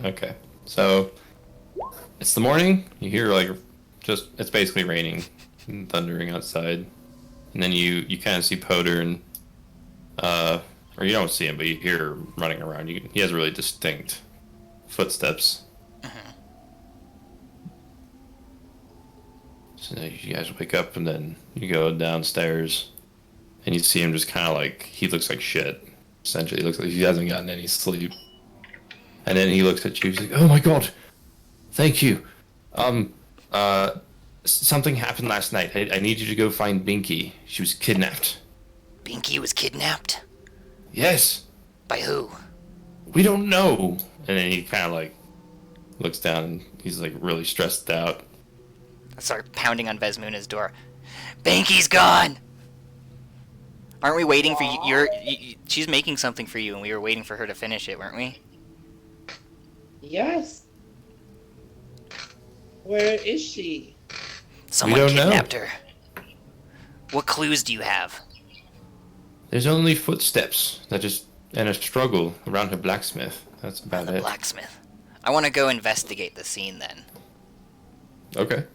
Okay. So it's the morning. You hear like just it's basically raining and thundering outside, and then you kind of see Poder and or you don't see him, but you hear him running around. He has really distinct footsteps. Mhm. So you guys wake up and then you go downstairs and you see him just kind of like he looks like shit. Essentially, he looks like he hasn't gotten any sleep. And then he looks at you. He's like, "Oh my god, thank you. Um, uh, something happened last night. I need you to go find Binky. She was kidnapped." Binky was kidnapped? Yes, By who? we don't know. And then he kind of like looks down and he's like really stressed out. I start pounding on Vesmuna's door. Binky's gone! Aren't we waiting for you? She's making something for you, and we were waiting for her to finish it, weren't we? Yes. Where is she? Someone don't know. kidnapped her. What clues do you have? There's only footsteps that just and a struggle around her blacksmith. That's about The it. blacksmith. I want to go investigate the scene then. Okay.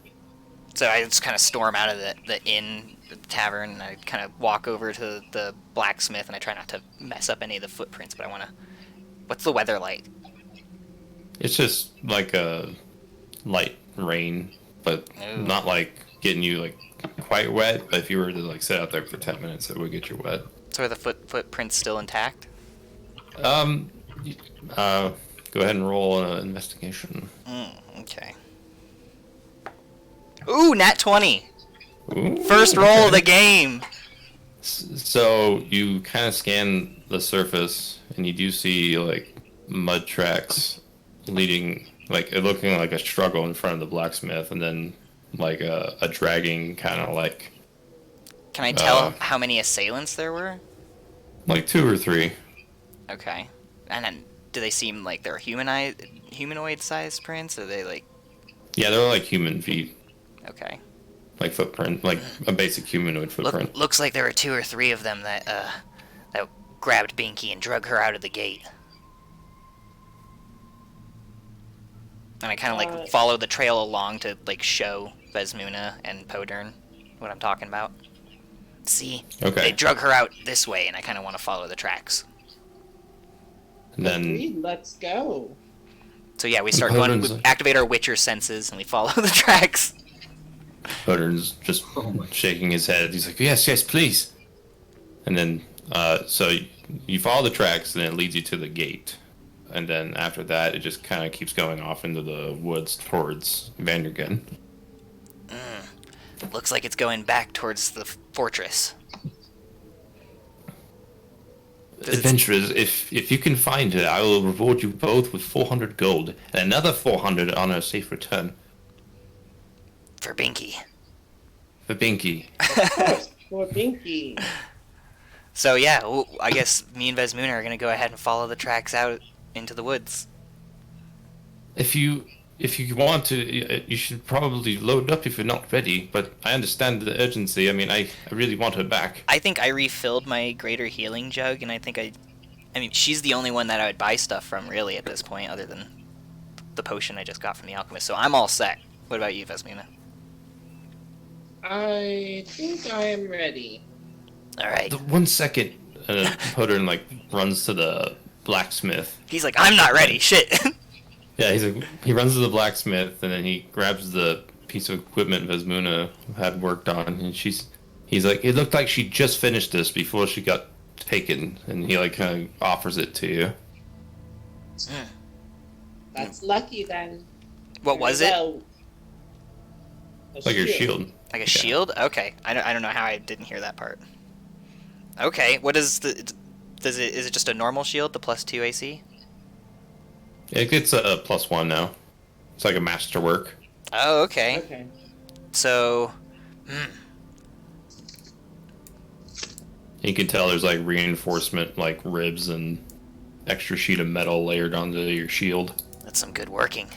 So I just kind of storm out of the inn, the tavern, and I kind of walk over to the blacksmith, and I try not to mess up any of the footprints, but I want to... What's the weather like? It's just like a light rain, but Ooh. not like getting you like quite wet. But if you were to like sit out there for 10 minutes, it would get you wet. So are the footprints still intact? Um, go ahead and roll an investigation. Okay. Ooh, nat 20! Ooh, First roll of the okay. game! So you kind of scan the surface, and you do see like mud tracks leading, like it looking like a struggle in front of the blacksmith, and then like a dragging kind of like Can I tell how many assailants there were? like two or three. Okay. And then, do they seem like they're humanoid-sized prints? Or are they like... Yeah, they're like human feet, Okay. like footprint, like a basic humanoid footprint. Looks like there were 2 or 3 of them that grabbed Binky and drug her out of the gate. And I kind of like follow the trail along to like show Vesmuna and Podern what I'm talking about. See, Okay. they drug her out this way, and I kind of want to follow the tracks. And then Agreed, let's go. So yeah, we start going. We Podern's activate our Witcher senses, and we follow the tracks. Podern's just shaking his head. He's like, "Yes, yes, please." And then, so you follow the tracks, and it leads you to the gate. And then after that, it just kind of keeps going off into the woods towards Vandergen. Looks like it's going back towards the fortress. Adventurers, if you can find her, I will reward you both with 400 gold and another 400 on a safe return For Binky. for Binky. Of course, for Binky. So yeah, I guess me and Vesmuna are gonna go ahead and follow the tracks out into the woods. If you want to, you should probably load up if you're not ready. But I understand the urgency. I mean, I really want her back. I think I refilled my greater healing jug, and I think I mean, she's the only one that I would buy stuff from, really, at this point, other than the potion I just got from the alchemist. So I'm all set. What about you, Vesmina? I think I am ready. Alright. 1 second, Podern like runs to the blacksmith. He's like, I'm not ready, shit! Yeah, he runs to the blacksmith and then he grabs the piece of equipment Vesmuna had worked on, and he's like, it looked like she just finished this before she got taken, and he like kind of offers it to you. That's lucky then. What was it? Well, a Like your shield. Like a shield? Okay. I don't know how I didn't hear that part. Okay, what is is it just a normal shield, the +2 AC? It gets a +1 now. It's like a masterwork. Oh, okay. Okay. So, You can tell there's like reinforcement, like ribs and extra sheet of metal layered onto your shield. that's some good working.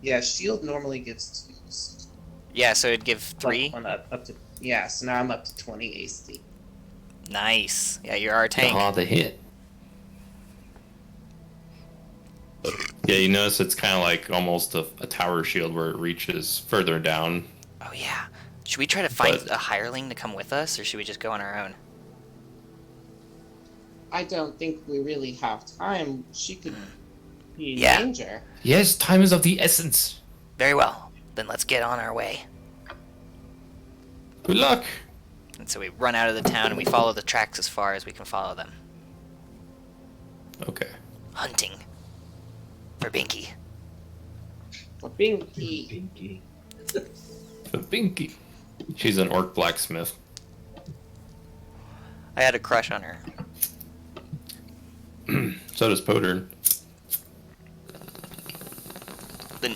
Yeah, shield normally gives 2s. Yeah, so it'd give 3. One up to, yeah, so now I'm up to 20 AC. Nice. Yeah, you're our tank. Hard to hit. Yeah, you notice it's kind of like almost a tower shield where it reaches further down. Oh yeah. Should we try to find But a hireling to come with us, or should we just go on our own? I don't think we really have time. She could be in Yeah. danger. yes, time is of the essence. Very well. Then let's get on our way. Good luck. And so we run out of the town and we follow the tracks as far as we can follow them. Okay. Hunting. For Binky. For Binky. The Binky. She's an orc blacksmith. I had a crush on her. So does Potter. Then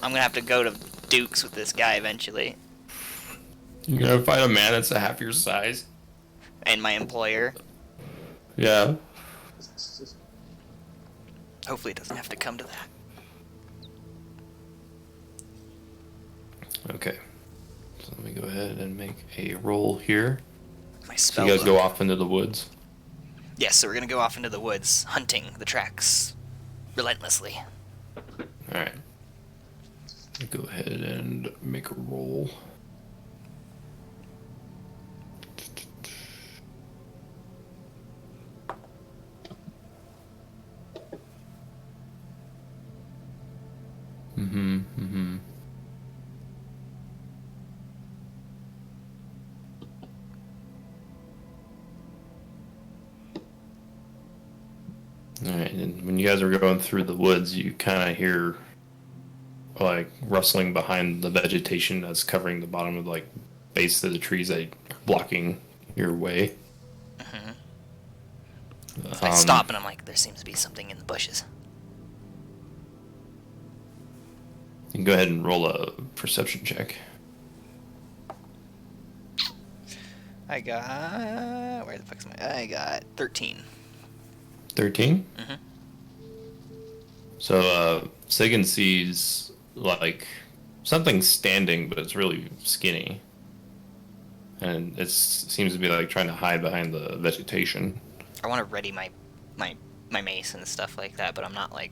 I'm gonna have to go to Duke's with this guy eventually. You're gonna find a man that's a half your size. And my employer. Yeah. Hopefully it doesn't have to come to that. Okay. So let me go ahead and make a roll here. My So spell you guys book. go off into the woods. Yes, so we're gonna go off into the woods, hunting the tracks relentlessly. Alright. Go ahead and make a roll. Mm-hmm. Alright, and when you guys are going through the woods, you kind of hear like rustling behind the vegetation that's covering the bottom of like base of the trees that are blocking your way. So I stop and I'm like, there seems to be something in the bushes. You can go ahead and roll a perception check. I got... where the fuck's my... I got 13. 13? Mhm. So, Sagan sees, like, something standing, but it's really skinny. And it seems to be, like, trying to hide behind the vegetation. I want to ready my mace and stuff like that, but I'm not, like,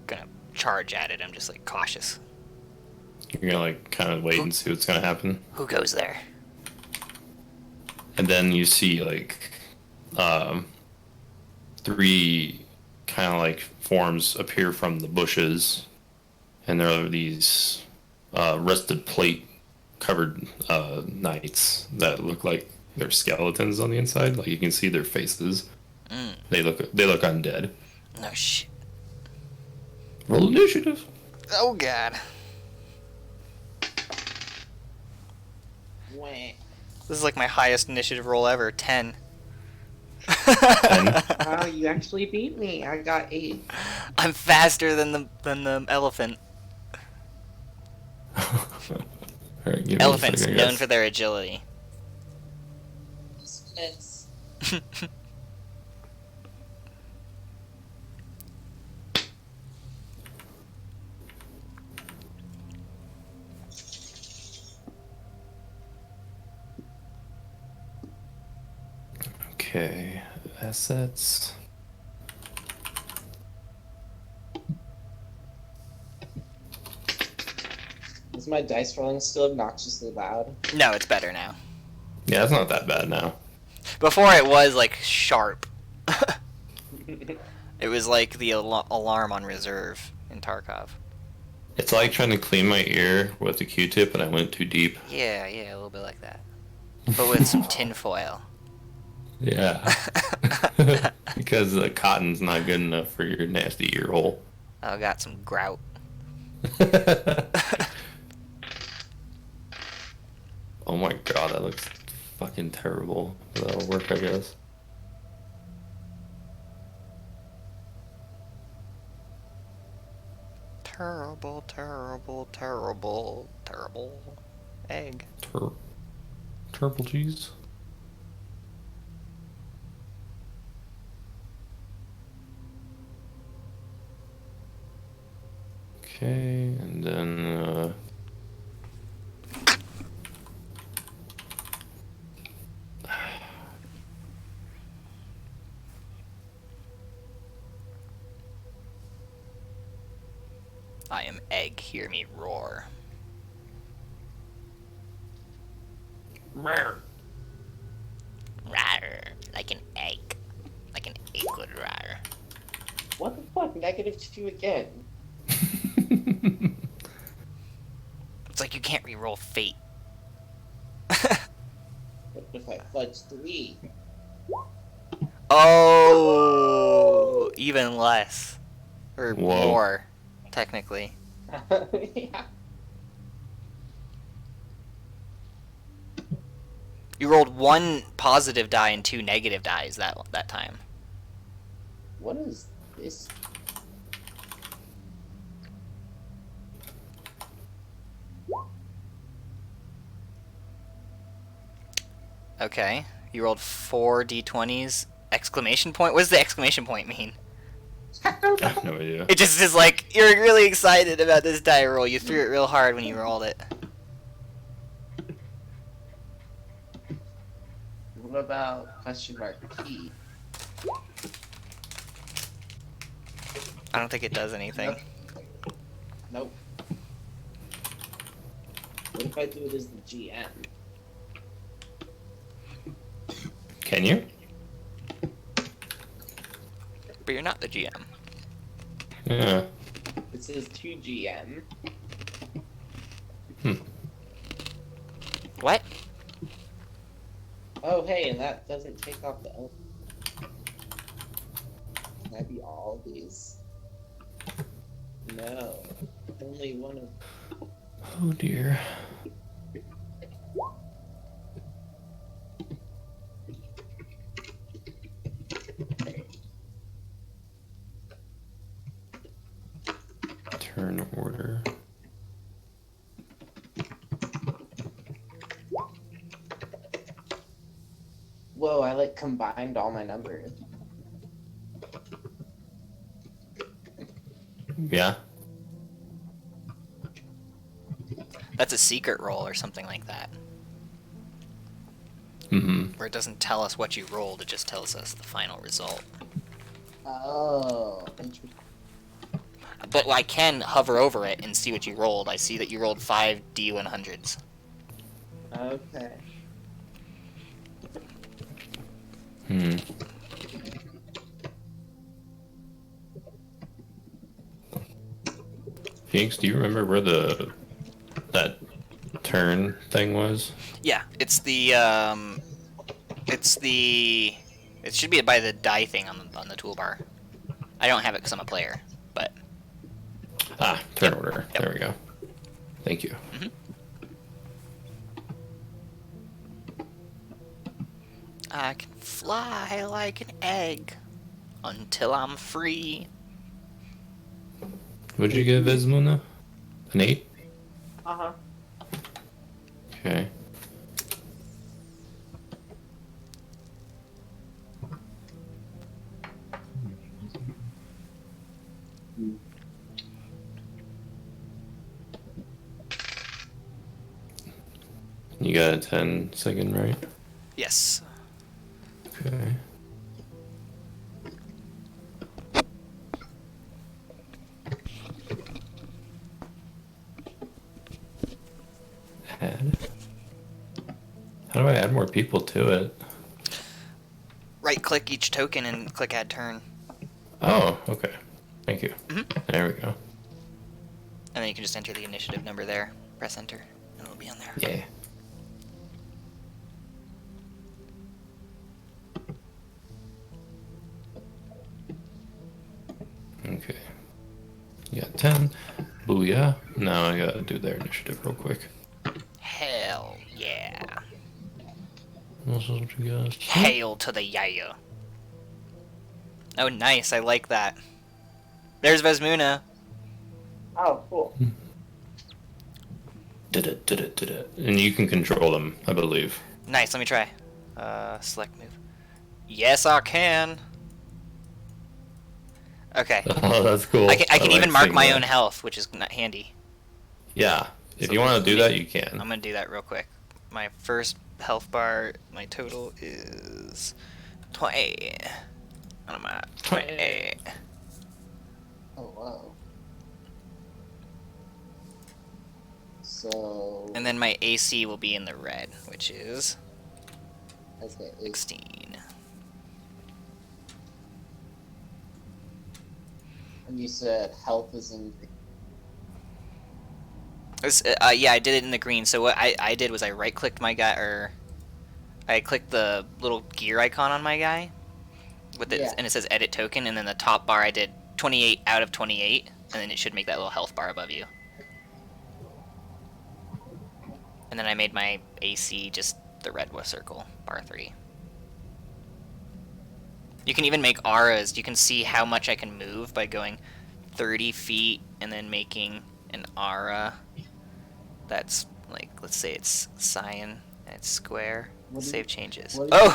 gonna charge at it. I'm just, like, cautious. You're gonna, like, kind of wait and see what's gonna happen. Who goes there? And then you see, like, three kind of, like, forms appear from the bushes. And there are these rusted plate covered knights that look like they're skeletons on the inside. Like, you can see their faces. They look undead. No shit. Roll initiative. Oh god. Wah. This is like my highest initiative roll ever, 10. 10. Wow, you actually beat me. I got 8. I'm faster than the elephant. Alright, give me a Elephants second, I known guess. for their agility. It's Okay, assets. Is my dice rolling still obnoxiously loud? No, it's better now. Yeah, it's not that bad now. Before it was like sharp. It was like the alarm on reserve in Tarkov. It's like trying to clean my ear with a Q-tip and I went too deep. Yeah, a little bit like that. But with some tinfoil. Yeah. Because the cotton's not good enough for your nasty ear hole. I got some grout. Oh my god, that looks fucking terrible. But that'll work, I guess. Terrible, terrible, terrible, terrible egg. Turtle cheese. Okay, and then I am egg, hear me roar. Rawr. Rawr, like an egg. Like an egg would rawr. What the fuck? -2 again. It's like you can't re-roll fate. What if I fudge 3? Oh, even less. Or Whoa. more, technically. Yeah. You rolled 1 positive die and 2 negative dies that time. What is this? Okay. You rolled 4 d20s. Exclamation point? What does the exclamation point mean? I have no idea. It just is like, you're really excited about this die roll. You threw it real hard when you rolled it. What about question mark P? I don't think it does anything. Nope. What if I do it as the GM? Can you? But you're not the GM. Yeah. It says to GM. What? Oh, hey, and that doesn't take off the L. Can I be all of these? No. Only one of. Oh dear. Turn order. Whoa, I like combined all my numbers. Yeah. That's a secret roll or something like that. Mm-hmm. Where it doesn't tell us what you rolled, it just tells us the final result. Oh, interesting. But I can hover over it and see what you rolled. I see that you rolled 5 D100s. Okay. Hmm. Jinx, do you remember where that turn thing was? Yeah, it should be by the die thing on the toolbar. I don't have it because I'm a player, but Ah, turn Yep. order. Yep. There we go. Thank you. I can fly like an egg until I'm free. What'd you give Vismuna? An 8? Uh-huh. Okay. You got a 10-second, right? Yes. Okay. Add. How do I add more people to it? Right-click each token and click Add Turn. Oh, okay. Thank you. Mhm. There we go. And then you can just enter the initiative number there. Press Enter, and it'll be on there. Yeah. Okay. You got 10. Booyah. Now I gotta do their initiative real quick. Hell yeah. This is what you guys. Hail to the yeah. Oh, nice. I like that. There's Vesmuna. Oh, cool. Did it. And you can control them, I believe. Nice. Let me try. Select move. Yes, I can. Okay. Oh, that's cool. I can even like mark seeing my that. own health, which is not handy. Yeah. If So you want to do let that, me- you can. I'm gonna do that real quick. My first health bar, my total is 20. I'm at 20. Oh, wow. So. And then my AC will be in the red, which is Okay. 16. And you said health is in. Yeah, I did it in the green. So what I did was I right-clicked my guy, or I clicked the little gear icon on my guy, with it, Yeah. and it says edit token, and then the top bar I did 28 out of 28, and then it should make that little health bar above you. And then I made my AC just the red circle, bar 3. You can even make auras. You can see how much I can move by going 30 feet and then making an aura that's, like, let's say it's cyan and it's square. Save changes. Oh!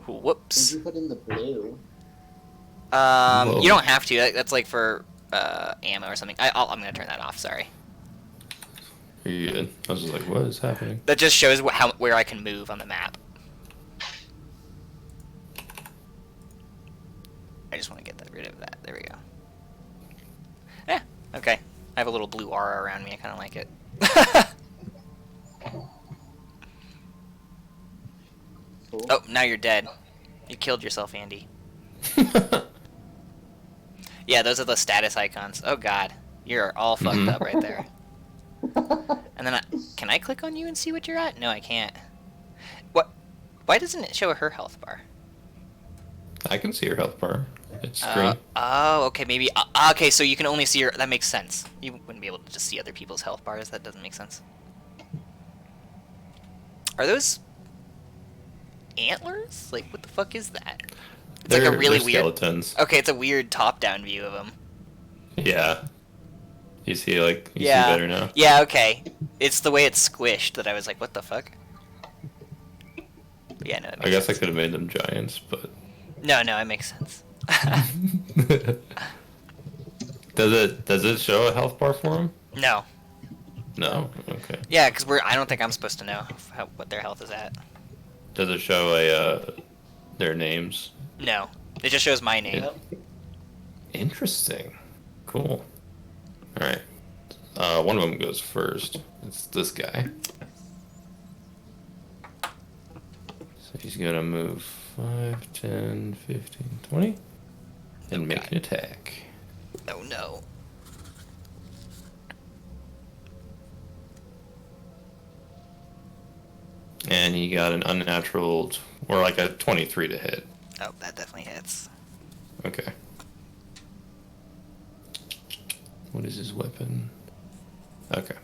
Whoops. What did you put in the blue? Whoa. You don't have to. That's like for ammo or something. I'm gonna turn that off. Sorry. Are you good? I was just like, what is happening? That just shows where I can move on the map. I just want to get rid of that. There we go. Yeah. Okay. I have a little blue aura around me. I kind of like it. Cool. Oh, now you're dead. You killed yourself, Andy. Yeah, those are the status icons. Oh god, you're all fucked up right there. And then can I click on you and see what you're at? No, I can't. What? Why doesn't it show her health bar? I can see your health bar. It's green. Oh, okay, maybe. Okay, so you can only see her. That makes sense. You wouldn't be able to just see other people's health bars. That doesn't make sense. Are those antlers? Like, what the fuck is that? It's like a really weird. Skeletons. Okay, it's a weird top-down view of them. Yeah. You see, like, you see Yeah. better now. Yeah, okay. It's the way it's squished that I was like, what the fuck? But yeah, no. That I makes guess sense. I could have made them giants, but. No, it makes sense. Does it show a health bar for them? No. No. Okay. Yeah, because I don't think I'm supposed to know what their health is at. Does it show their names? No. It just shows my name. Interesting. Cool. All right. One of them goes first. It's this guy. So he's gonna move 5, 10, 15, 20, and make an attack. Oh no. And he got an unnatural, or like a 23 to hit. Oh, that definitely hits. Okay. What is his weapon? Okay.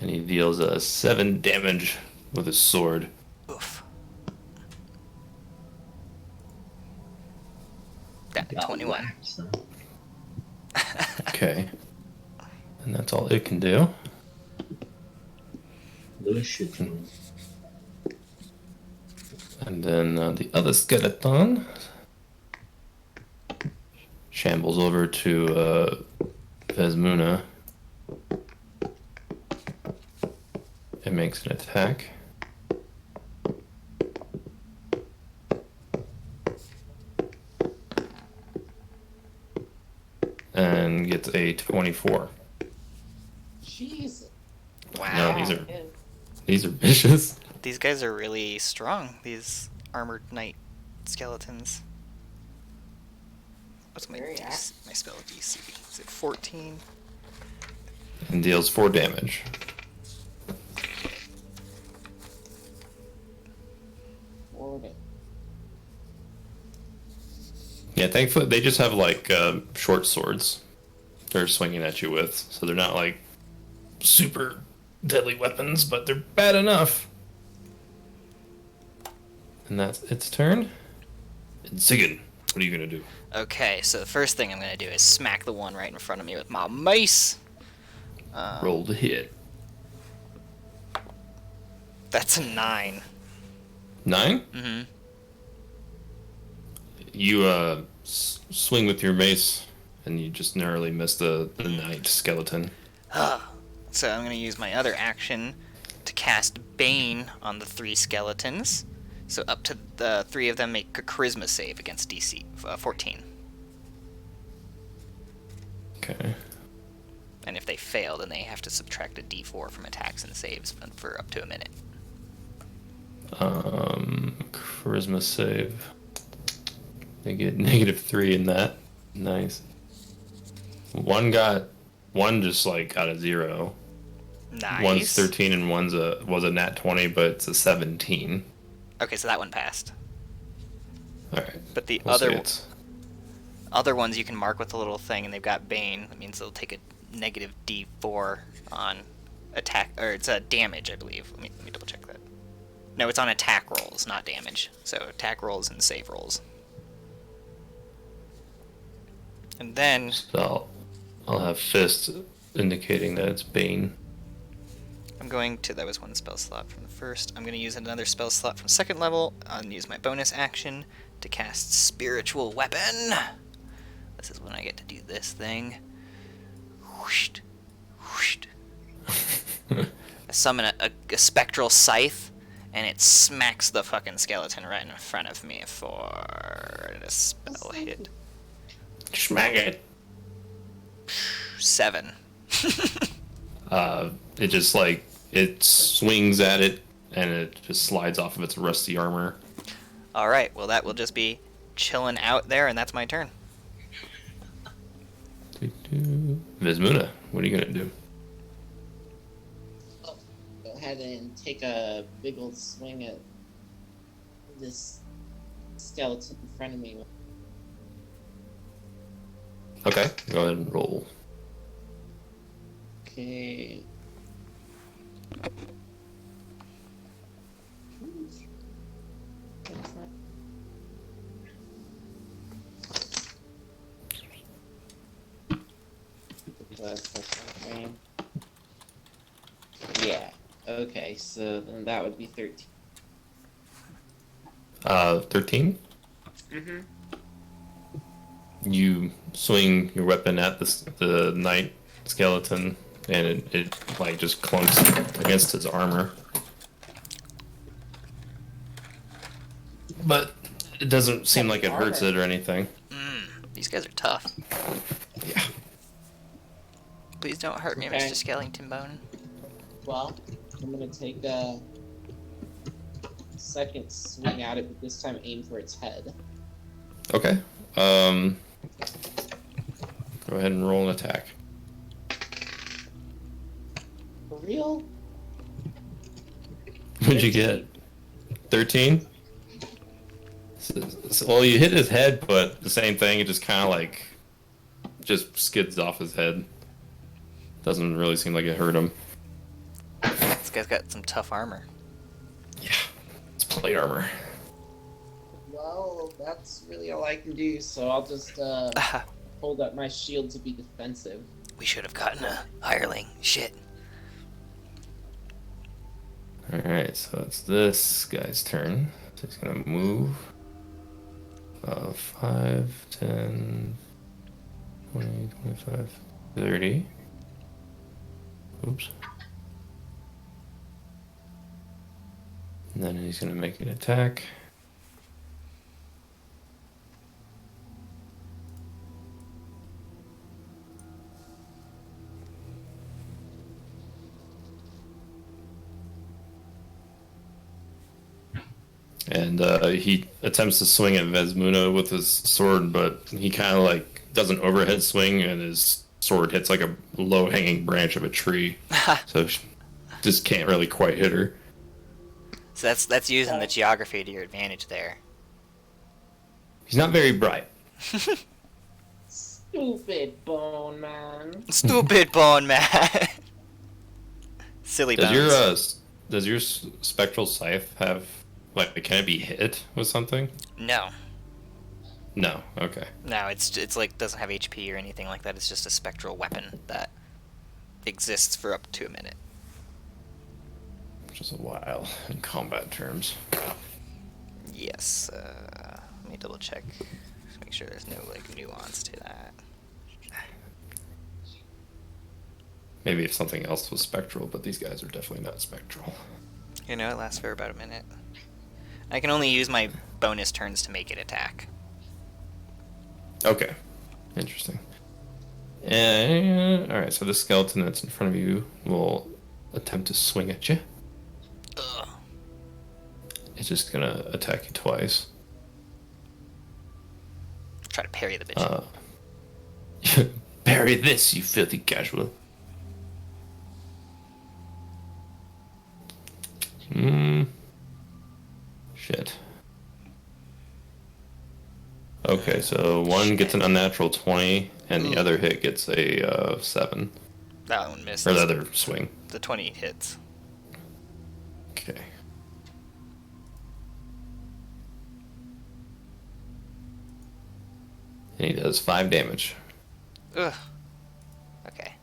And he deals 7 damage with his sword. Oof. Down to 21. Okay. And that's all it can do. And then the other skeleton shambles over to Vesmuna. It makes an attack. And gets a 24. Jeez. Wow. No, these are vicious. These guys are really strong, these armored knight skeletons. What's my Very my spell DC? Is it 14? And deals 4 damage. Yeah, thankfully they just have like short swords they're swinging at you with, so they're not like super deadly weapons, but they're bad enough. And that's its turn. And Ziggin, what are you gonna do? Okay, so the first thing I'm gonna do is smack the one right in front of me with my mace. Roll to hit. That's a 9. 9? Mm-hmm. You swing with your mace, and you just narrowly miss the knight skeleton. So I'm gonna use my other action to cast Bane on the 3 skeletons. So up to the 3 of them make a charisma save against DC 14. Okay. And if they fail, then they have to subtract a d4 from attacks and saves for up to a minute. Charisma save. They get -3 in that. Nice. One just like got a 0. Nice. One's 13 and was a nat 20, but it's a 17. Okay, so that one passed. All right. But the We'll other ones you can mark with a little thing, and they've got Bane. That means they'll take a negative d4 on attack, or it's a damage, I believe. Let me double check that. No, it's on attack rolls, not damage. So attack rolls and save rolls. And then So I'll have Fist indicating that it's Bane. I'm going to, that was one spell slot from the first. I'm going to use another spell slot from second level and use my bonus action to cast Spiritual Weapon. This is when I get to do this thing. Whoosh, whoosh. I summon a spectral scythe, and it smacks the fucking skeleton right in front of me for a spell hit. Smack it. 7. It just like it swings at it and it just slides off of its rusty armor. Alright, well that will just be chilling out there, and that's my turn. Vismuna, what are you gonna do? Go ahead and take a big old swing at this skeleton in front of me. Okay, go ahead and roll. Okay. Yeah. Okay, so then that would be 13. 13? Mm-hmm. You swing your weapon at the knight skeleton, and it like just clunks against his armor. But it doesn't seem like it hurts it or anything. These guys are tough. Yeah. Please don't hurt me, Okay. Mr. Skellington Bone. Well, I'm gonna take a second swing at it, but this time aim for its head. Okay. Go ahead and roll an attack. For real? What'd you get? 13? Well, you hit his head, but the same thing. It just kind of like just skids off his head. Doesn't really seem like it hurt him. This guy's got some tough armor. Yeah, it's plate armor. Well, that's really all I can do, so I'll just hold up my shield to be defensive. We should have gotten a hireling. Shit. Alright, so it's this guy's turn. So he's gonna move. 5, 10, 20, 25, 30. Oops. And then he's gonna make an attack. And he attempts to swing at Vesmuna with his sword, but he kind of like does an overhead swing, and his sword hits like a low-hanging branch of a tree, so she just can't really quite hit her. So that's using the geography to your advantage there. He's not very bright. Stupid bone man. Stupid Bone Man. Silly bones. Does your spectral scythe have like can it be hit with something? No. No. Okay. No, it's like doesn't have HP or anything like that. It's just a spectral weapon that exists for up to a minute. Which is a while in combat terms. Yes. Let me double check. Just make sure there's no like nuance to that. Maybe if something else was spectral, but these guys are definitely not spectral. You know, it lasts for about a minute. I can only use my bonus turns to make it attack. Okay. Interesting. And alright, so this skeleton that's in front of you will attempt to swing at you. Ugh. It's just gonna attack you twice. Try to parry the bitch. Bury this, you filthy casual. Shit. Okay, so one gets an unnatural 20, and the other hit gets a 7. That one missed. Or the other swing. The 20 hits. Okay. And he does 5 damage. Ugh. Okay.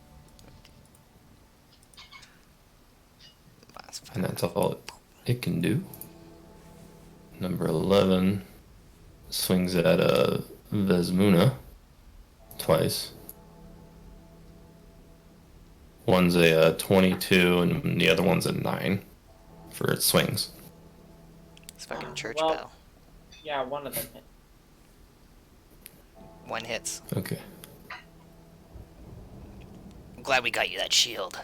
And that's all it can do. Number 11 swings at Vesmuna twice. One's a 22 and the other one's a 9 for its swings. It's fucking church Well, bell. Yeah, one of them hit. One hits. Okay. I'm glad we got you that shield.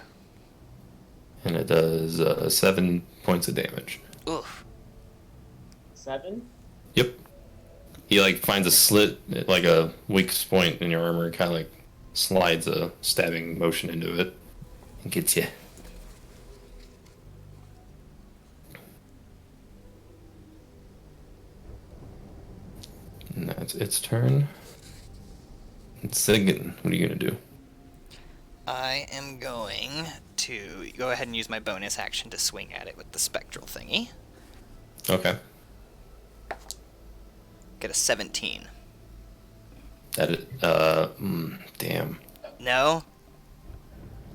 And it does 7 points of damage. Oof. 7? Yep. He like finds a slit, like a weak point in your armor, kind of like slides a stabbing motion into it and gets you. And that's its turn. It's Sigan. What are you gonna do? I am going to go ahead and use my bonus action to swing at it with the spectral thingy. Okay. Get a 17. Damn. No?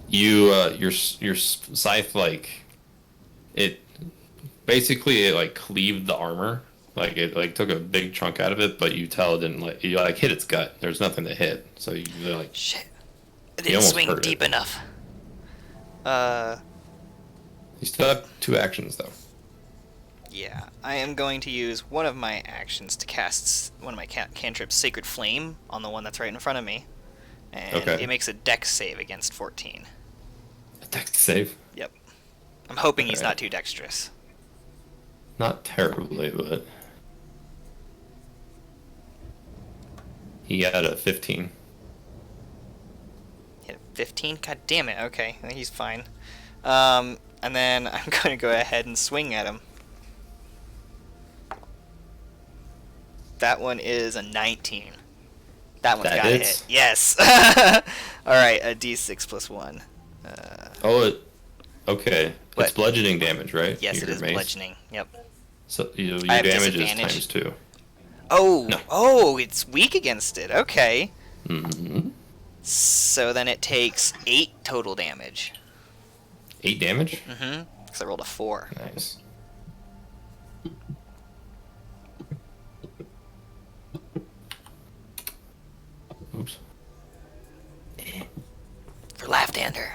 Your scythe, like, it basically, it like cleaved the armor. Like, it like took a big chunk out of it, but you tell it didn't, like, you like hit its gut. There's nothing to hit, so you like. Shit. I You didn't almost swing hurt deep it. enough. You still have 2 actions though. Yeah. I am going to use one of my actions to cast one of my cantrips, Sacred Flame, on the one that's right in front of me. And Okay. it makes a dex save against 14. Attack save. Yep. I'm hoping he's Alright. not too dexterous. Not terribly, but he got a 15. Hit a 15? God damn it. Okay, he's fine. And then I'm going to go ahead and swing at him. That one is a 19. That one's That got to hits? hit. Yes. Alright, a d6 plus 1. Okay. What? It's bludgeoning damage, right? Yes, it Your is mace? bludgeoning. Yep. So your I have damage is disadvantage. times 2. Oh, No. oh, it's weak against it. Okay. Mm-hmm. So then it takes 8 total damage. 8 damage? Mm-hmm. Because I rolled a 4. Nice. Oops. For Laftander.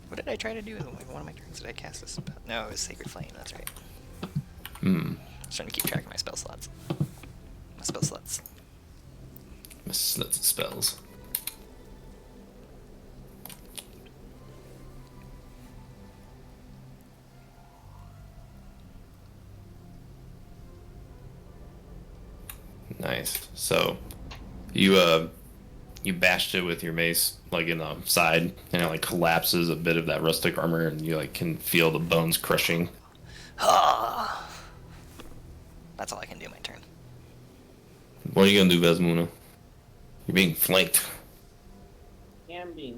What did I try to do with one of my turns? Did I cast a spell? No, it was Sacred Flame, that's right. Hmm. I was trying to keep track of my spell slots. My spell slots. That's spells. Nice. So, you bashed it with your mace, like in the side, and it like collapses a bit of that rustic armor, and you like can feel the bones crushing. That's all I can do my turn. What are you gonna do, Vesmuna? You're being flanked. Can be.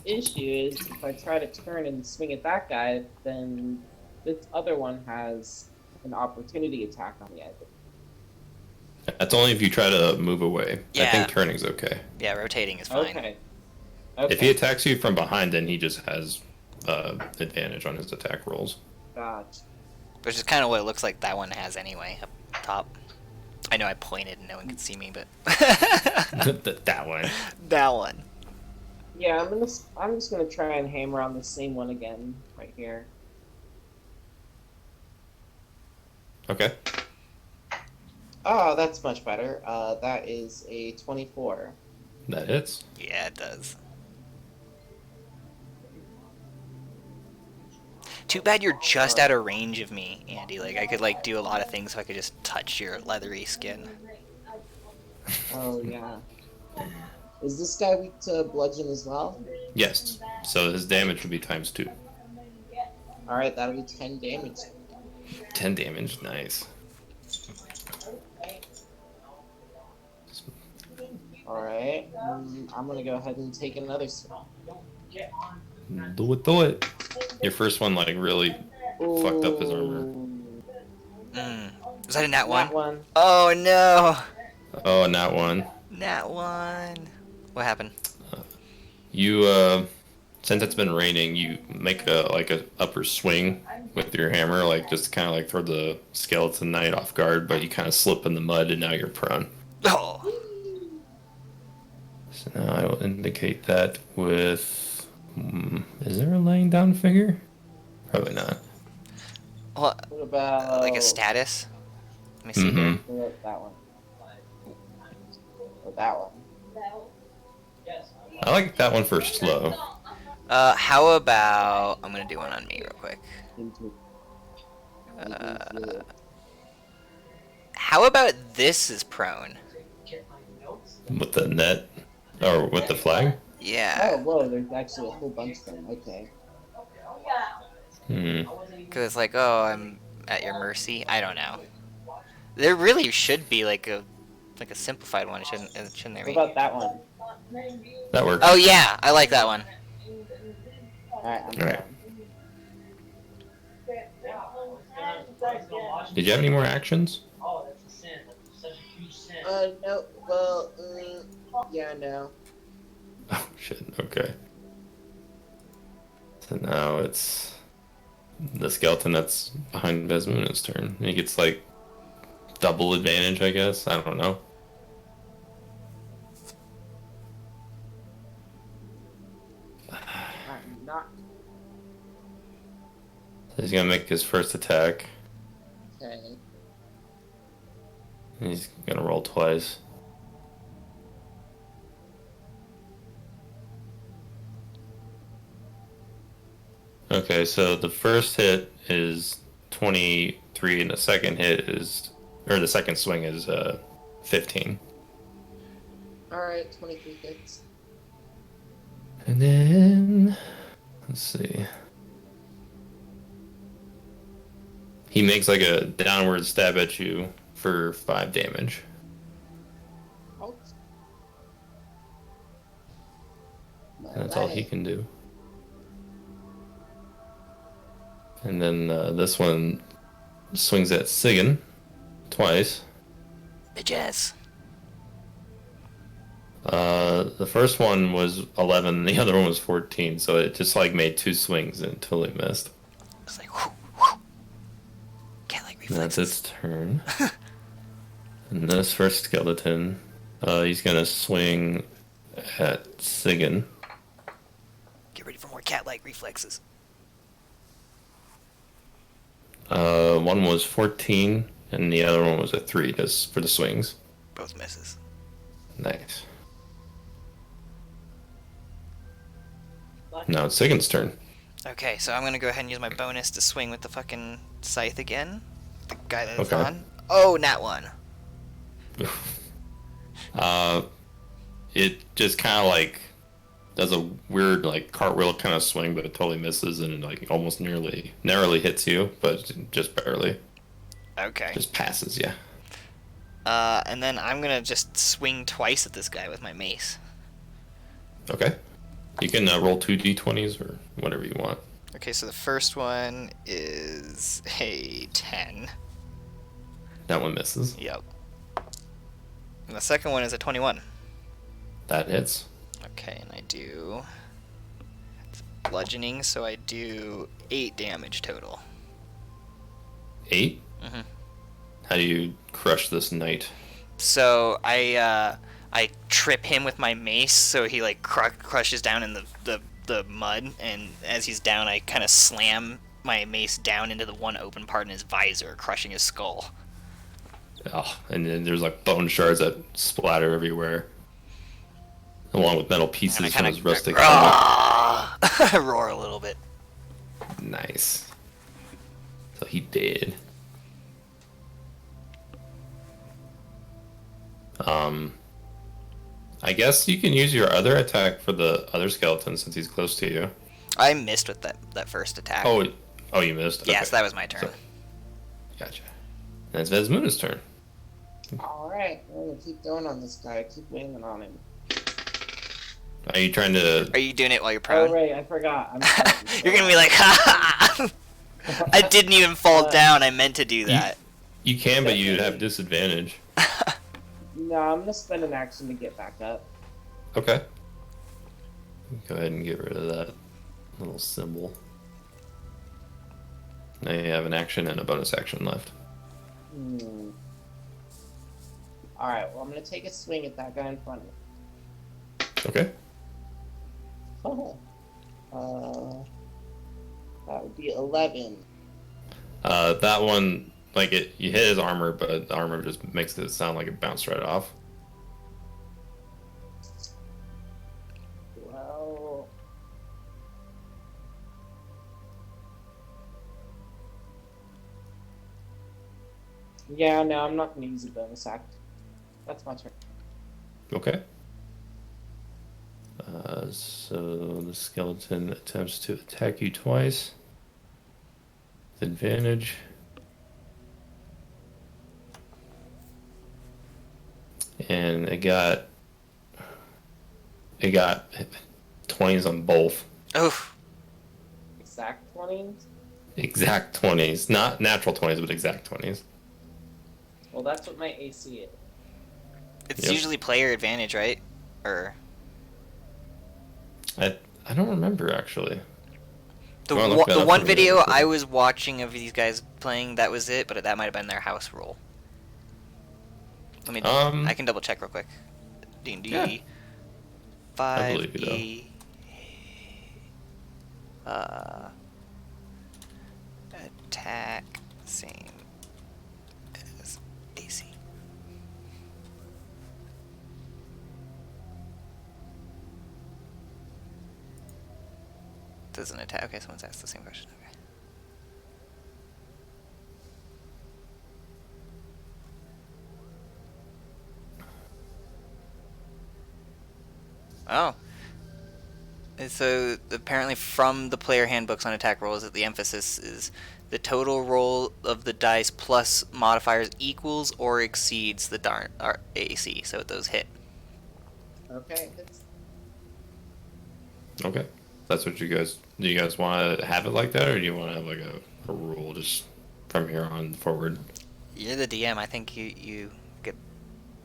Issue is if I try to turn and swing at that guy, then this other one has an opportunity attack on the edge. That's only if you try to move away. I Yeah. think turning's okay. Yeah, rotating is fine. Okay. If he attacks you from behind, then he just has advantage on his attack rolls. Gotcha. Which is kind of what it looks like that one has anyway, up top. I know I pointed and no one could see me, but... That one. That one. Yeah, I'm just gonna try and hammer on the same one again, right here. Okay. Oh, that's much better. That is a 24. That hits. Yeah, it does. Too bad you're just out of range of me, Andy. Like, I could, like, do a lot of things if I could just touch your leathery skin. Oh, yeah. Is this guy weak to bludgeon as well? Yes. So his damage would be ×2. Alright, that'll be 10 damage. 10 damage. Nice. Alright, I'm gonna go ahead and take another swing. Do it, do it. Your first one, like, really fucked up his armor. Was that a nat one? That one. Oh, no! Oh, not one. Nat one. What happened? You, since it's been raining, you make a upper swing with your hammer, like, just kind of, like, throw the skeleton knight off guard, but you kind of slip in the mud and now you're prone. Oh! So now I will indicate that with... is there a laying down figure? Probably not. What? What about... Like a status? Let me see. Mm-hmm. What about that one? Or that one? I like that one for slow. How about... I'm gonna do one on me real quick. How about this is prone? With the net? Or with the flag? Yeah. Oh, whoa, there's actually a whole bunch of them. Okay. Because it's like, oh, I'm at your mercy. I don't know. There really should be like a simplified one, shouldn't there What be? about that one? That works. Oh yeah, I like that one. Alright, I'm Alright. done. Did you have any more actions? No, well, yeah, no. Oh, shit, okay. So now it's the skeleton that's behind Vesmuna's turn. He gets, like, double advantage, I guess? I don't know. I'm not. So he's gonna make his first attack. Okay. And he's gonna roll twice. Okay, so the first hit is 23, and the second hit is, or the second swing is 15. Alright, 23 hits. And then, let's see. He makes like a downward stab at you for 5 damage. Ouch. And that's all he can do. And then this one swings at Sigan twice. Bitches. The first one was 11, the other one was 14, so it just like made 2 swings and totally missed. It's like, whoo, whoo. Can't like And that's reflexes. its turn. And this first skeleton, he's gonna swing at Sigan. Get ready for more cat-like reflexes. One was 14, and the other one was a 3, just for the swings. Both misses. Nice. Now it's Sigan's turn. Okay, so I'm gonna go ahead and use my bonus to swing with the fucking scythe again. The guy that it's Okay. on. Oh, nat 1. It just kind of like does a weird like cartwheel kind of swing, but it totally misses and like almost narrowly hits you, but just barely. Okay. Just passes, yeah. And then I'm gonna just swing twice at this guy with my mace. Okay. You can roll 2 d20s or whatever you want. Okay, so the first one is a 10. That one misses. Yep. And the second one is a 21. That hits. Okay, and I do... It's bludgeoning, so I do 8 damage total. 8? Mhm. How do you crush this knight? So I trip him with my mace, so he like crushes down in the mud, and as he's down, I kind of slam my mace down into the one open part in his visor, crushing his skull. Oh, and then there's like bone shards that splatter everywhere, along with metal And I pieces from kind his of rustic helmet. roar a little bit. Nice. So he did. I guess you can use your other attack for the other skeleton since he's close to you. I missed with that first attack. Oh, you missed? Yes, Okay. that was my turn. So, gotcha. And it's Vesmuna's turn. Alright, I'm gonna keep going on this guy. Keep waiting on him. Are you trying to... Are you doing it while you're prone? Oh, right, I forgot. You're gonna be like, ha! I didn't even fall down. I meant to do that. You can, but you'd have disadvantage. No, I'm gonna spend an action to get back up. Okay. Go ahead and get rid of that little symbol. Now you have an action and a bonus action left. Alright, well, I'm gonna take a swing at that guy in front of me. Okay. Oh. That would be 11. That one, like you hit his armor, but the armor just makes it sound like it bounced right off. Well... Yeah, no, I'm not gonna use a bonus act. That's my turn. Okay. So the skeleton attempts to attack you twice. With advantage. And it got 20s on both. Oof. Exact 20s? Exact 20s. Not natural 20s, but exact 20s. Well, that's what my AC is. It's Yep. usually player advantage, right? Or I don't remember, actually. the Well, look that the up one for me video real quick. I was watching of these guys playing, that was it, but that might have been their house rule. Let me. I can double check real quick. D&D. Yeah. I 5 believe you, E. Attack same as AC. Doesn't attack. Okay, someone's asked the same question. Okay. Oh. And so apparently from the player handbooks on attack rolls, that the emphasis is the total roll of the dice plus modifiers equals or exceeds the AC, so those hit. Okay. Okay. That's what you guys... Do you guys want to have it like that, or do you want to have like a rule just from here on forward? You're the DM. I think you get...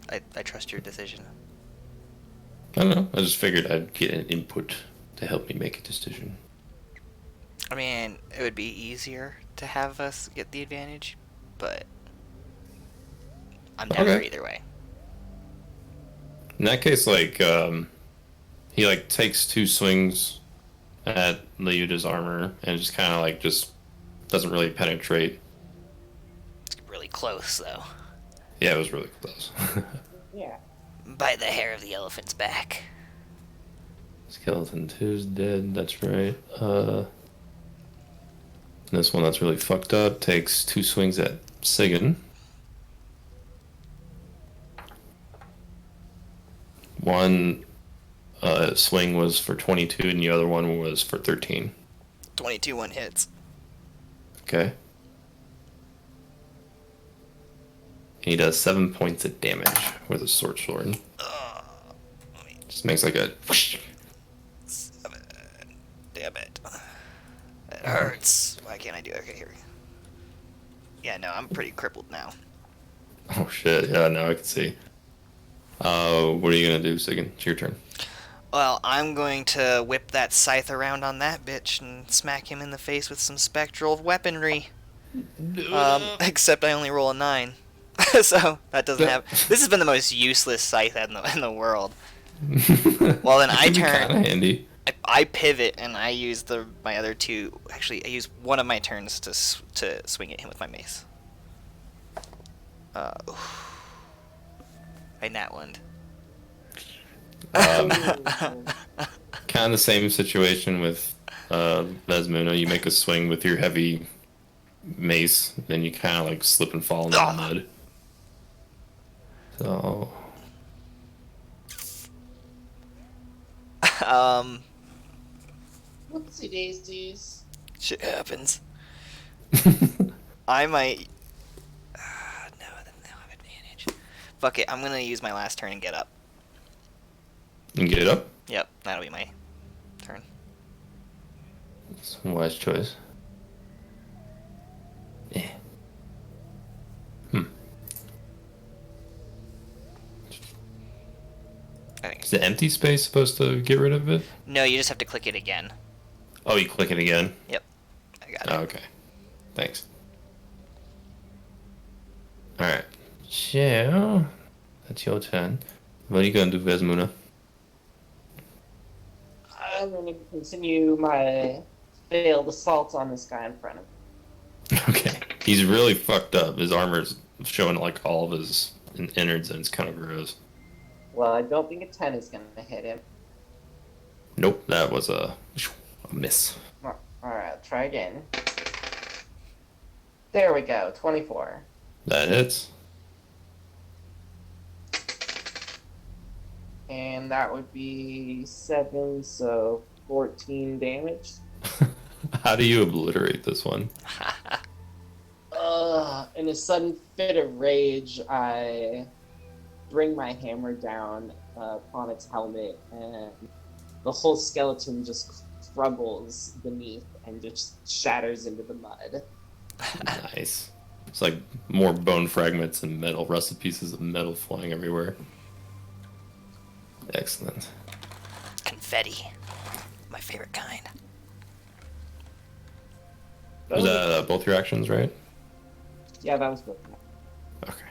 I trust your decision. I don't know. I just figured I'd get an input to help me make a decision. I mean, it would be easier to have us get the advantage, but I'm down for either way. In that case, like, he like takes 2 swings at Leuta's armor and just kind of like just doesn't really penetrate. It's really close, though. Yeah, it was really close. Yeah. By the hair of the elephant's back. Skeleton 2's dead, that's right. This one that's really fucked up takes 2 swings at Sigan. One swing was for 22 and the other one was for 13. 22 one hits. Okay. He does 7 points of damage with a sword. Just makes like a whoosh. 7. Damn it. It hurts. Why can't I do it? Okay, here we go. Yeah, no, I'm pretty crippled now. Oh shit, yeah, now I can see. What are you gonna do, Sigan? It's your turn. Well, I'm going to whip that scythe around on that bitch and smack him in the face with some spectral weaponry. Except I only roll a 9. So that doesn't have. This has been the most useless scythe in the world. Well, then I turn. Kind of handy. I pivot and I use my other two. Actually, I use one of my turns to swing at him with my mace. I nat one. Kind of the same situation with Vesmuna. You make a swing with your heavy mace, then you kind of like slip and fall in the mud. So. Whoopsie daisies. Shit happens. I might. No, then they'll have advantage. Fuck it, I'm gonna use my last turn and get up. And get it up? Yep, that'll be my turn. It's a wise choice. Yeah. Is the empty space supposed to get rid of it? No, you just have to click it again. Oh, you click it again? Yep, I got it. Oh, okay. Thanks. Alright. So, that's your turn. What are you going to do, Vesmuna? I'm going to continue my failed assault on this guy in front of me. Okay. He's really fucked up. His armor's showing like all of his innards and it's kind of gross. Well, I don't think a 10 is going to hit him. Nope, that was a miss. Alright, I'll try again. There we go, 24. That hits. And that would be 7, so 14 damage. How do you obliterate this one? In a sudden fit of rage, I bring my hammer down upon its helmet, and the whole skeleton just crumbles beneath and just shatters into the mud. Nice. It's like more bone fragments and metal, rusted pieces of metal flying everywhere. Excellent. Confetti. My favorite kind. Was that both your actions, right? Yeah, that was good. Okay.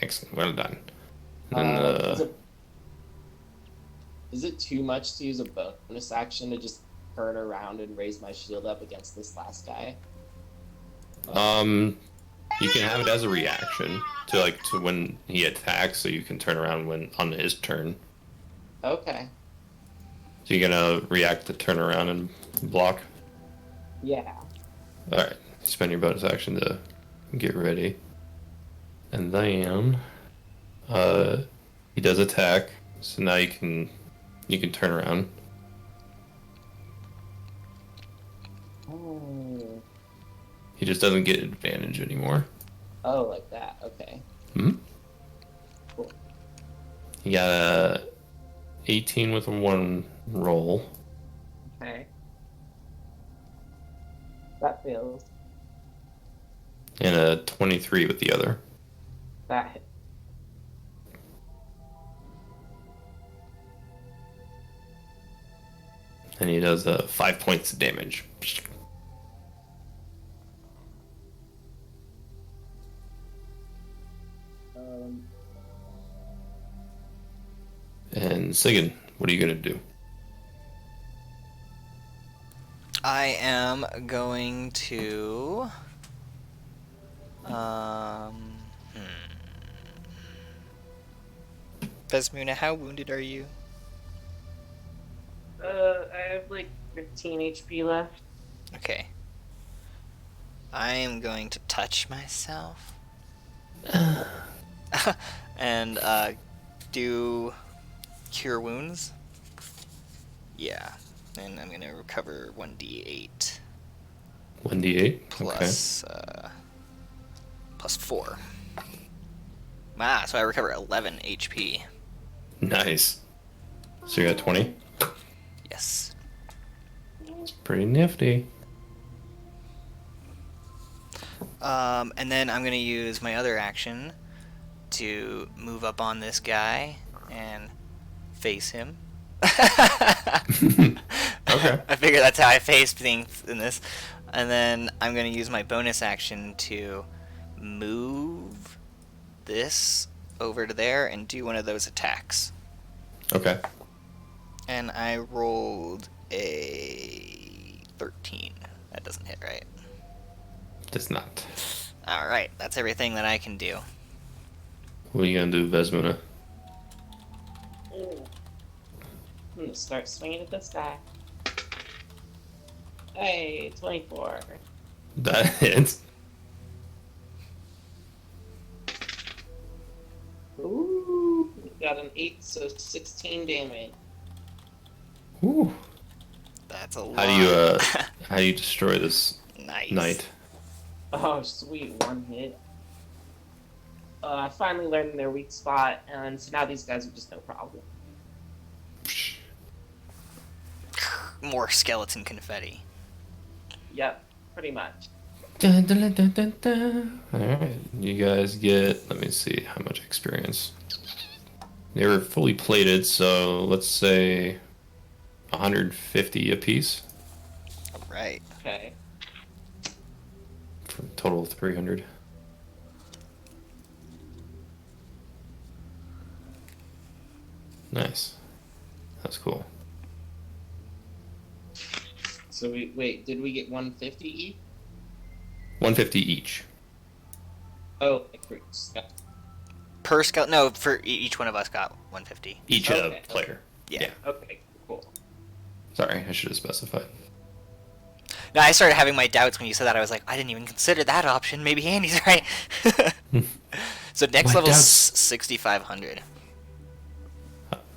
Excellent. Well done. And, is it too much to use a bonus action to just turn around and raise my shield up against this last guy? you can have it as a reaction to when he attacks, so you can turn around when on his turn. Okay. So you're gonna react to turn around and block? Yeah. Alright. Spend your bonus action to get ready. And then he does attack, so now you can turn around. Oh. He just doesn't get advantage anymore. Oh, like that. Okay. Hmm? Cool. He got a 18 with a 1 roll. Okay. That fails. And a 23 with the other. That hit. And he does 5 points of damage. And Sigyn, what are you gonna do? I am going to. Vesmuna, how wounded are you? I have like 15 HP left. Okay. I am going to touch myself. And do cure wounds. Yeah. And I'm gonna recover 1d8 1d8? plus plus 4. Ah, so I recover 11 HP. Okay. Nice. So you got 20? Yes. It's pretty nifty. And then I'm gonna use my other action to move up on this guy and face him. Okay. I figure that's how I face things in this. And then I'm going to use my bonus action to move this over to there and do one of those attacks. Okay. And I rolled a 13. That doesn't hit, right? Does not. Alright, that's everything that I can do. What are you gonna do, Vesmuna? I'm gonna start swinging at this guy. Hey, 24. That hits. Ooh, got an 8, so 16 damage. Ooh. That's a lot. How do you destroy this Nice. knight? Oh, sweet, 1 hit. I finally learned their weak spot, and so now these guys are just no problem. More skeleton confetti. Yep, pretty much. Dun, dun, dun, dun, dun. Alright, you guys get, let me see how much experience. They were fully plated, so let's say 150 apiece Right. Okay. for a total of 300. Nice. That's cool. So wait, did we get 150 each? 150 each. Oh, like fruits. Yeah. Per skeleton? No, for each one of us got 150. Each Okay. player. Yeah. Okay, cool. Sorry, I should have specified. No, I started having my doubts when you said that. I was like, I didn't even consider that option. Maybe Andy's right. So next My level's doubts. 6,500.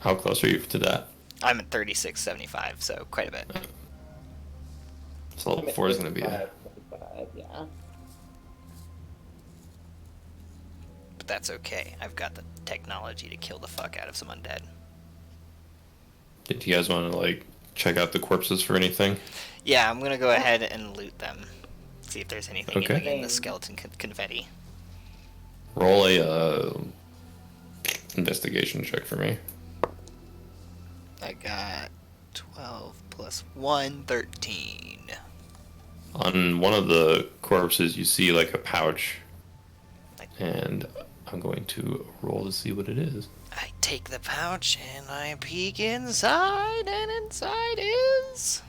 How close are you to that? I'm at 3675, so quite a bit. So level 4 is going to be a... 55, yeah. But that's okay. I've got the technology to kill the fuck out of some undead. Did you guys want to, like, check out the corpses for anything? Yeah, I'm gonna go ahead and loot them. See if there's anything Okay. in the skeleton confetti. Roll a investigation check for me. I got 12 plus 1, 13. On one of the corpses, you see, like, a pouch. And I'm going to roll to see what it is. I take the pouch and I peek inside, and inside is.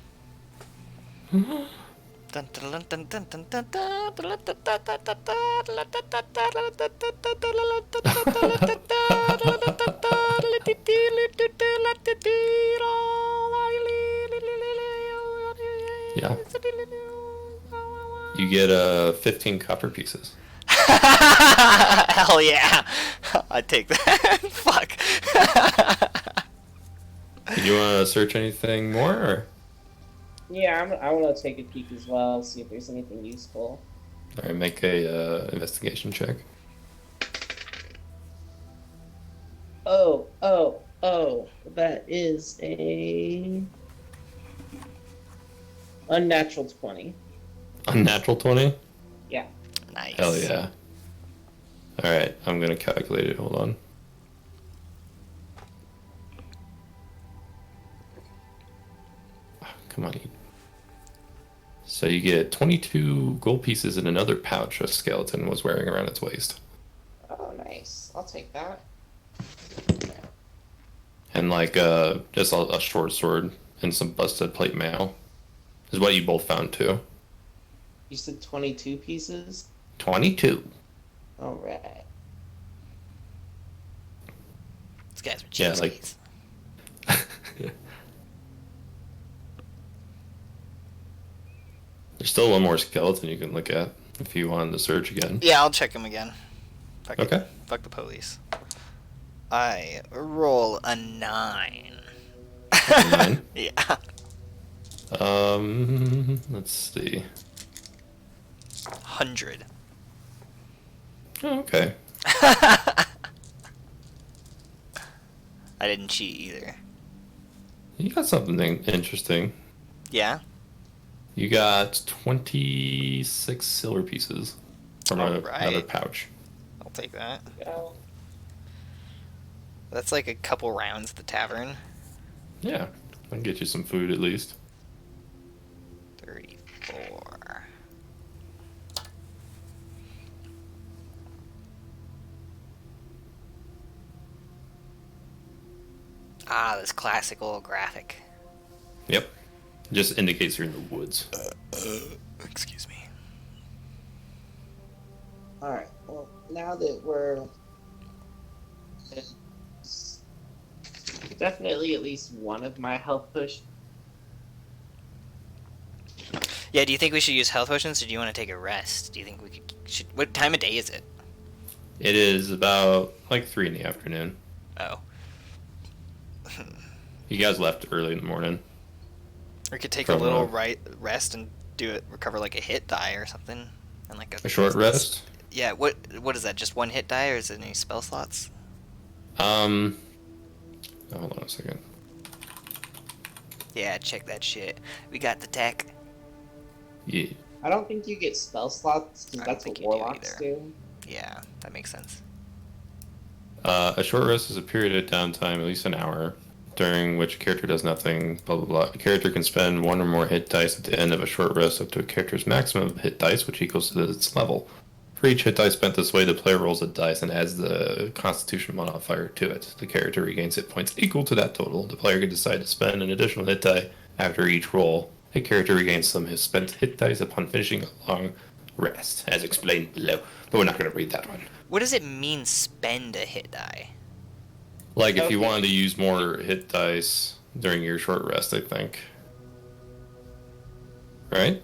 Yeah. You get 15 copper pieces. Hell yeah! I take that. Fuck. Did you want to search anything more? Or? Yeah, I want to take a peek as well, see if there's anything useful. All right, make a investigation check. Oh, that is a unnatural 20. Unnatural 20? Yeah. Nice. Hell yeah. All right, I'm going to calculate it. Hold on. Come on, Eve. So you get 22 gold pieces in another pouch a skeleton was wearing around its waist. Oh, nice. I'll take that. And like just a short sword and some busted plate mail is what you both found too. You said 22 pieces? 22. Alright. These guys are Yeah, like- cheapskates. There's still one more skeleton you can look at if you wanted to search again. Yeah, I'll check him again. Fuck Okay. it. Fuck the police. I roll a 9. 9? Yeah. Let's see. 100. Oh, okay. I didn't cheat either. You got something interesting. Yeah? You got 26 silver pieces from another Alright. pouch. I'll take that. Go. That's like a couple rounds at the tavern. Yeah, I can get you some food at least. 34. Ah, this classical graphic. Yep. Just indicates you're in the woods. Excuse me. Alright, well, now that we're... Definitely at least one of my health push. Yeah, do you think we should use health potions, or do you want to take a rest? Do you think we should... What time of day is it? It is about like 3 in the afternoon. Oh. You guys left early in the morning. We could take From, a little rest and recover like a hit die or something. And like A short rest? Yeah, what is that? Just one hit die, or is it any spell slots? Hold on a second. Yeah, check that shit. We got the tech. Yeah. I don't think you get spell slots, because I don't that's think what you do warlocks either. do. Yeah, that makes sense. A short rest is a period of downtime, at least an hour, during which a character does nothing, blah blah blah. A character can spend one or more hit dice at the end of a short rest up to a character's maximum hit dice, which equals to its level. For each hit die spent this way, the player rolls a dice and adds the Constitution modifier to it. The character regains hit points equal to that total. The player can decide to spend an additional hit die after each roll. A character regains some of his spent hit dice upon finishing a long rest, as explained below. But we're not going to read that one. What does it mean, spend a hit die? Like if you Okay. wanted to use more hit dice during your short rest, I think. Right?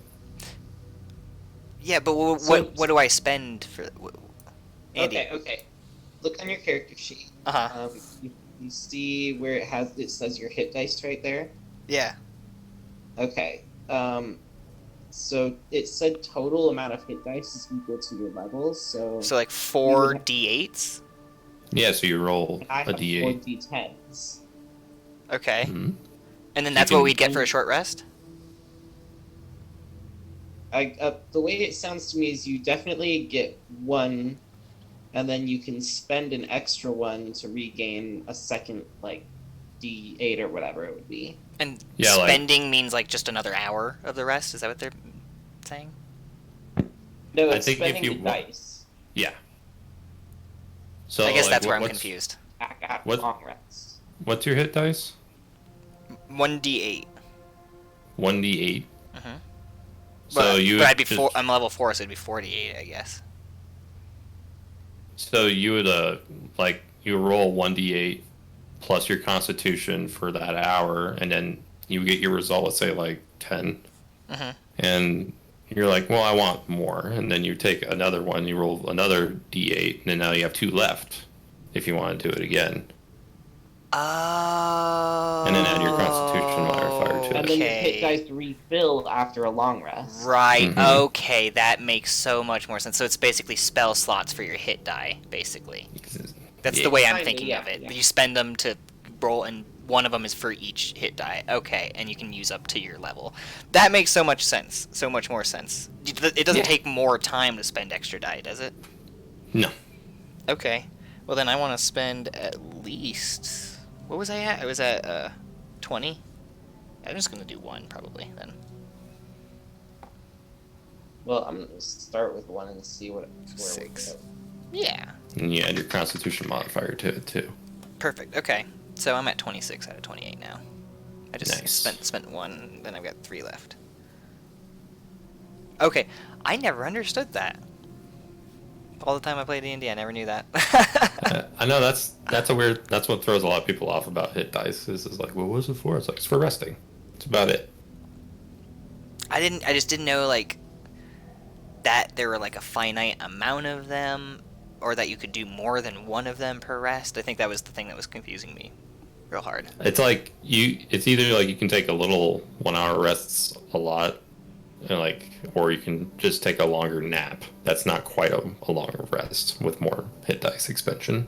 Yeah, but So- what do I spend for... Andy? Okay. Look on your character sheet. Uh-huh. You see where it says your hit dice right there? Yeah. Okay. So it said total amount of hit dice is equal to your levels, so... So like 4 d8s? Yeah, so you roll I a have d8. 4 d10s. Okay. Mhm. And then You that's can- what we'd get for a short rest? The way it sounds to me is you definitely get one, and then you can spend an extra one to regain a second, like, d8 or whatever it would be. And Yeah, like- spending means like just another hour of the rest? Is that what they're saying? No, I it's think if spending you the wa- dice. Yeah. So I guess like, that's where I'm what's- confused. Back at What- long rest. What's your hit dice? 1d8. 1d8. Mhm. So But, you but would I'd be just- I'm level 4, so it'd be 48, I guess. So you would like you roll 1d8 plus your constitution for that hour, and then you get your result, let's say like 10, Mhm. and you're like, well, I want more, and then you take another one, you roll another d8, and then now you have 2 left if you want to do it again. Oh. And then add your constitution modifier to it. And then your hit Okay. dice refill after a long rest. Right, Mhm. okay, that makes so much more sense. So it's basically spell slots for your hit die, basically. That's Yeah. the way I'm Kinda, thinking yeah, of it. yeah. You spend them to roll, and one of them is for each hit die. Okay, and you can use up to your level. That makes so much sense. So much more sense. It doesn't Yeah. take more time to spend extra die, does it? No. Okay. Well, then I want to spend at least... What was I at? I was at 20? I'm just going to do 1, probably, then. Well, I'm gonna start with 1 and see where 6. we go. Yeah. And you add your constitution modifier to it too. Perfect. Okay. So I'm at 26 out of 28 now. I just Nice. spent 1, then I've got 3 left. Okay. I never understood that. All the time I played D&D, I never knew that. I know that's what throws a lot of people off about hit dice. Is like, well, what's it for? It's like it's for resting. It's about it. I just didn't know, like, that there were, like, a finite amount of them, or that you could do more than one of them per rest. I think that was the thing that was confusing me real hard. It's like it's either like you can take a little 1 hour rests a lot, and like, or you can just take a longer nap. That's not quite a longer rest with more hit dice expansion.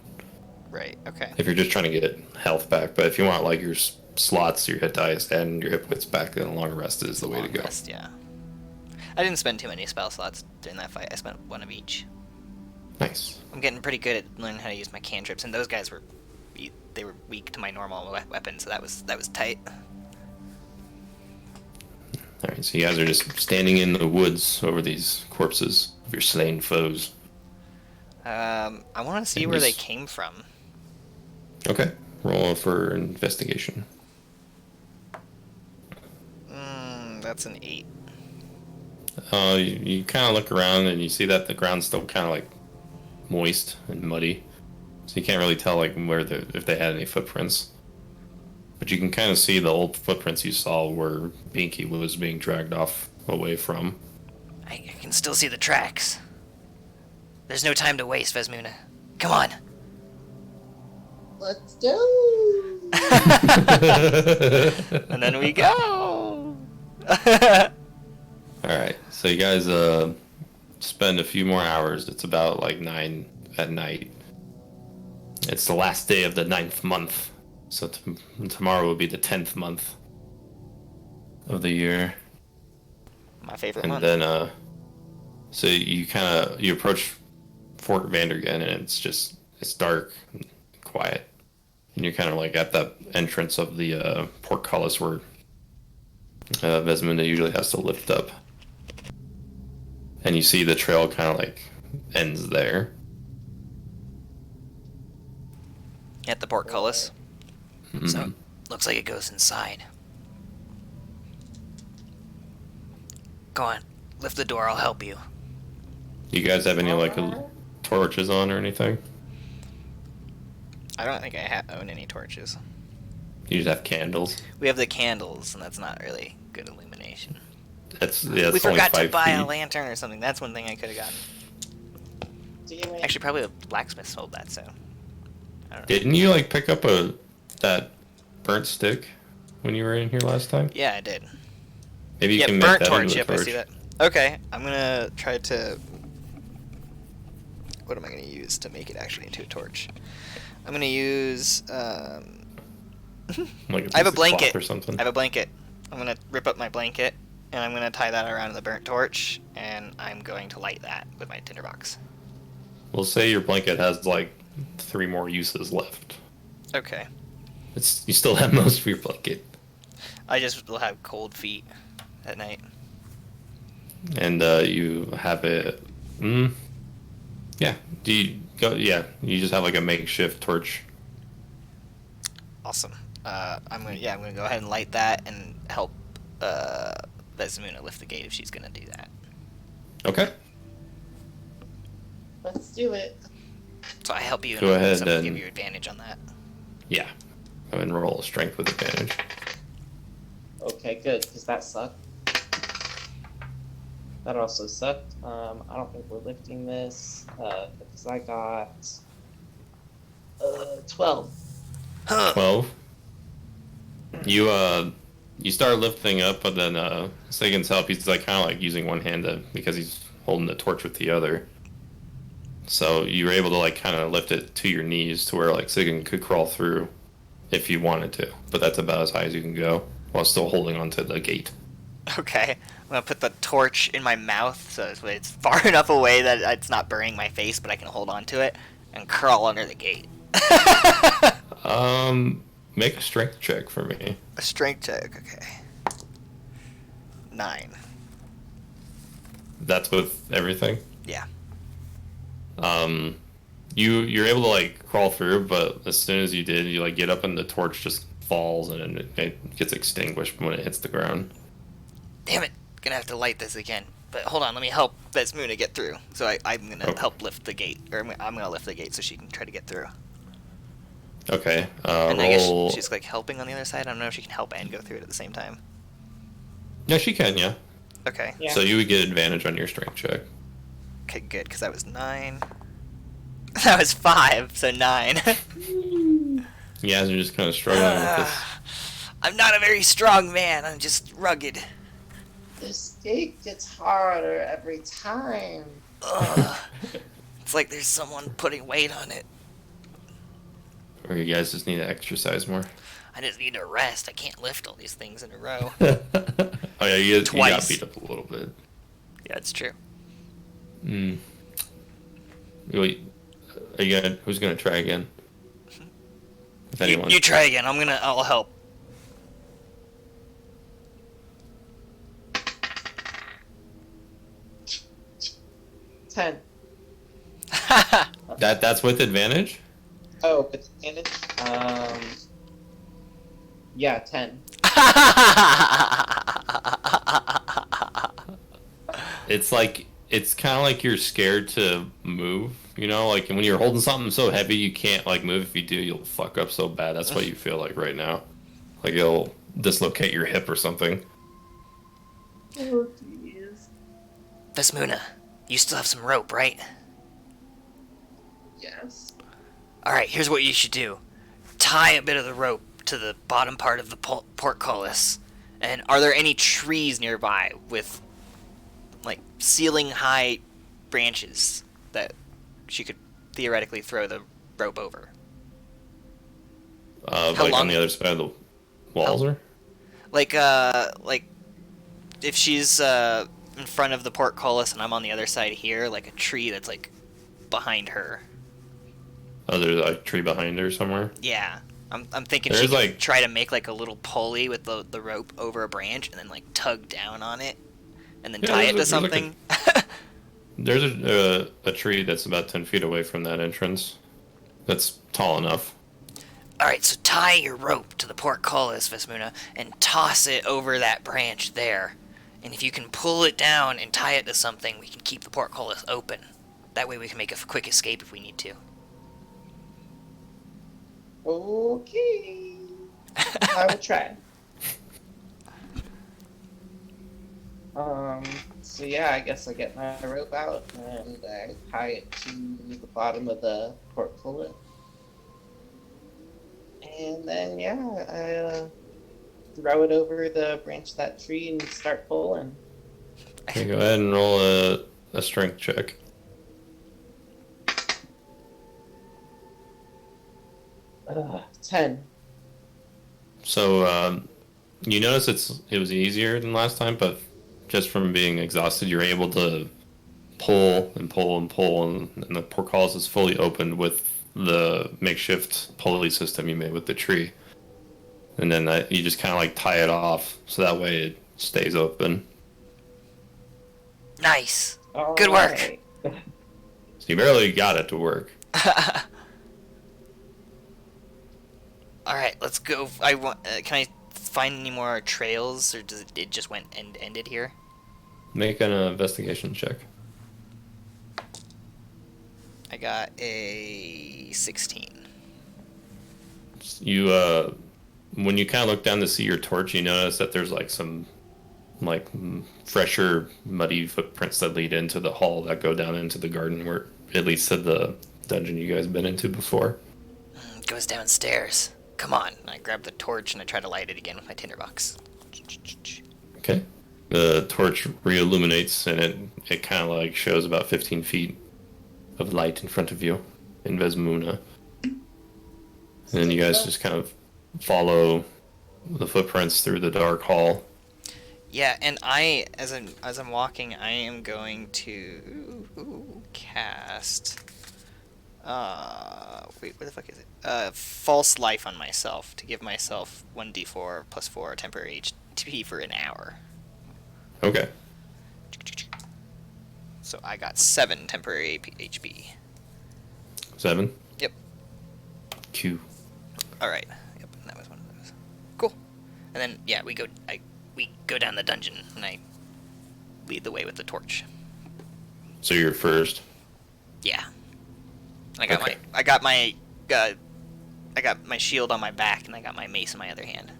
Right, okay. If you're just trying to get health back, but if you want like your slots, your hit dice, and your hit points back, then a longer rest is the way to Long go. rest, yeah. I didn't spend too many spell slots during that fight. I spent 1 of each. Nice. I'm getting pretty good at learning how to use my cantrips, and those guys were weak to my normal weapon, so that was tight. All right, so you guys are just standing in the woods over these corpses of your slain foes. I want to see And where they just- came from. Okay. Roll for investigation. That's an 8. You kind of look around and you see that the ground's still kind of like moist and muddy, so you can't really tell like if they had any footprints. But you can kind of see the old footprints you saw where Binky was being dragged off away from. I can still see the tracks. There's no time to waste, Vesmuna. Come on. Let's go. And then we go. Alright, so you guys spend a few more hours. It's about like 9 at night. It's the last day of the 9th month. So tomorrow will be the 10th month of the year. My favorite And month. then, so you approach Fort Vandergen, and it's dark and quiet. And you're kind of like at the entrance of the portcullis where Vesmunda usually has to lift up. And you see the trail kind of like ends there. At the portcullis. Mm-hmm. So, looks like it goes inside. Go on. Lift the door, I'll help you. You guys have any like torches on or anything? I don't think I own any torches. You just have candles. We have the candles, and that's not really good illumination. That's We only forgot to 5 buy a feet. lantern or something. That's one thing I could have gotten. Damn it. Actually, probably a blacksmith sold that, so... I don't know. Didn't you like pick up that burnt stick when you were in here last time? Yeah, I did. Maybe you Yeah, can make burnt that torch, into a yep, I see that. Okay, I'm gonna try to... What am I gonna use to make it actually into a torch? I'm gonna use, Like I have a piece of cloth blanket. or something. I have a blanket. I'm gonna rip up my blanket, and I'm gonna tie that around the burnt torch, and I'm going to light that with my tinderbox. We'll say your blanket has like 3 more uses left. Okay. You still have most of your blanket. I just will have cold feet at night. And you have it. Yeah. Do you go? Yeah. You just have like a makeshift torch. Awesome. I'm gonna go ahead and light that and help Vesmuna lift the gate if she's gonna do that. Okay. Let's do it. So I help you. Go ahead so I'm gonna and- give you advantage on that. Yeah. Go ahead and roll a strength with advantage. Okay, good, because that sucked. That also sucked. I don't think we're lifting this, because I got 12. 12. You start lifting up, but then Sagan's help. He's like kind of like using one hand because he's holding the torch with the other. So you were able to like kind of lift it to your knees to where like Sagan could crawl through if you wanted to, but that's about as high as you can go while still holding onto the gate. Okay. I'm gonna put the torch in my mouth so it's far enough away that it's not burning my face, but I can hold on to it and crawl under the gate. Make a strength check for me. A strength check. Okay. 9. That's with everything. Yeah. You're able to like crawl through, but as soon as you did, you like get up and the torch just falls and it gets extinguished when it hits the ground. Damn it. Gonna have to light this again. But hold on, let me help Vesmuna get through. So I'm gonna Okay. help lift the gate, or I'm gonna lift the gate so she can try to get through. Okay. And I guess Roll. she's like helping on the other side. I don't know if she can help and go through it at the same time. Yeah, she can. Yeah. Okay. Yeah. So you would get advantage on your strength check. Okay, good, because that was 9. That was 5, so 9. You guys are just kind of struggling with this. I'm not a very strong man. I'm just rugged. This gate gets harder every time. Ugh. It's like there's someone putting weight on it. Or you guys just need to exercise more. I just need to rest. I can't lift all these things in a row. Oh yeah, you got Twice. beat up a little bit. Yeah, it's true. Wait, who's gonna try again? If You, anyone. you try again. I'll help. Ten. That's with advantage? Oh, with advantage? Yeah, 10. It's like it's kind of like you're scared to move, you know, like when you're holding something so heavy you can't like move. If you do, you'll fuck up so bad. That's what you feel like right now. Like you'll dislocate your hip or something. Oh, jeez. Vesmuna, you still have some rope, right? Yes. Alright, here's what you should do. Tie a bit of the rope to the bottom part of the portcullis. And are there any trees nearby with, like, ceiling-high branches that she could theoretically throw the rope over? Like on long- the other side of the walls, or? Like if she's in front of the portcullis and I'm on the other side here, like a tree that's, like, behind her. Oh, there's a tree behind her somewhere. Yeah. I'm thinking There's, she could like- try to make, like, a little pulley with the rope over a branch and then, like, tug down on it and then Yeah, tie it to there's like something. There's a tree that's about 10 feet away from that entrance. That's tall enough. Alright, so tie your rope to the portcullis, Vesmuna, and toss it over that branch there. And if you can pull it down and tie it to something, we can keep the portcullis open. That way we can make a quick escape if we need to. Okay. I will try. So yeah, I guess I get my rope out and I tie it to the bottom of the portfolio. And then, yeah, I throw it over the branch of that tree and start pulling. Okay, go ahead and roll a strength check. Uh, 10. So you notice it was easier than last time, but just from being exhausted, you're able to pull and pull and pull, and the portcullis is fully opened with the makeshift pulley system you made with the tree. And then you just kind of like tie it off, so that way it stays open. Nice. All Good work. right. So you barely got it to work. Alright, let's go. I want. Can I find any more trails, or does it just went and ended here? Make an investigation check. I got a 16. You when you kind of look down to see your torch, you notice that there's like some like fresher muddy footprints that lead into the hall that go down into the garden where it leads to the dungeon you guys been into before. It goes downstairs. Come on. And I grab the torch and I try to light it again with my tinderbox. Okay. The torch re-illuminates and it kind of like shows about 15 feet of light in front of you in Vesmuna. And then you guys just kind of follow the footprints through the dark hall. Yeah, and as I'm walking, I am going to cast. Wait, what the fuck is it? False life on myself to give myself 1d4 plus 4 temporary HP for an hour. Okay. So I got 7 temporary HP. 7? Yep. Q. All right. Yep, that was one of those. Cool. And then yeah, we go down the dungeon, and I lead the way with the torch. So you're first. Yeah. I got Okay. I got my shield on my back, and I got my mace in my other hand.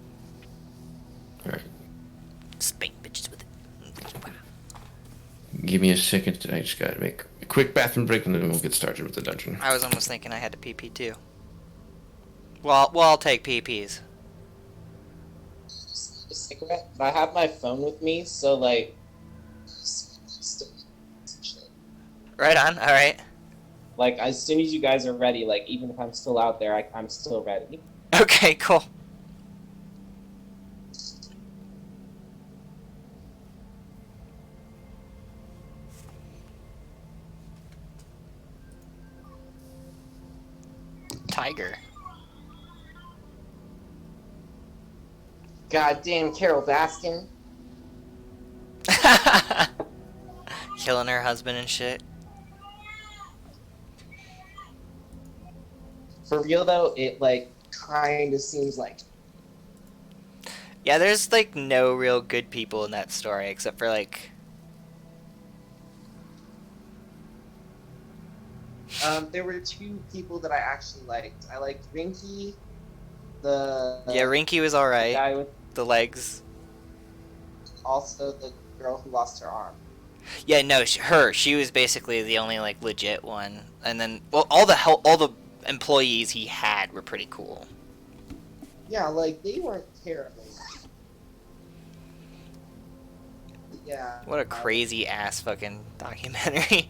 Alright. Spank bitches with it. Wow. Give me a second. I just gotta make a quick bathroom break and then we'll get started with the dungeon. I was almost thinking I had to PP too. Well, I'll take PPs. Just a cigarette. But I have my phone with me, so like. Right on. All right. Like, as soon as you guys are ready, like, even if I'm still out there, I'm still ready. Okay. Cool. Tiger. Goddamn Carol Baskin. Killing her husband and shit. For real though, it like kind of seems like. Yeah, there's like no real good people in that story except for like. There were two people that I actually liked. I liked Rinky, the Yeah, Rinky was all the right. guy with The legs. also the girl who lost her arm. Yeah, no, she was basically the only like legit one, and then well, all the employees he had were pretty cool. Yeah, like they weren't terrible. Yeah. What a crazy ass fucking documentary.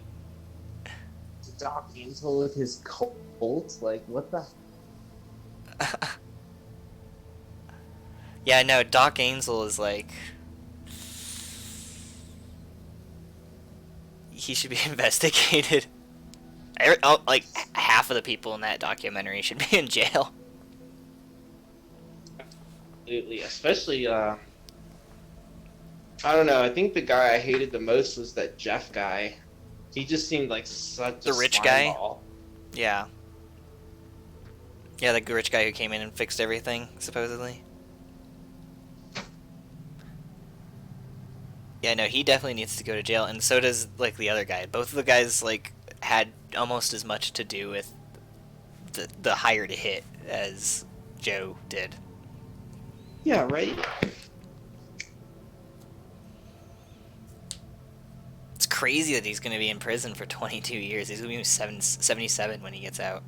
Doc Angel with his cult, like what the? Yeah, no, Doc Angel is like he should be investigated. Like half of the people in that documentary should be in jail. Absolutely, especially I don't know. I think the guy I hated the most was that Jeff guy. He just seemed like such The a rich slime guy? ball. Yeah. Yeah, the rich guy who came in and fixed everything, supposedly. Yeah, no, he definitely needs to go to jail, and so does like the other guy. Both of the guys like had almost as much to do with the hired hit as Joe did. Yeah, right. It's crazy that he's going to be in prison for 22 years. He's going to be 77 when he gets out.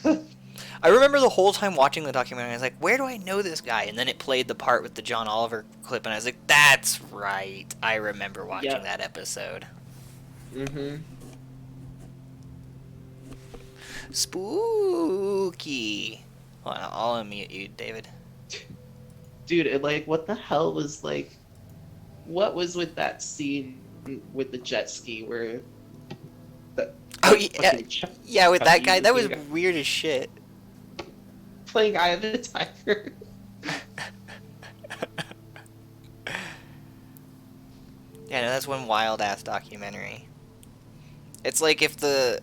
I remember the whole time watching the documentary, I was like, where do I know this guy? And then it played the part with the John Oliver clip, and I was like, that's right. I remember watching that episode. Mm-hmm. Spooky. Hold on, I'll unmute you, David. Dude, and like, what the hell was like? What was with that scene with the jet ski where? Oh yeah, with that guy, that was weird as shit. Playing Eye of the Tiger. Yeah, no, that's one wild ass documentary. It's like if the.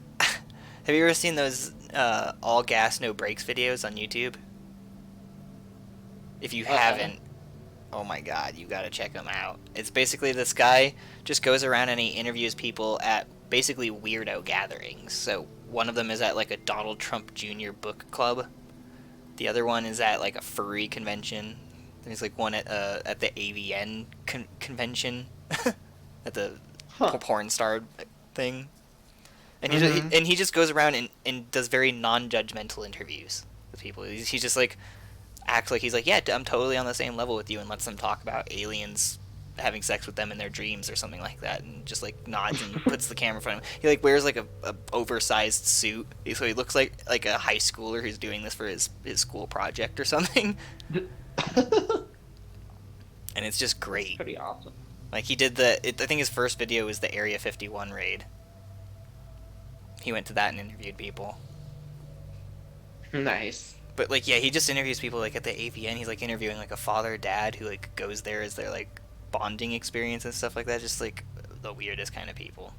Have you ever seen those all gas no brakes videos on YouTube? If you haven't, oh my god, you gotta check them out. It's basically this guy just goes around and he interviews people at basically weirdo gatherings. So one of them is at like a Donald Trump Jr. book club. The other one is at like a furry convention. There's like one at the AVN convention, at the porn star thing. And he just goes around and does very non-judgmental interviews with people. He's just like acts like he's like, yeah, I'm totally on the same level with you, and lets them talk about aliens having sex with them in their dreams or something like that, and just like nods and puts the camera in front of him. He like wears like a oversized suit, so he looks like a high schooler who's doing this for his school project or something. And it's just great. Pretty awesome. Like he did I think his first video was the Area 51 raid. He went to that and interviewed people. Nice. But like, yeah, he just interviews people like at the AVN. He's like interviewing like a father dad who like goes there as their like bonding experience and stuff like that. Just like the weirdest kind of people.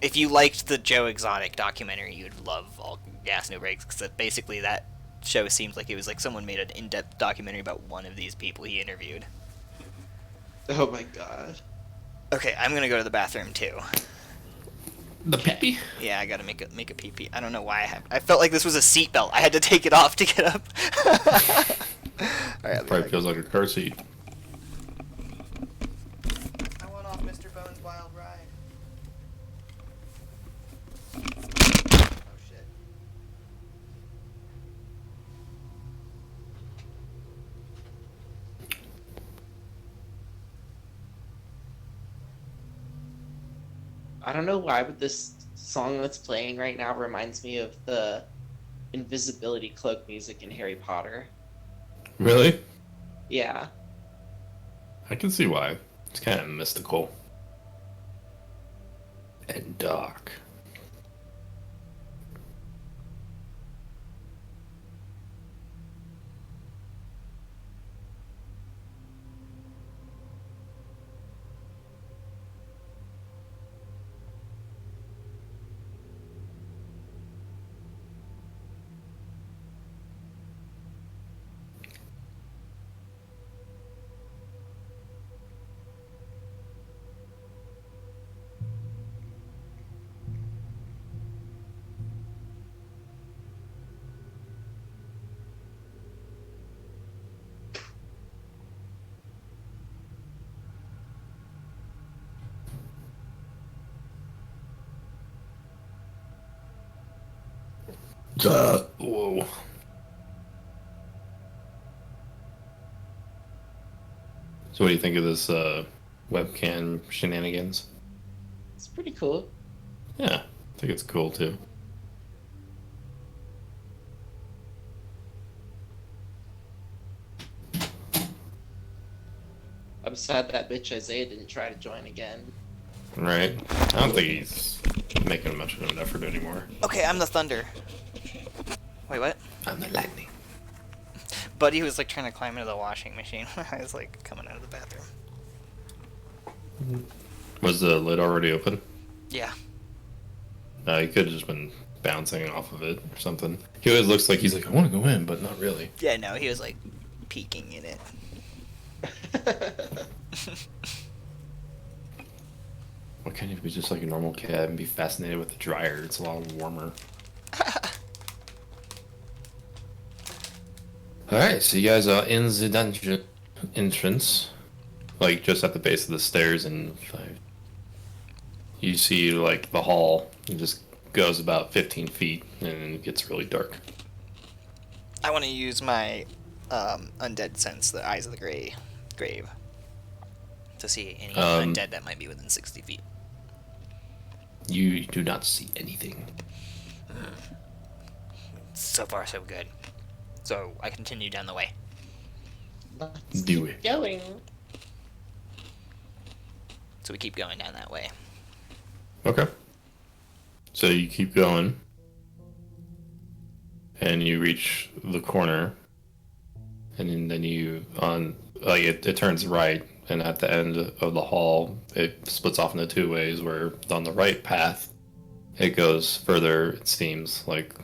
If you liked the Joe Exotic documentary, you'd love All Gas No Brakes, because basically that show seems like it was like someone made an in-depth documentary about one of these people he interviewed. Oh my god. Okay, I'm gonna go to the bathroom too. The pee-pee? Yeah, I gotta make a pee-pee. I don't know why I felt like this was a seatbelt. I had to take it off to get up. Alright, Probably feels like a car seat. I went off Mr. Bones' wild ride. Oh shit. I don't know why, but this song that's playing right now reminds me of the invisibility cloak music in Harry Potter. Really? Yeah. I can see why. It's kind of mystical. And dark. Whoa. So what do you think of this webcam shenanigans? It's pretty cool. Yeah, I think it's cool too. I'm sad that bitch Isaiah didn't try to join again. Right? I don't think he's making much of an effort anymore. Okay, I'm the thunder. Wait, what? I'm the lightning. Buddy was like trying to climb into the washing machine when I was like coming out of the bathroom. Was the lid already open? Yeah. He could have just been bouncing off of it or something. He always looks like he's like, I want to go in, but not really. Yeah, no, he was like peeking in it. Why can't you be just like a normal cat and be fascinated with the dryer? It's a lot warmer. Alright, so you guys are in the dungeon entrance. Like just at the base of the stairs, and you see like the hall. It just goes about 15 feet and it gets really dark. I want to use my undead sense, the Eyes of the Grave, to see any undead that might be within 60 feet. You do not see anything. So far, so good. So I continue down the way. Let's Do keep it. going. So we keep going down that way. Okay. So you keep going, and you reach the corner, and then you it turns right, and at the end of the hall, it splits off into two ways. Where on the right path, it goes further. It seems like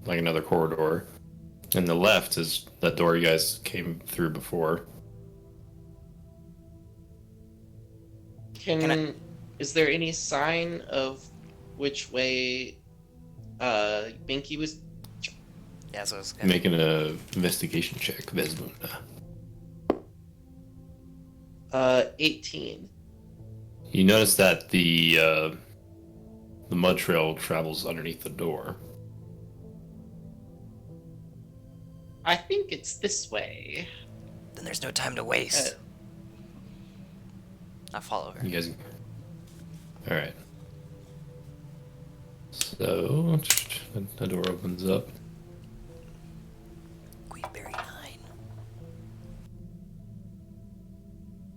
another corridor, and the left is that door you guys came through before. Is there any sign of which way Binky was? Yeah, so it's good. Making an investigation check, Vesmunda. 18. You notice that the mud trail travels underneath the door. I think it's this way. Then there's no time to waste. I'll follow her. You guys, all right. So the door opens up. Queenberry 9.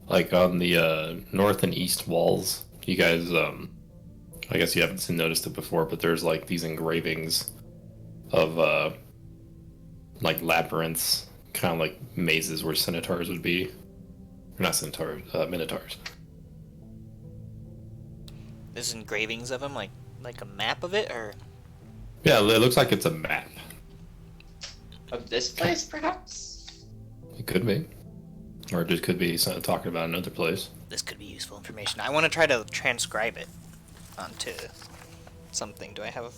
Like on the north and east walls, you guys, I guess you haven't noticed it before, but there's like these engravings of like labyrinths, kind of like mazes where centaurs would be. Or not centaurs, minotaurs. There's engravings of them, like a map of it, or Yeah, it looks like it's a map. Of this place, perhaps? It could be. Or it just could be something talking about another place. this could be useful information. I want to try to transcribe it onto something. Do I have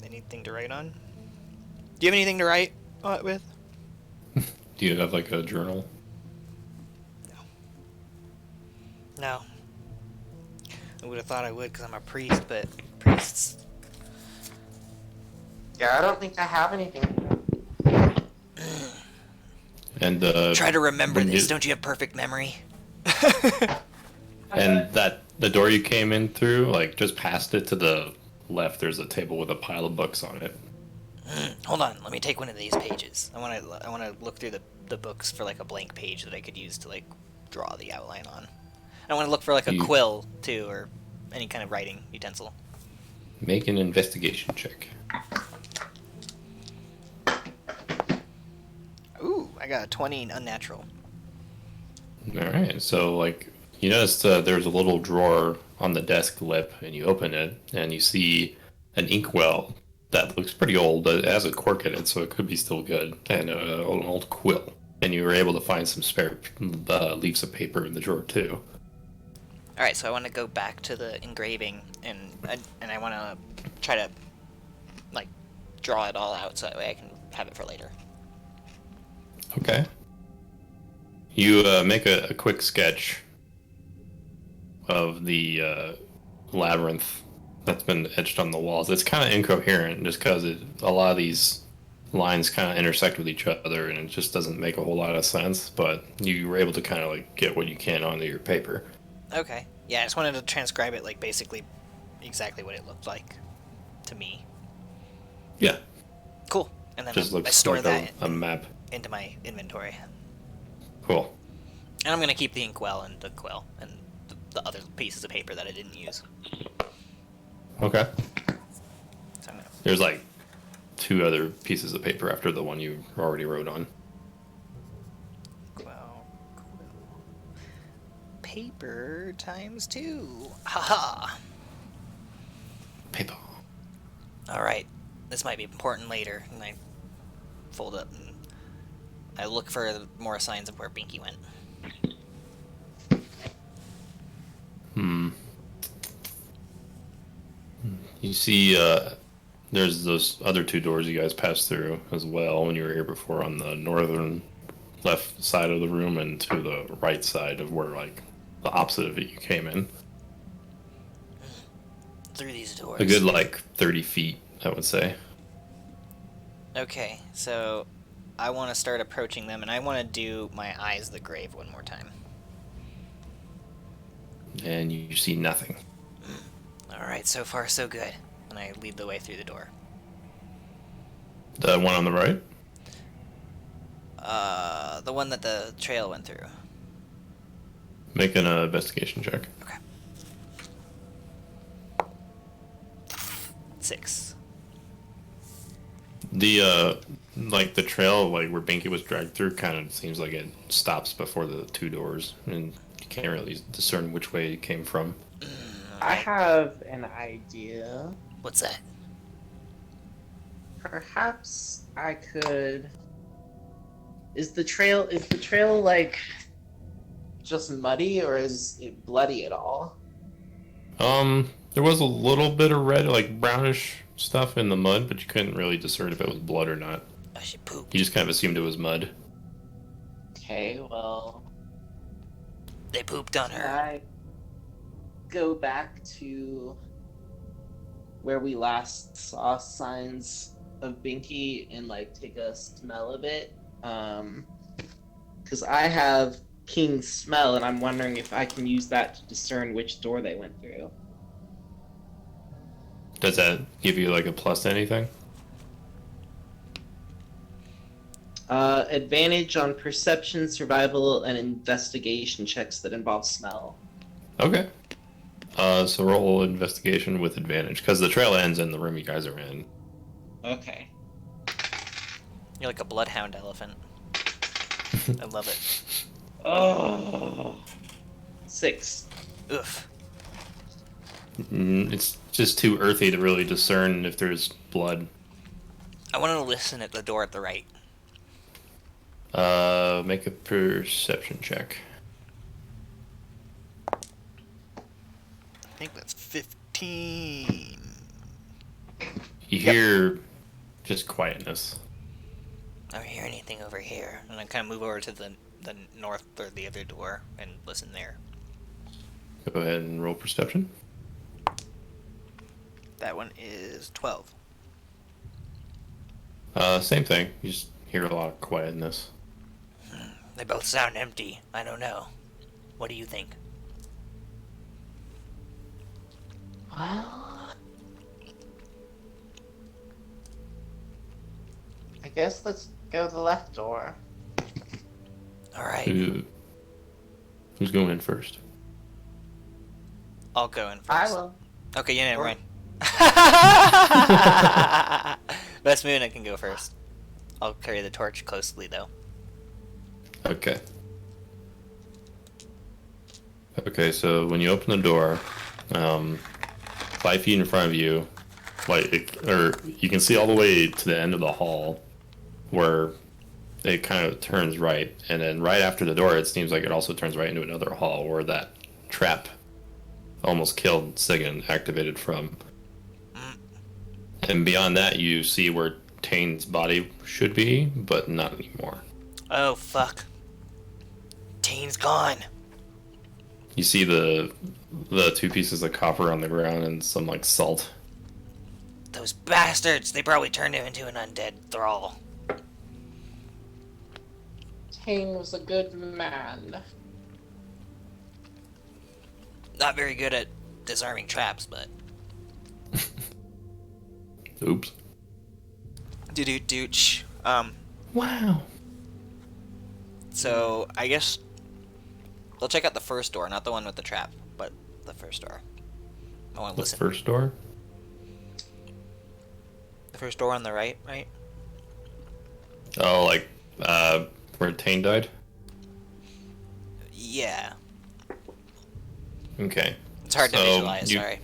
anything to write on? Do you have anything to write with? Do you have like a journal? No. I would have thought I would because I'm a priest, but priests. Yeah, I don't think I have anything. And Try to remember when this. you- Don't you have perfect memory? And that the door you came in through, like just past it to the left, there's a table with a pile of books on it. Hold on. Let me take one of these pages. I want to look through the books for like a blank page that I could use to like draw the outline on. I want to look for like a quill too, or any kind of writing utensil. Make an investigation check. Ooh, I got a 20 in unnatural. All right, so like you notice there's a little drawer on the desk lip, and you open it, and you see an inkwell that looks pretty old, but it has a cork in it, so it could be still good, and an old quill. And you were able to find some spare leaves of paper in the drawer too. All right, so I want to go back to the engraving, and I want to try to like draw it all out so that way I can have it for later. Okay. You make a quick sketch of the labyrinth that's been etched on the walls. It's kind of incoherent just because a lot of these lines kind of intersect with each other, and it just doesn't make a whole lot of sense. But you were able to kind of like get what you can onto your paper. Okay. Yeah, I just wanted to transcribe it like basically exactly what it looked like to me. Yeah, Cool. And then just I looks store like that a map. into my inventory. Cool. And I'm gonna keep the inkwell and the quill and the other pieces of paper that I didn't use. Okay. So I'm gonna... There's like 2 other pieces of paper after the one you already wrote on. Quill. Paper times 2. Haha. Paper. Alright. This might be important later. And I fold up and I look for more signs of where Binky went. You see, there's those other 2 doors you guys passed through as well when you were here before on the northern left side of the room and to the right side of where, like, the opposite of it you came in. Through these doors. A good, like, 30 feet, I would say. Okay, so I want to start approaching them, and I want to do my eyes the grave one more time. And you see nothing. Alright, so far so good. And I lead the way through the door. The one on the right? The one that the trail went through. Make an investigation check. Okay. 6. The, like, the trail, like, where Binky was dragged through kind of seems like it stops before the 2 doors. And you can't really discern which way it came from. I have an idea. What's that? Perhaps I could. Is the trail like just muddy, or is it bloody at all? There was a little bit of red, like, brownish stuff in the mud, but you couldn't really discern if it was blood or not. Oh, she pooped. You just kind of assumed it was mud. Okay, well, They pooped on can her. I go back to where we last saw signs of Binky and like take a smell of it? Because I have King's smell, and I'm wondering if I can use that to discern which door they went through. Does that give you, like, a plus to anything? Advantage on perception, survival, and investigation checks that involve smell. Okay. So roll investigation with advantage, because the trail ends in the room you guys are in. Okay. You're like a bloodhound elephant. I love it. Oh. 6. Oof. It's just too earthy to really discern if there's blood. I want to listen at the door at the right. Make a perception check. I think that's 15. You hear just quietness. I don't hear anything over here. And I kind of move over to the north or the other door and listen there. Go ahead and roll perception. That one is 12. Same thing. You just hear a lot of quietness. They both sound empty. I don't know. What do you think? Well, I guess let's go to the left door. Alright, Who's going in first? I'll go in first. I will. Okay, yeah, never mind. Best Moon, I can go first. I'll carry the torch closely, though. Okay. Okay, so when you open the door, 5 feet in front of you, you can see all the way to the end of the hall, where it kind of turns right, and then right after the door, it seems like it also turns right into another hall where that trap almost killed Sigan activated from. And beyond that, you see where Tane's body should be, but not anymore. Oh, fuck. Tane's gone. You see the 2 pieces of copper on the ground and some, like, salt. Those bastards! They probably turned him into an undead thrall. Kane was a good man. Not very good at disarming traps, but... Oops. Dooch. Wow. So, I guess... We'll check out the first door, not the one with the trap, but the first door. I want to The listen. first door? The first door on the right? Oh, like, where Tane died? Yeah. Okay. It's hard to visualize, sorry.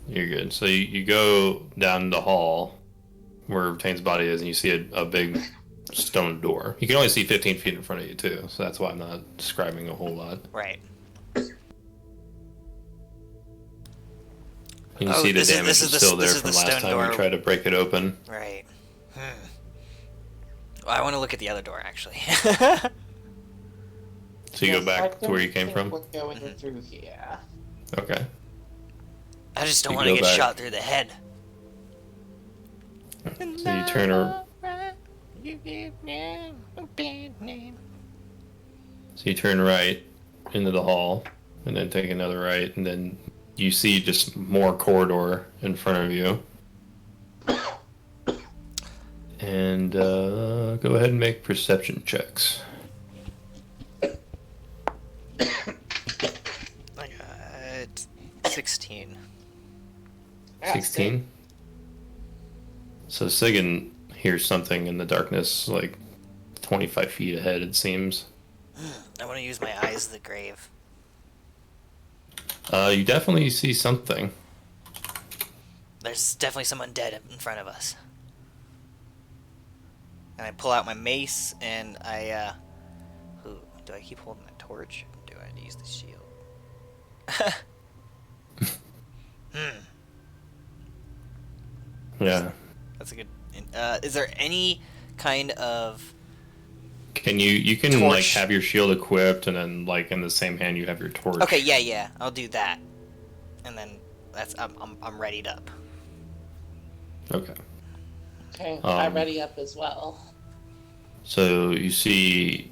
You're good. So you go down the hall where Tane's body is, and you see a big stone door. You can only see 15 feet in front of you, too, so that's why I'm not describing a whole lot. Right. And you see the damage is still there from last time you tried to break it open. Right. Well, I want to look at the other door, actually. So you go back to where you came from? We're going through here. Okay. I just don't want to get shot through the head. So you turn around. So you turn right into the hall, and then take another right, and then you see just more corridor in front of you. And go ahead and make perception checks. I got 16. 16? So Sigan hears something in the darkness, like 25 feet ahead, it seems. I want to use my eyes of the grave. You definitely see something. There's definitely someone dead in front of us. And I pull out my mace, and I, do I keep holding the torch? Or do I use the shield? Yeah. That's a good... is there any kind of... You can torch? like have your shield equipped, and then like in the same hand you have your torch. Okay, yeah, I'll do that. And then I'm readied up. Okay. Okay, I'm ready up as well. So you see,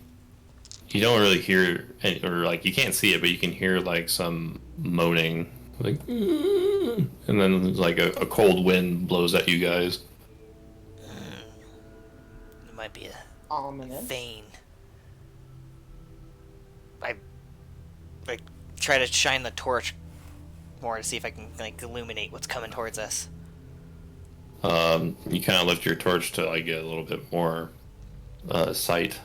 you don't really hear, or like you can't see it, but you can hear like some moaning, like, and then like a cold wind blows at you guys. It might be a Ominous. vein. I try to shine the torch more to see if I can like illuminate what's coming towards us. You kind of lift your torch to like get a little bit more sight.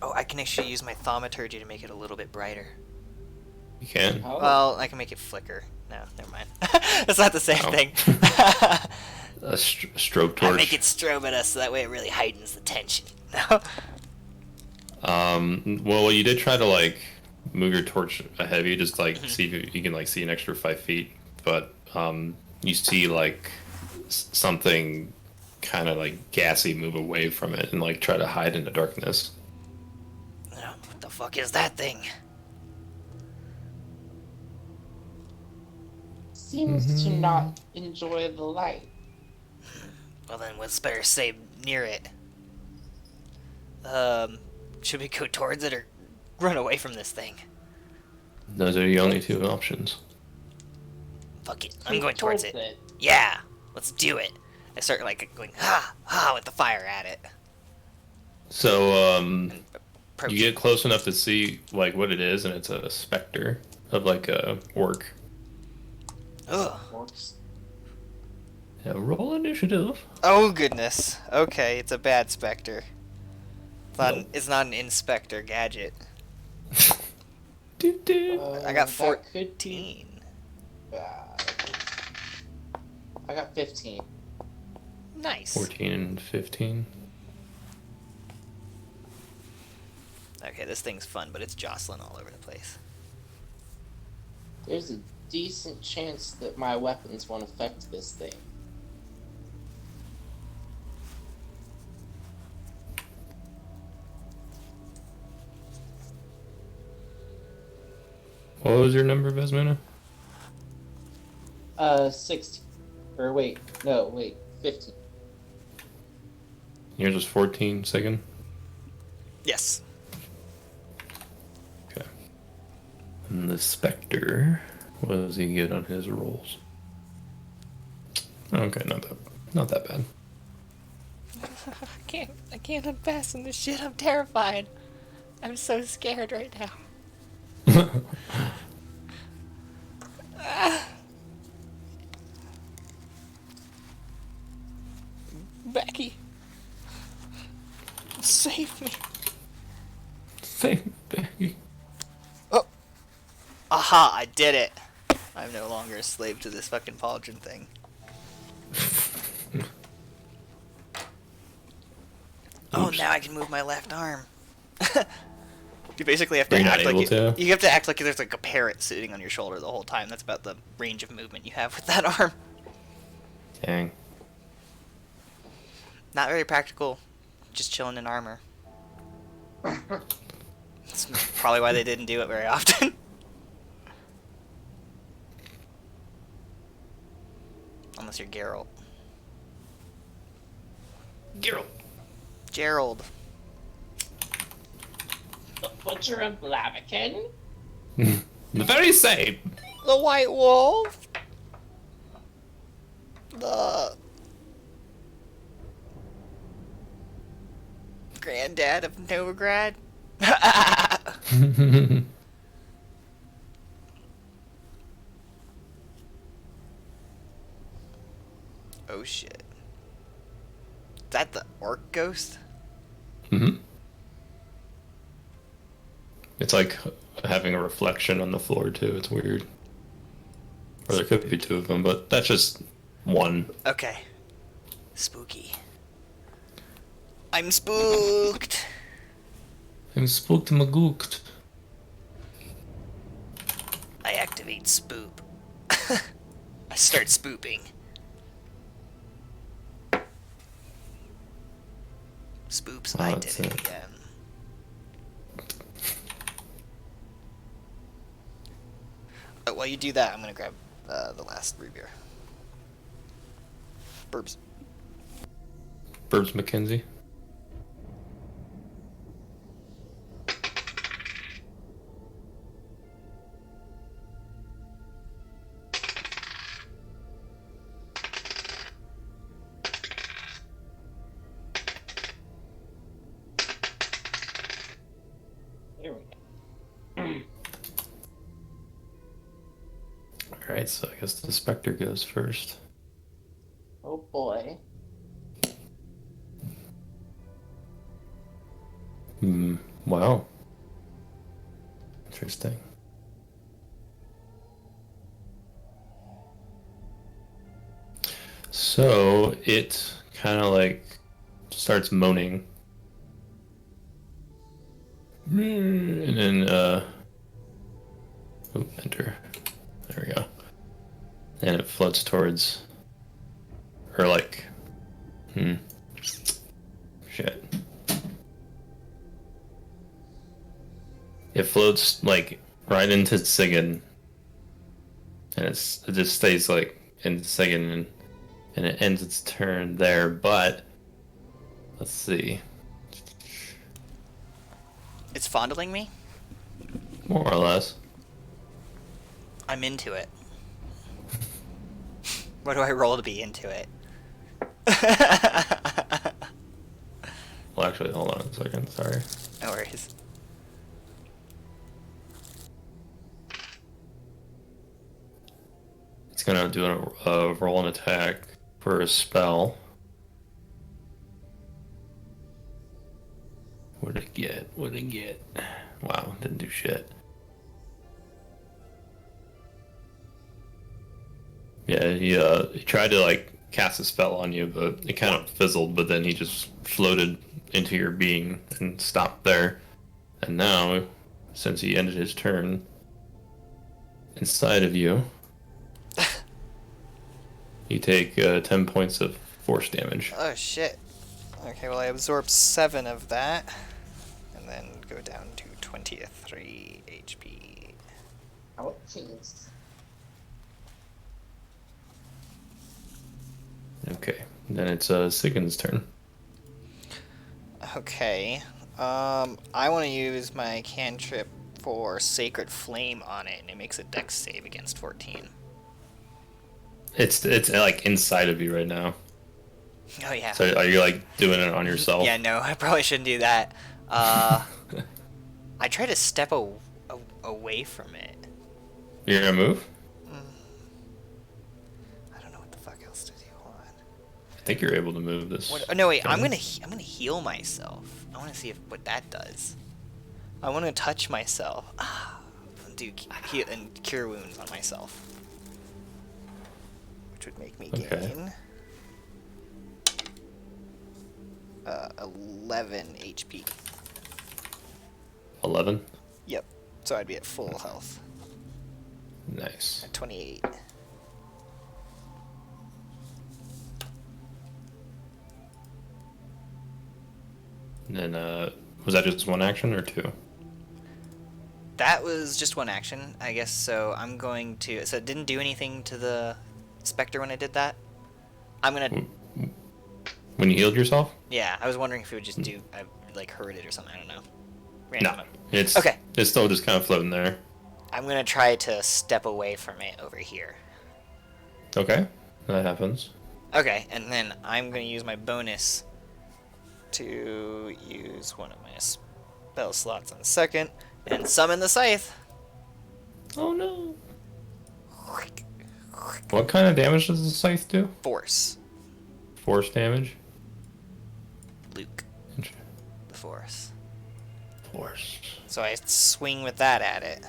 Oh, I can actually use my thaumaturgy to make it a little bit brighter. You can. Oh. Well, I can make it flicker. No, never mind. That's not the same thing. A strobe torch. I make it strobe at us so that way it really heightens the tension. Well, you did try to like move your torch ahead of you, just like see if you can like see an extra 5 feet, but you see like something kind of like gassy move away from it and like try to hide in the darkness. What the fuck is that thing? Seems to not enjoy the light. Well then, let's better stay near it. Should we go towards it or run away from this thing? Those are the only two options. Fuck it, I'm going towards it. Yeah, let's do it. I start like going ha with the fire at it. So you get Approach. close enough to see like what it is, and it's a specter of like a orc. Ugh. Yeah, roll initiative. Oh goodness. Okay, it's a bad specter. It's not an inspector gadget. I got 14. I got 15. Nice. 14 and 15. Okay, this thing's fun, but it's jostling all over the place. There's a decent chance that my weapons won't affect this thing. What was your number, Vesmina? 16. Or wait, no, wait, 15. Yours was 14 second? Yes. Okay. And the Spectre, what does he get on his rolls? Okay, not that bad. I can't unfasten this shit. I'm terrified. I'm so scared right now. Becky. Save me. Same Becky. Oh. Aha, I did it. I'm no longer a slave to this fucking pauldron thing. Oh, now I can move my left arm. You basically have to act like you have to act like there's like a parrot sitting on your shoulder the whole time. That's about the range of movement you have with that arm. Dang. Not very practical. Just chilling in armor. That's probably why they didn't do it very often. Unless you're Geralt. Gerald. The Butcher of Blaviken? The very same. The White Wolf. The granddad of Novigrad. Oh shit. Is that the orc ghost? Mm-hmm. It's like having a reflection on the floor too. It's weird. Or there could be two of them, but that's just one. Okay. Spooky. I'm spooked. I'm spooked magooked. I activate spoop. I start spooping. Spoops, I did it again. While you do that, I'm gonna grab the last root beer. Burbs. Burbs McKenzie. Here we go. Alright, so I guess the Spectre goes first. Oh boy. Wow. Interesting. So it kind of like starts moaning. And then, enter. There we go. And it floats towards, or like, shit. It floats like right into Sigan, and it just stays like in Sigan, and it ends its turn there. But let's see, It's fondling me? more or less. I'm into it. What do I roll to be into it? Well, actually, hold on a second. Sorry. No worries. It's gonna do a roll and attack for a spell. What did it get? What did it get? Wow, didn't do shit. Yeah, he tried to like cast a spell on you, but it kind of fizzled. But then he just floated into your being and stopped there. And now, since he ended his turn, inside of you, you take 10 points of force damage. Oh shit. Okay, well I absorb 7 of that, and then go down to 23 HP. Oh, jeez. Okay. Then it's Sigon's turn. Okay. I want to use my cantrip for Sacred Flame on it, and it makes a dex save against 14. It's like inside of you right now. Oh yeah. So are you like doing it on yourself? Yeah, no, I probably shouldn't do that. I try to step away from it. You're gonna move? I don't know what the fuck else to do. Hold on. I think you're able to move this. What, oh, no, wait. I'm thing. gonna heal myself. I want to see what that does. I want to touch myself. Do heal and cure wounds on myself, which would make me gain 11 HP. 11. Yep. So I'd be at full health Nice. at 28. And then was that just one action or two? That was just one action, I guess. So I'm going to. So it didn't do anything to the specter when I did that. I'm gonna. When you healed yourself? Yeah, I was wondering if it would just do. I like heard it or something. I don't know. No. Random. It's Okay. It's still just kind of floating there. I'm gonna try to step away from it over here. Okay. That happens. Okay, and then I'm gonna use my bonus to use one of my spell slots on the second and summon the scythe. Oh no. What kind of damage does the scythe do? Force. Force damage? Luke. The force. Force. So I swing with that at it.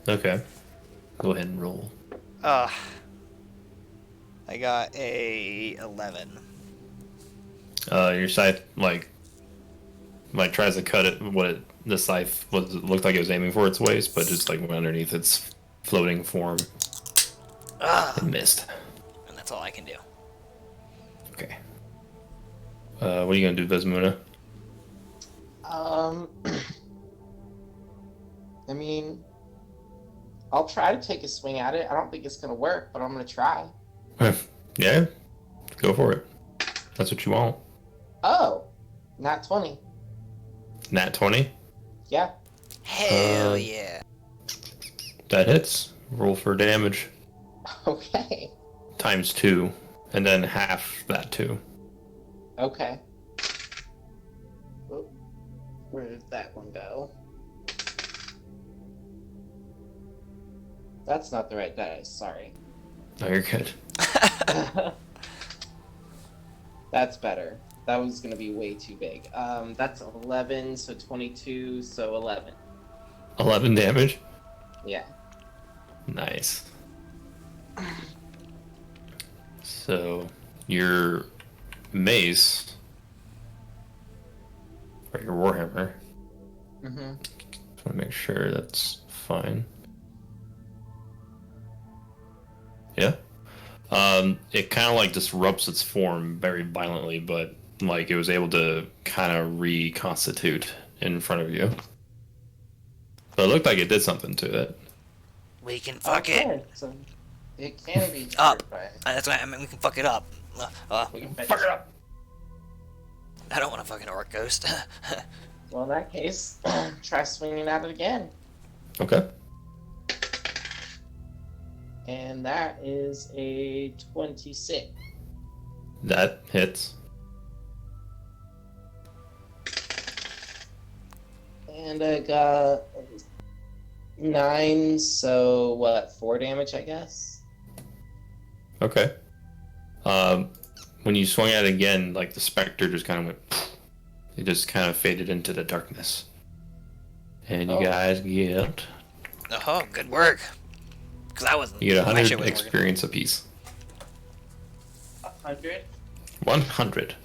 Okay. Go ahead and roll. I got a 11. Your scythe like tries to cut it the scythe looked like it was aiming for its waist, but just like went underneath its floating form. It missed. And that's all I can do. Okay. What are you gonna do, Vesmuna? I mean, I'll try to take a swing at it. I don't think it's gonna work, but I'm gonna try. Yeah, go for it. That's what you want. Oh, not 20. Nat 20. Yeah. Hell yeah. That hits. Roll for damage. Okay. Times 2, and then half that 2. Okay. Oh, where did that one go? That's not the right dice. Sorry. No, you're good. That's better. That was gonna be way too big. That's 11, so 22, so 11. 11 damage. Yeah. Nice. So your mace or your warhammer. Mm-hmm. Just want to make sure that's fine. Yeah. It kind of like disrupts its form very violently, but like it was able to kind of reconstitute in front of you. But it looked like it did something to it. We can fuck it. So it can be Up. hurt by- That's why I mean we can fuck it up. We can fuck it up. I don't want a fucking orc ghost. Well, in that case, try swinging at it again. Okay. And that is a 26. That hits. And I got 9, so what, 4 damage, I guess? Okay. When you swung at it again, like the specter just kind of went. It just kind of faded into the darkness. And you guys get. Oh, good work. Because I wasn't. You get my shit 100 wasn't experience apiece. 100? 100.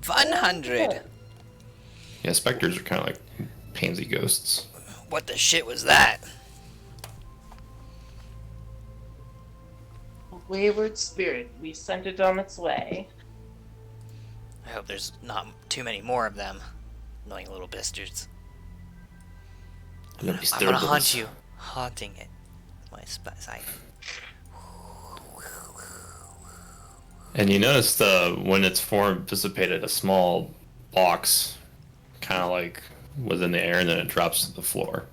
100. Yeah, specters are kind of like pansy ghosts. What the shit was that? Wayward spirit, we sent it on its way. I hope there's not too many more of them. Annoying little bastards. I'm gonna haunt you. Haunting it. My scythe. And you notice when its form dissipated, a small box kind of like was in the air and then it drops to the floor.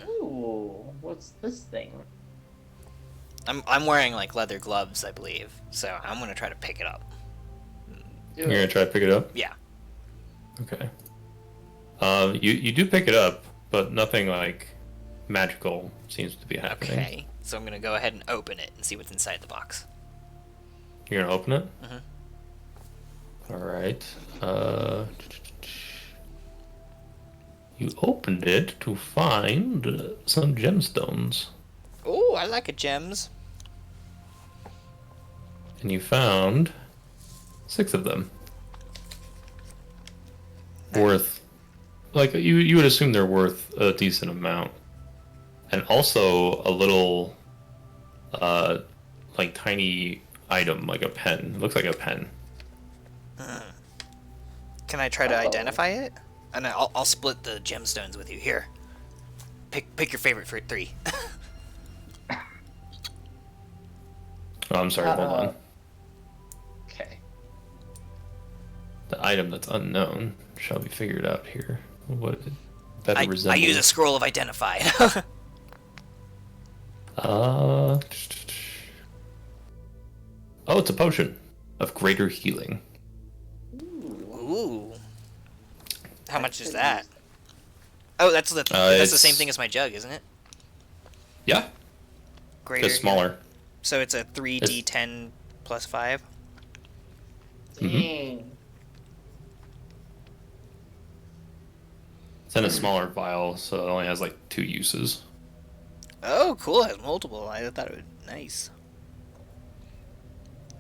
Ooh, what's this thing? I'm wearing like leather gloves, I believe, so I'm gonna try to pick it up. Do You're gonna it. try to pick it up? Yeah. Okay. You do pick it up, but nothing like magical seems to be happening. Okay. So I'm gonna go ahead and open it and see what's inside the box. You're gonna open it? Mhm. All right. You opened it to find some gemstones, Ooh, I like it, gems. and you found 6 of them. Worth, like you would assume they're worth a decent amount, and also a little, like tiny item, like a pen. It looks like a pen. Can I try to Oh. identify it? And I'll split the gemstones with you. Here. Pick your favorite for 3. Oh, I'm sorry. Hold on. Okay. The item that's unknown shall be figured out here. What it better I resembles. use a scroll of identify. Oh, it's a potion of greater healing. Ooh. How much is that? Oh, that's the it's- same thing as my jug, isn't it? Yeah, Greater. just smaller. So it's a 3d10 plus 5. Dang. It's in a smaller vial, so it only has like 2 uses. Oh, cool. It has multiple. I thought it was nice.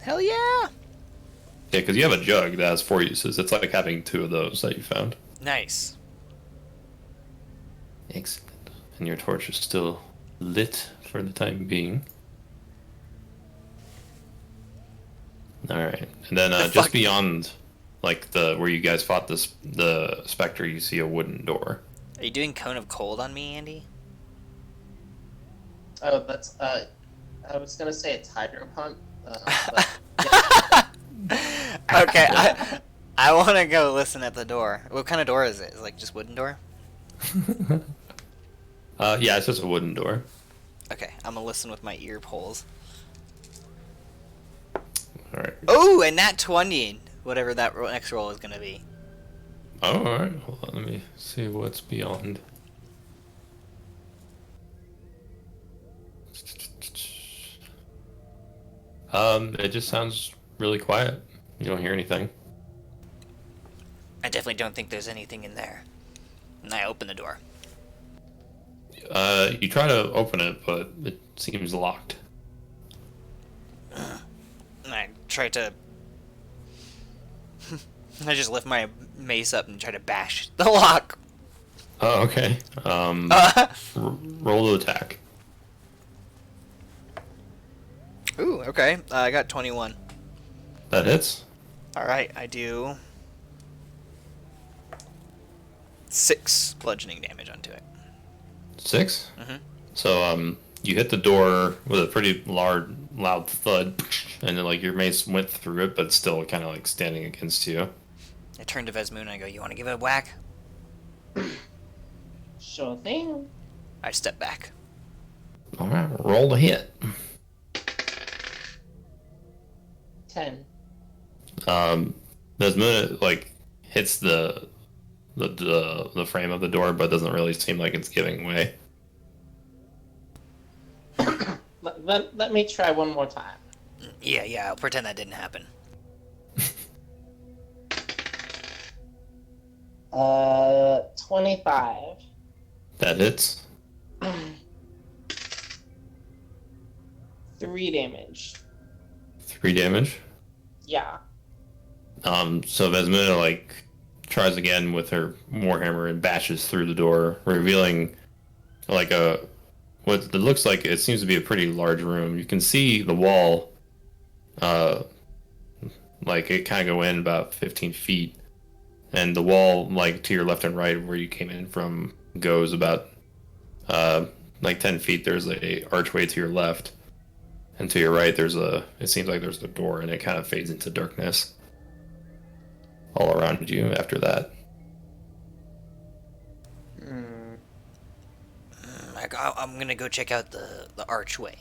Hell yeah! Yeah, because you have a jug that has 4 uses. It's like having 2 of those that you found. Nice. Excellent. And your torch is still lit for the time being. All right, and then The just fuck- beyond, like where you guys fought the specter, you see a wooden door. Are you doing Cone of Cold on me, Andy? Oh, that's I was gonna say it's hydro pump. But yeah. Okay, I want to go listen at the door. What kind of door is it? Is it like just wooden door? Yeah, it's just a wooden door. Okay, I'm gonna listen with my ear holes. All right. Oh, and that 20, whatever that next roll is gonna be. Oh, all right. Hold on. Let me see what's beyond. It just sounds really quiet. You don't hear anything. I definitely don't think there's anything in there. And I open the door. You try to open it, but it seems locked. And I try to... I just lift my mace up and try to bash the lock. Oh, okay. Roll to attack. Ooh, okay. I got 21. That hits. Alright, I do... 6 bludgeoning damage onto it. 6. Mhm. So you hit the door with a pretty loud thud, and then like your mace went through it, but it's still kind of like standing against you. I turn to Vesmoon and I go, you want to give it a whack? Sure thing. I step back. All right, roll to hit. 10. Desmond like hits the frame of the door, but doesn't really seem like it's giving way. Let me try one more time. Yeah, I'll pretend that didn't happen. 25. That hits. 3 damage. 3 damage. Yeah. So Vesmina like tries again with her warhammer and bashes through the door, revealing like what it looks like. It seems to be a pretty large room. You can see the wall, like it kind of go in about 15 feet, and the wall like to your left and right where you came in from goes about like 10 feet. There's a archway to your left, And to your right, it seems like there's a door, and it kind of fades into darkness all around you after that. I'm gonna go check out the archway.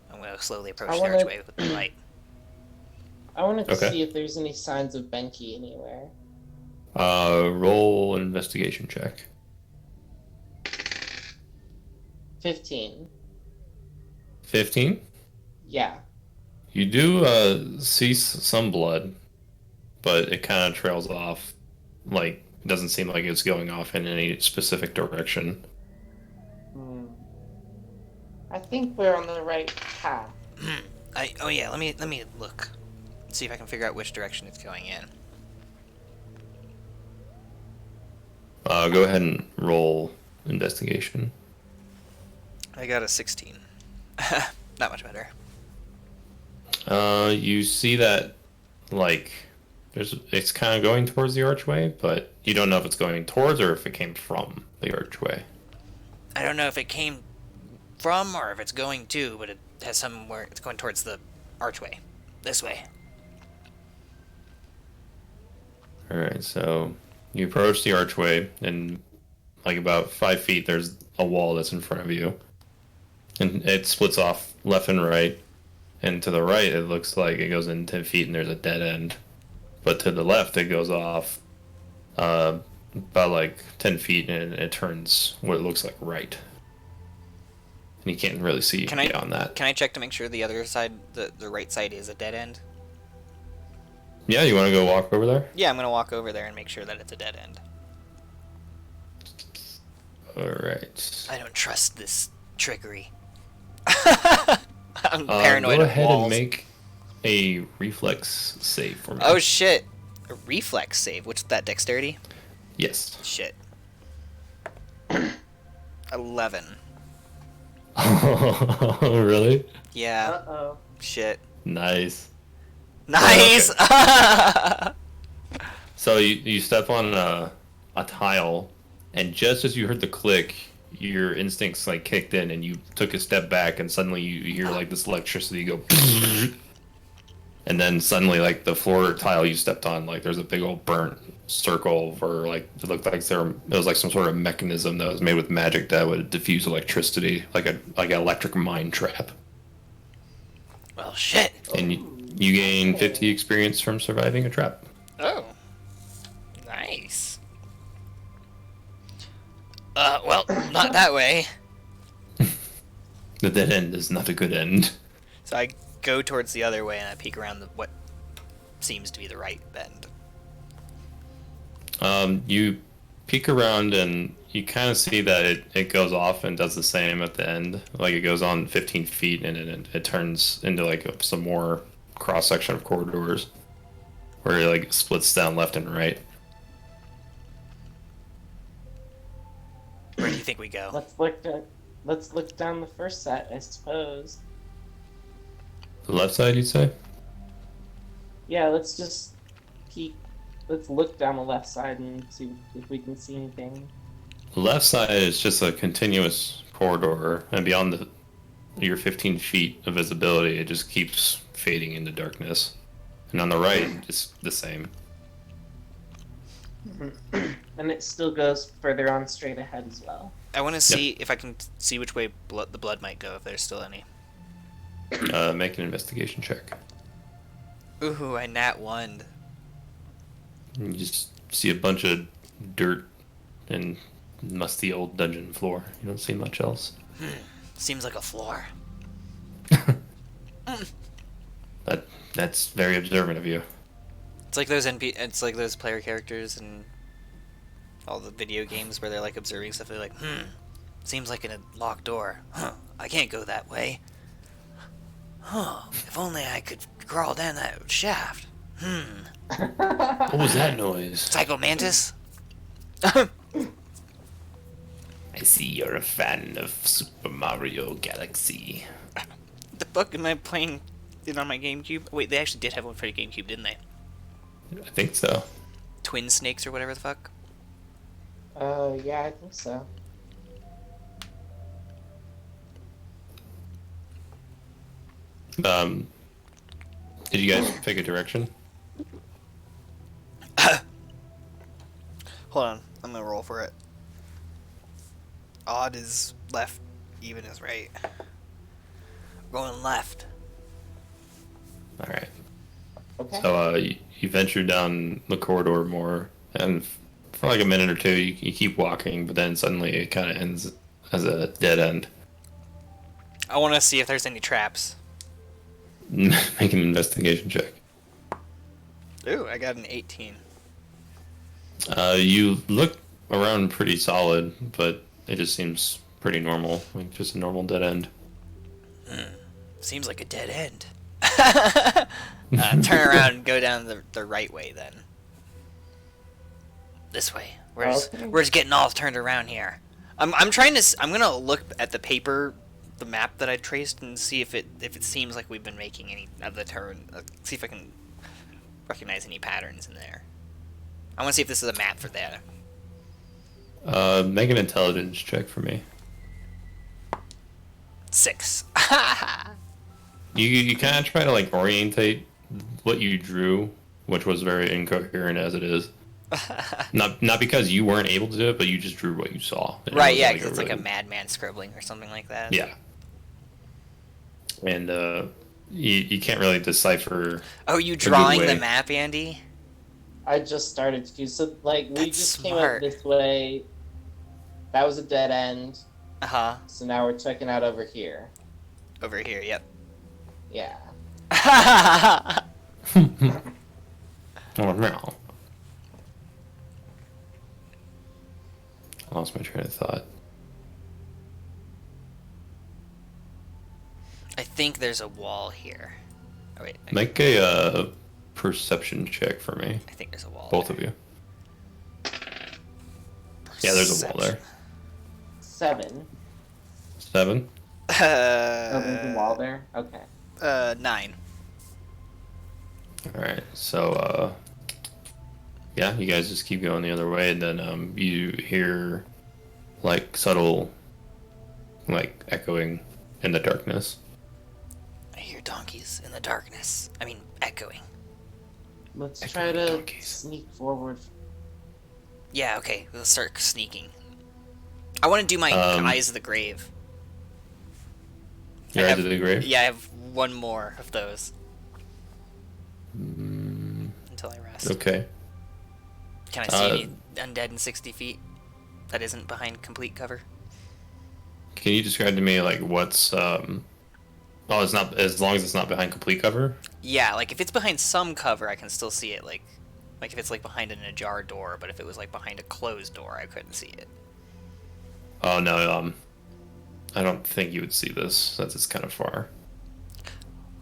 I'm gonna slowly approach I the wanna- archway with the light. I wanted to Okay. see if there's any signs of Benki anywhere. Roll an investigation check. 15. 15? Yeah. You do see some blood, but it kind of trails off. Like, it doesn't seem like it's going off in any specific direction. I think we're on the right path. Oh yeah, let me look. See if I can figure out which direction it's going in. Go ahead and roll investigation. I got a 16. Not much better. You see that, like, it's kind of going towards the archway, but you don't know if it's going towards or if it came from the archway. I don't know if it came from or if it's going to, but it has somewhere it's going towards the archway. This way. Alright, so you approach the archway, and like about 5 feet, there's a wall that's in front of you. And it splits off left and right. And to the right, it looks like it goes in 10 feet and there's a dead end. But to the left, it goes off about like 10 feet and it turns what looks like right. And you can't really see beyond that. Can I check to make sure the other side, the right side, is a dead end? Yeah, you want to go walk over there? Yeah, I'm gonna walk over there and make sure that it's a dead end. Alright. I don't trust this trickery. I'm paranoid go of ahead walls. and make a reflex save for me. Oh shit! A reflex save. What's that? Dexterity? Yes. Shit. 11. Really? Yeah. Uh-oh. Shit. Nice. Nice. So you step on a tile, and just as you heard the click, your instincts like kicked in, and you took a step back, and suddenly you hear like this electricity go, and then suddenly like the floor tile you stepped on, like there's a big old burnt circle, or like it looked like it was like some sort of mechanism that was made with magic that would diffuse electricity, like an electric mine trap. Well, shit. And you gain 50 experience from surviving a trap. Oh. Nice. Well, not that way. The dead end is not a good end. So I go towards the other way and I peek around what seems to be the right bend. You peek around and you kind of see that it goes off and does the same at the end. Like it goes on 15 feet and it turns into like some more cross section of corridors where it like splits down left and right. Where do you think we go? Let's look down the first set, I suppose. The left side, you'd say? Yeah, let's just peek. Let's look down the left side and see if we can see anything. The left side is just a continuous corridor, and beyond your 15 feet of visibility, it just keeps fading into darkness. And on the right, it's the same. And it still goes further on straight ahead as well. I want to see if I can see which way the blood might go, if there's still any. Make an investigation check. Ooh, I nat 1. You just see a bunch of dirt and musty old dungeon floor. You don't see much else. Seems like a floor. That's very observant of you. It's like those It's like those player characters in all the video games where they're like observing stuff. They're like, seems like a locked door. I can't go that way. If only I could crawl down that shaft. What was that noise? Psycho Mantis? I see you're a fan of Super Mario Galaxy. The fuck am I playing it on my GameCube? Wait, they actually did have one for the GameCube, didn't they? I think so. Twin Snakes or whatever the fuck? Yeah, I think so. Did you guys pick a direction? Hold on, I'm gonna roll for it. Odd is left, even is right. Going left. All right. Okay. So you venture down the corridor more, and for like a minute or two, you keep walking, but then suddenly it kind of ends as a dead end. I want to see if there's any traps. Make an investigation check. Ooh, I got an 18. You look around pretty solid, but it just seems pretty normal, like just a normal dead end. Seems like a dead end. Turn around and go down the right way then. This way. We're just getting all turned around here. I'm gonna look at the paper, the map that I traced, and see if it seems like we've been making any of the turn. See if I can recognize any patterns in there. I want to see if this is a map for that. Make an intelligence check for me. 6. You kind of try to like orientate what you drew, which was very incoherent as it is. Not because you weren't able to do it, but you just drew what you saw. Right, yeah, because it's like a madman scribbling or something like that. Yeah. And you can't really decipher. Oh, you drawing way. the map, Andy? I just started to. So, like, we That's just smart. came up this way. That was a dead end. Uh-huh. So now we're checking out over here. Over here, yep. Yeah. Oh no. I lost my train of thought. I think there's a wall here. Oh wait, Make a perception check for me, I think there's a wall. both of you. Yeah, there's a wall there. 7. 7. Oh, there's a wall there? Okay. 9. All right, so yeah, you guys just keep going the other way, and then you hear like subtle, like echoing in the darkness. I hear donkeys in the darkness. I mean, echoing. Let's Echoing try to donkeys. sneak forward. Yeah, okay, let's start sneaking. I want to do my Eyes of the Grave. Your I eyes have- of the grave. Yeah, I have one more of those Mm, until I rest. okay. Can I see any undead in 60 feet that isn't behind complete cover? Can you describe to me like what's Oh, it's not, as long as it's not behind complete cover. Yeah, like if it's behind some cover, I can still see it. Like if it's like behind an ajar door, but if it was like behind a closed door, I couldn't see it. Oh no, I don't think you would see this since it's kind of far.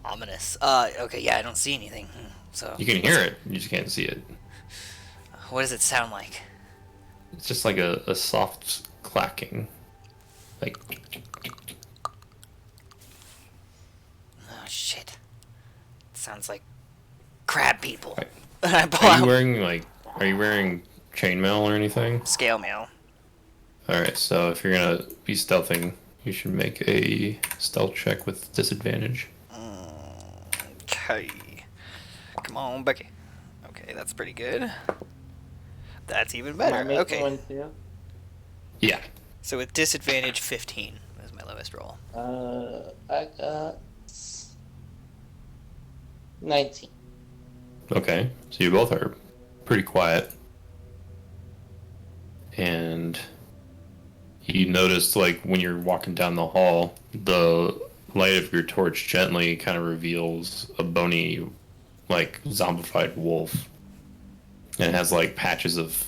Ominous. Okay, yeah, I don't see anything. So You can hear it, you just can't see it. what does it sound like? It's just like a soft clacking, like. Oh shit! It sounds like crab people. Right. I pull Are you out wearing like? Are you wearing chainmail or anything? scale mail. All right, so if you're gonna be stealthing, you should make a stealth check with disadvantage. Okay. Come on, Becky. Okay, that's pretty good. That's even Am I better. making Okay. one too? Yeah. So with disadvantage, 15 is my lowest roll. I got 19. Okay, so you both are pretty quiet, and you notice like when you're walking down the hall, the light of your torch gently kind of reveals a bony, like zombified wolf, and it has like patches of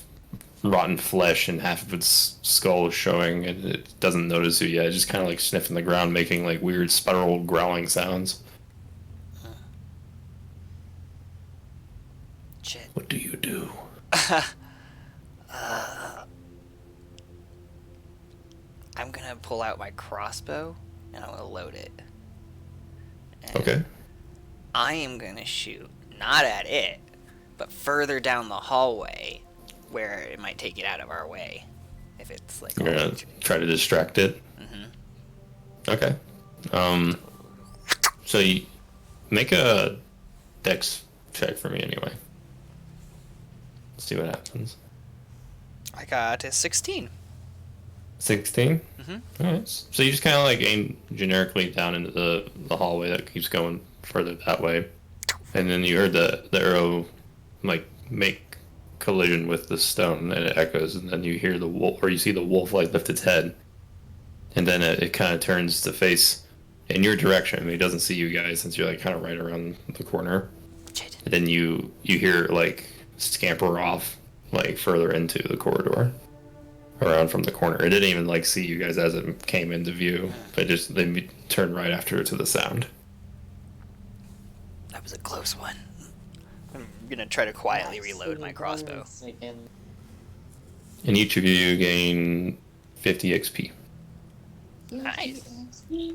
rotten flesh and half of its skull showing, and it doesn't notice you yet. It's just kind of like sniffing the ground, making like weird sputteral growling sounds. Shit. What do you do? I'm gonna pull out my crossbow and I'm gonna load it. And Okay. I am gonna shoot not at it, but further down the hallway where it might take it out of our way. If it's like. You're gonna try to distract it. Mhm. Okay. So Make a dex check for me anyway. Let's see what happens. I got a 16. 16? Mm-hmm. Alright. So you just kind of like aim generically down into the hallway that keeps going further that way. And then you heard the arrow like make collision with the stone and it echoes, and then you hear the wolf, or you see the wolf like lift its head. And then it kind of turns to face in your direction. I mean, it doesn't see you guys since you're like kind of right around the corner. And then you hear like scamper off like further into the corridor around from the corner. It didn't even like see you guys as it came into view, but just they turned right after to the sound. That was a close one. I'm gonna try to quietly reload my crossbow. And each of you gain 50 XP. Nice. You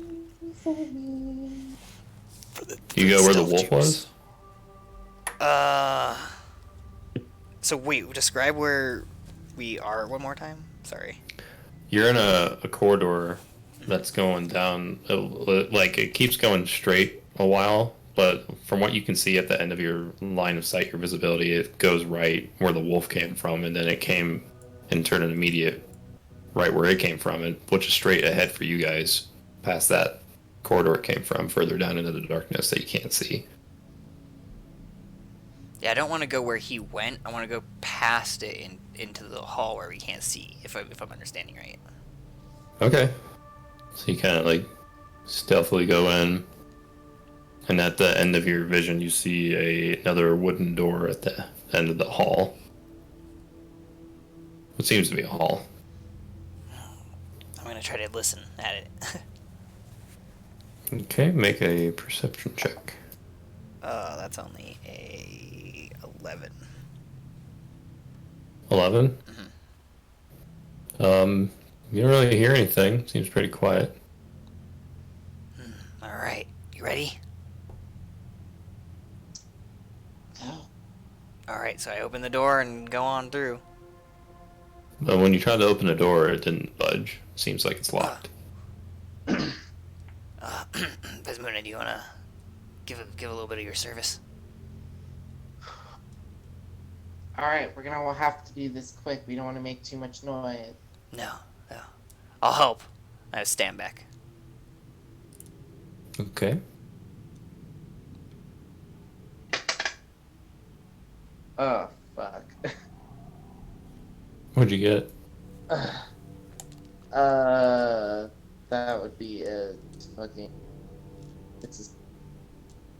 go where the Stealth wolf juice. was? So wait, describe where we are one more time? Sorry. You're in a corridor that's going down, like it keeps going straight a while, but from what you can see at the end of your line of sight, your visibility, it goes right where the wolf came from, and then it came and turned an immediate right where it came from, and which is straight ahead for you guys past that corridor it came from, further down into the darkness that you can't see. Yeah, I don't want to go where he went. I want to go past it into the hall where we can't see, if I'm understanding right. Okay. So you kind of like stealthily go in, and at the end of your vision, you see another wooden door at the end of the hall. What seems to be a hall. I'm gonna try to listen at it. Okay, make a perception check. That's only a 11. 11? Mm-hmm. You don't really hear anything. Seems pretty quiet. All right, you ready? Oh. All right, so I open the door and go on through. But when you tried to open the door, it didn't budge. Seems like it's locked. Bismuna, do you wanna give a little bit of your service? Alright, we're gonna have to do this quick. We don't want to make too much noise. No. I'll help. I stand back. Okay. Oh, fuck. What'd you get? That would be a fucking... It's a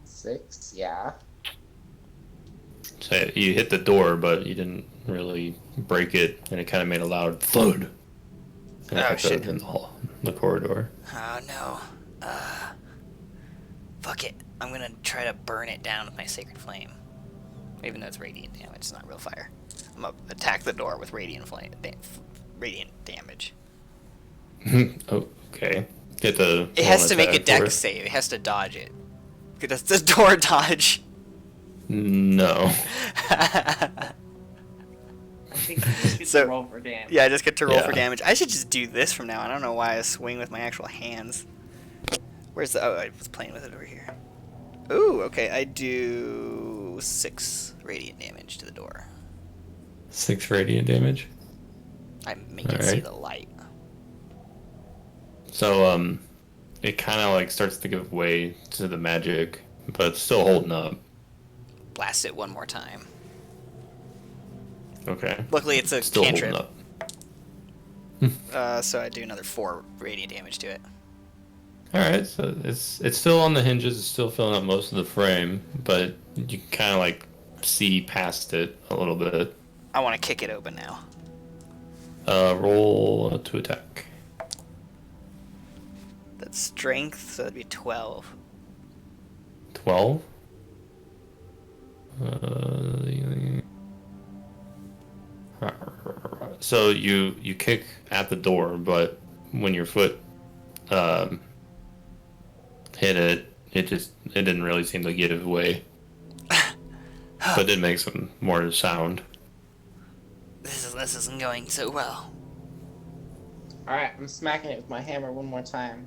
6? Yeah. So you hit the door, but you didn't really break it, and it kind of made a loud thud. And it Oh, echoed shit. in the corridor. Oh, no. Fuck it. I'm gonna try to burn it down with my Sacred Flame. Even though it's radiant damage, it's not real fire. I'm gonna attack the door with radiant damage. Okay. Get the. It has to roll an make a attack for dex save. It has to dodge it. Does the door dodge? No. I think you just get So- to roll for damage. Yeah, I just get to roll Yeah. for damage. I should just do this from now on. I don't know why I swing with my actual hands. Where's the... Oh, I was playing with it over here. Ooh, okay. I do 6 radiant damage to the door. 6 radiant damage. I make it see Alright. the light. So, it kind of like starts to give way to the magic, but it's still holding up. Blast it one more time. Okay. Luckily, it's a Still holding cantrip. up. So I do another 4 radiant damage to it. Alright, so it's still on the hinges, it's still filling up most of the frame, but you can kind of like see past it a little bit. I want to kick it open now. Roll to attack. That's strength, so that'd be 12. 12. So you kick at the door, but when your foot hit it, it didn't really seem to give way. But it did make some more sound. This isn't going so well. Alright, I'm smacking it with my hammer one more time.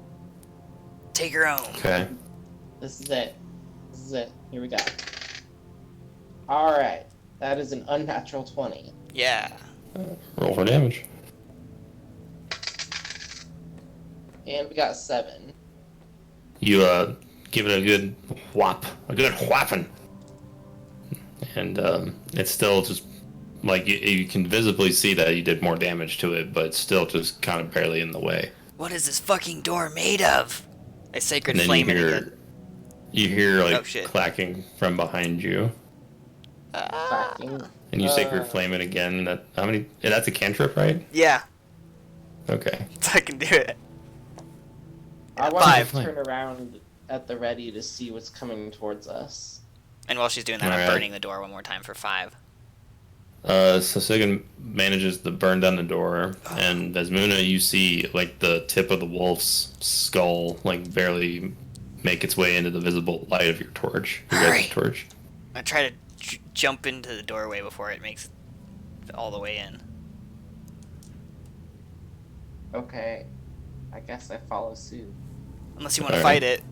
Take your own. Okay. This is it. This is it. Here we go. Alright. That is an unnatural 20. Yeah. Roll for damage. And we got 7. You give it a good whop, a good whapping, and it's still just like you can visibly see that you did more damage to it, but it's still just kind of barely in the way. What is this fucking door made of? I sacred And then flame it again. you hear like Oh, shit. clacking from behind you, Clacking. and you sacred flame it again. How many? Yeah, that's a cantrip, right? Yeah, Okay. I can do it. I want 5. to turn around at the ready to see what's coming towards us. And while she's doing that, I'm Alright. burning the door one more time for 5. So Sigan manages to burn down the door, and Vesmuna, you see like the tip of the wolf's skull like barely make its way into the visible light of your torch. Your guys' Hurry. torch. I try to jump into the doorway before it makes it all the way in. Okay. I guess I follow suit. Unless you want to Alright. fight it.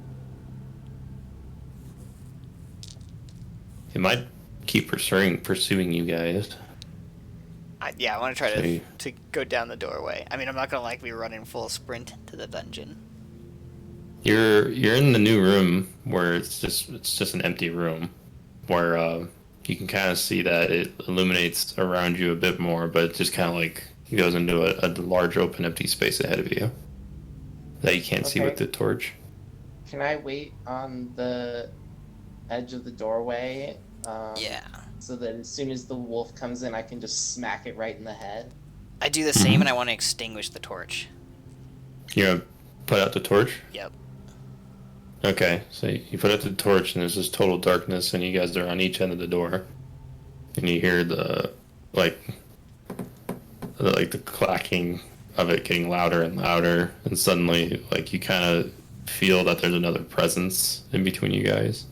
It might keep pursuing you guys. Yeah, I want to try So you- to go down the doorway. I mean, I'm not gonna like be running full sprint to the dungeon. You're in the new room where it's just an empty room, where you can kind of see that it illuminates around you a bit more, but it just kind of like goes into a large open empty space ahead of you that you can't see Okay. with the torch. Can I wait on the edge of the doorway? Yeah. So that as soon as the wolf comes in, I can just smack it right in the head. I do the same, and I want to extinguish the torch. You're gonna put out the torch? Yep. Okay, so you put out the torch, and there's this total darkness, and you guys are on each end of the door, and you hear the clacking of it getting louder and louder, and suddenly, like, you kind of feel that there's another presence in between you guys.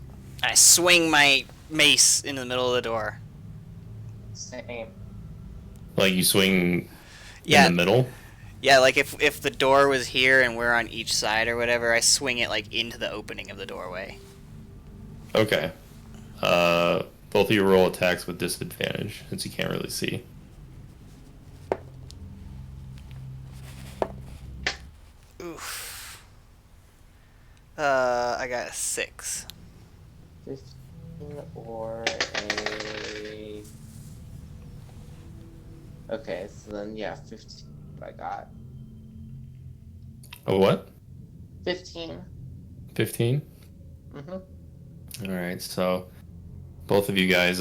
I swing my mace in the middle of the door. Same. Like, you swing Yeah. in the middle. Yeah, like if the door was here and we're on each side or whatever, I swing it like into the opening of the doorway. Okay. Both of you roll attacks with disadvantage, since you can't really see. Oof. I got a 6. 15 or a... Okay, so then, yeah, 15 I got. Oh, what? 15. 15? Mm-hmm. Alright, so both of you guys,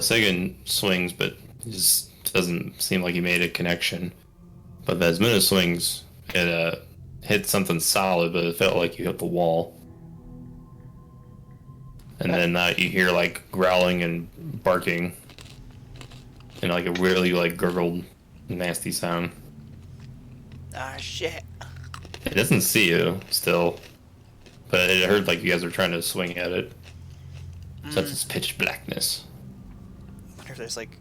Sagan swings, but it just doesn't seem like he made a connection. But Vesmina swings, it hit something solid, but it felt like you hit the wall. And then you hear like growling and barking, and like a really like gurgled, nasty sound. Ah, shit. It doesn't see you still, but it heard like you guys were trying to swing at it. So it's pitch blackness. I wonder if there's like...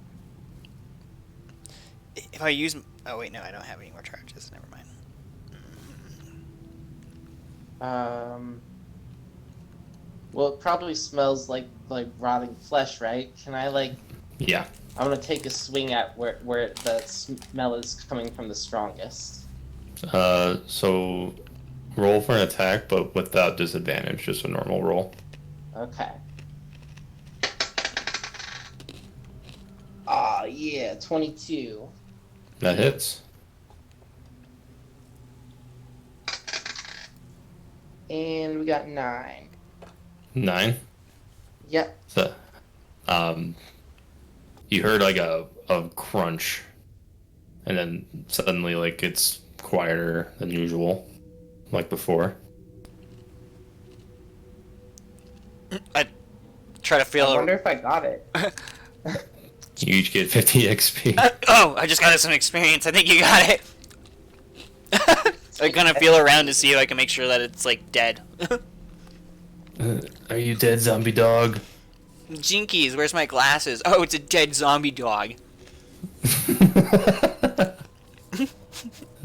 If I use... Oh, wait, no, I don't have any more charges. Never mind. Well, it probably smells like rotting flesh, right? Can I Yeah. I'm gonna take a swing at where the smell is coming from the strongest. So roll for an attack, but without disadvantage, just a normal roll. Okay. Ah, yeah, 22. That hits. And we got 9. 9. Yep. So, you heard like a crunch, and then suddenly like it's quieter than usual, like before. I try to feel... I wonder if I got it. You each get 50 XP. Oh, I just got some experience. I think you got it. I'm gonna feel around to see if I can make sure that it's like dead. Are you dead, zombie dog? Jinkies, where's my glasses? Oh, it's a dead zombie dog.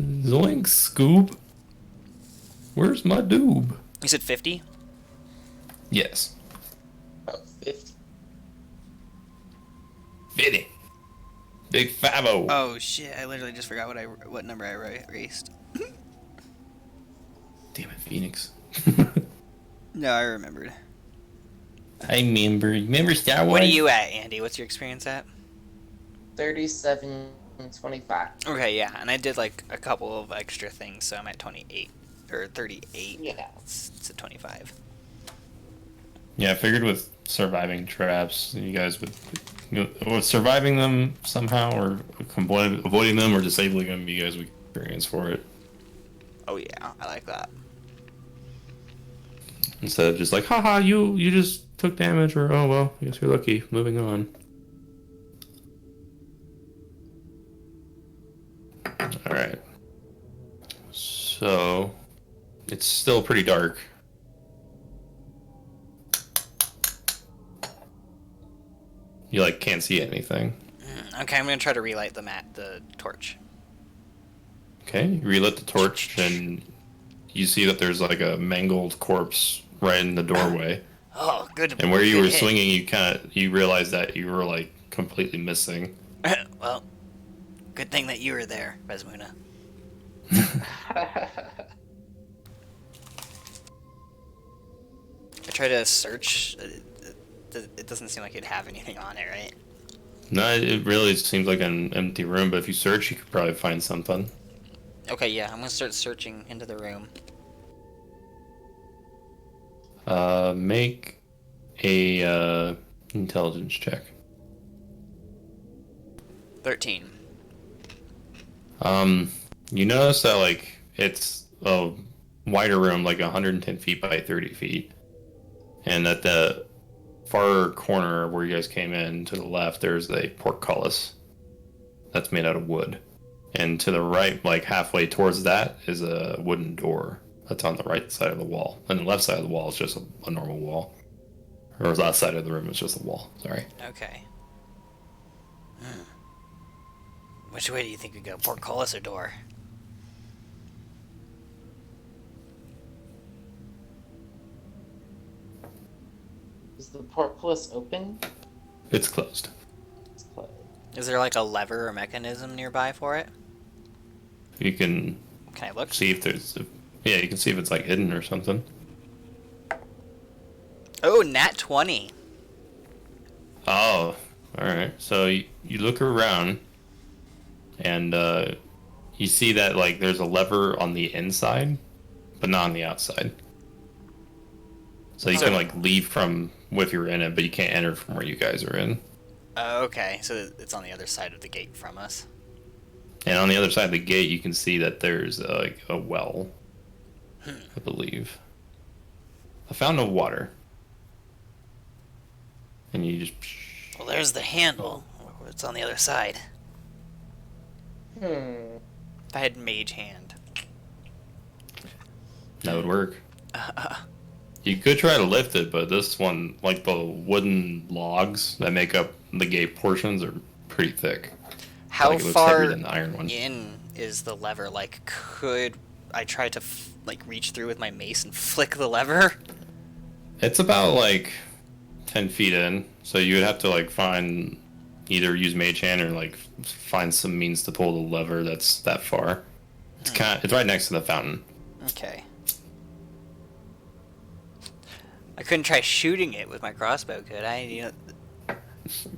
Zoink, Scoob. Where's my doob? You said 50? Yes. About 50. 50. Big 5-0. Oh shit! I literally just forgot what number I erased. Damn it, Phoenix. No, I remembered. I remember. Remember Star Wars? What are you at, Andy? What's your experience at? 37.25. Okay, yeah, and I did like a couple of extra things, so I'm at 28 or 38. Yeah. It's at 25. Yeah, I figured with surviving traps, you guys would, with surviving them somehow, or avoiding them, or disabling them, you guys would experience for it. Oh yeah, I like that. Instead of just like, haha, you just took damage, or oh well, I guess you're lucky. Moving on. All right. So it's still pretty dark. You like can't see anything. Okay, I'm gonna try to relight the torch. Okay, you relit the torch and you see that there's like a mangled corpse right in the doorway. Oh, good. And where you good were hit. swinging, you realized that you were like completely missing. Well, good thing that you were there, Besmuna. I try to search. It doesn't seem like it'd have anything on it, right? No, it really seems like an empty room, but if you search, you could probably find something. Okay, yeah, I'm gonna start searching into the room. Make a intelligence check. 13. You notice that like it's a wider room, like 110 feet by 30 feet, and at the far corner where you guys came in to the left, there's a portcullis that's made out of wood, and to the right, like halfway towards that, is a wooden door that's on the right side of the wall, and the left side of the wall is just a normal wall, or the left side of the room is just a wall. Sorry. Okay. Which way do you think we go? Portcullis or door? Is the portcullis open? It's closed. It's closed. Is there like a lever or mechanism nearby for it? You can Can I look? see if there's yeah, you can see if it's like hidden or something. Oh, nat 20. Oh, all right. So you look around, and you see that like there's a lever on the inside, but not on the outside. So you can like leave from if you're in it, but you can't enter from where you guys are in. Okay, so it's on the other side of the gate from us. And on the other side of the gate, you can see that there's like a well, I believe, a fountain of water. And you just Well, there's the handle. It's on the other side. Hmm. If I had mage hand. that would work. You could try to lift it, but this one, like the wooden logs that make up the gate portions, are pretty thick. How Like, it looks far heavier than the iron one. in is the lever? Like, could I try to like reach through with my mace and flick the lever? It's about like 10 feet in, so you would have to like either use mage hand or like find some means to pull the lever that's that far. It's right next to the fountain. Okay. I couldn't try shooting it with my crossbow, could I? You know,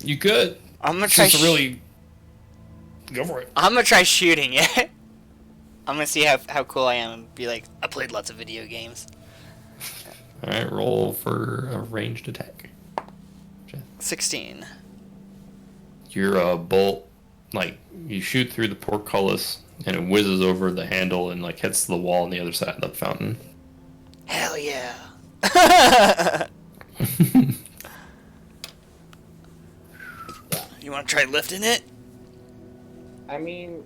You could. I'm gonna It's try. just really go for it. I'm gonna try shooting it. I'm gonna see how cool I am and be like, I played lots of video games. All right, roll for a ranged attack. 16. Your bolt, like you shoot through the portcullis and it whizzes over the handle and like hits the wall on the other side of the fountain. Hell yeah. You wanna try lifting it? I mean,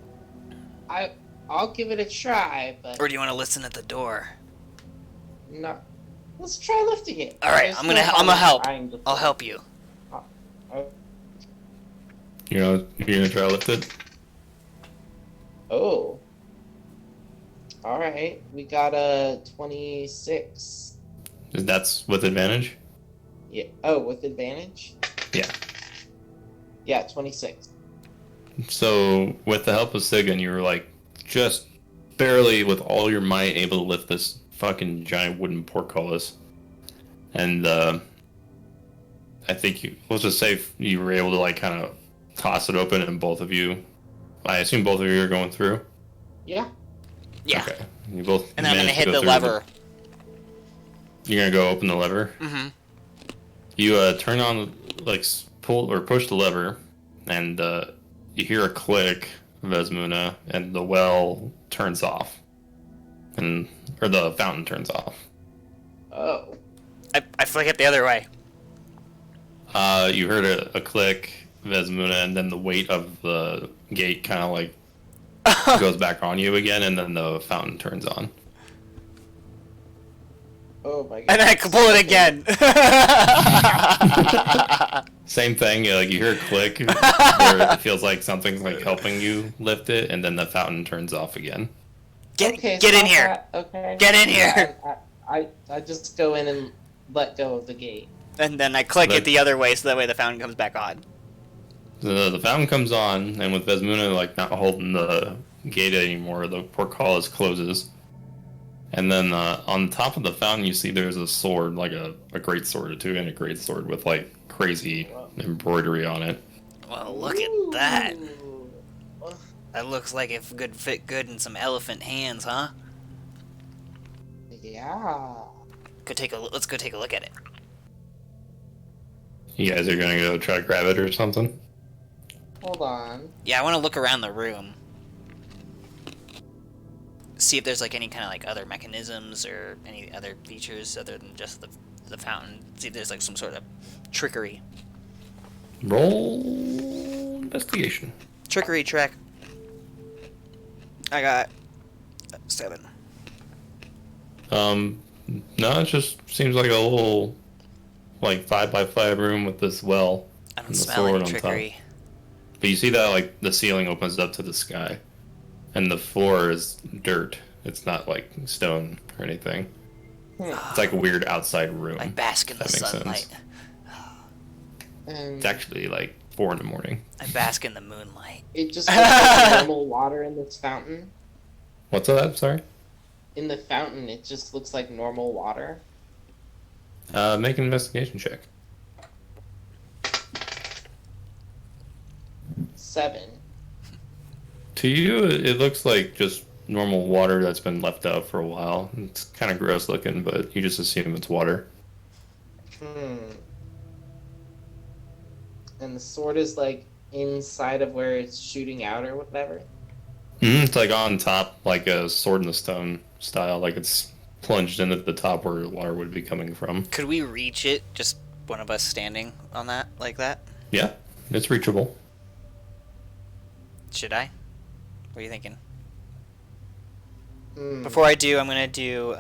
I'll give it a try, but Or do you wanna listen at the door? no. Let's try lifting it. Alright, There's I'm no gonna harm in help. trying to- I'll help you. You're gonna try to lift it? Oh. Alright, we got a 26. That's with advantage? Yeah. Oh, with advantage? Yeah. Yeah, 26. So, with the help of Sigan, you were like just barely with all your might able to lift this fucking giant wooden portcullis. And I think let's just say you were able to like kind of toss it open and both of you, I assume both of you are going through? Yeah. Yeah. Okay. You both And then I'm gonna managed to hit go the through lever. You're gonna go open the lever? Mm-hmm. You turn on, like, pull or push the lever, and you hear a click, Vesmuna, and the well turns off, or the fountain turns off. Oh. I flick it the other way. You heard a click, Vesmuna, and then the weight of the gate kind of like goes back on you again, and then the fountain turns on. Oh my god. And then I can pull it again. Same thing, like you hear a click where it feels like something's like helping you lift it, and then the fountain turns off again. Get in stop here. that. Okay. Get in here. I just go in and let go of the gate. And then I click it the other way, so that way the fountain comes back on. The fountain comes on, and with Vesmuna like not holding the gate anymore, the portcullis closes. And then on top of the fountain, you see there's a sword, like a great sword, a two-handed great sword with like crazy embroidery on it. Well, look at that. Ooh. That looks like it could fit good in some elephant hands, huh? Yeah. Let's go take a look at it. You guys are gonna go try to grab it or something? Hold on. Yeah, I want to look around the room. See if there's like any kind of like other mechanisms or any other features other than just the fountain. See if there's like some sort of trickery. Roll investigation. Trickery check. I got 7. No, it just seems like a little like 5x5 room with this well I don't and the smell sword any on trickery. top. But you see that like the ceiling opens up to the sky, and the floor is dirt. It's not like stone or anything. It's like a weird outside room. I bask in the That makes sunlight. sense. And It's actually like 4 in the morning. I bask in the moonlight. it just looks like normal water in this fountain. What's that? Sorry. In the fountain, it just looks like normal water. Make an investigation check. 7. To you, it looks like just normal water that's been left out for a while. It's kind of gross looking, but you just assume it's water. And the sword is like inside of where it's shooting out or whatever. It's like on top, like a sword in the stone style, like it's plunged in at the top where the water would be coming from. Could we reach it? Just one of us standing on that like that? Yeah, it's reachable. Should I? What are you thinking? Hmm. Before I do, I'm gonna do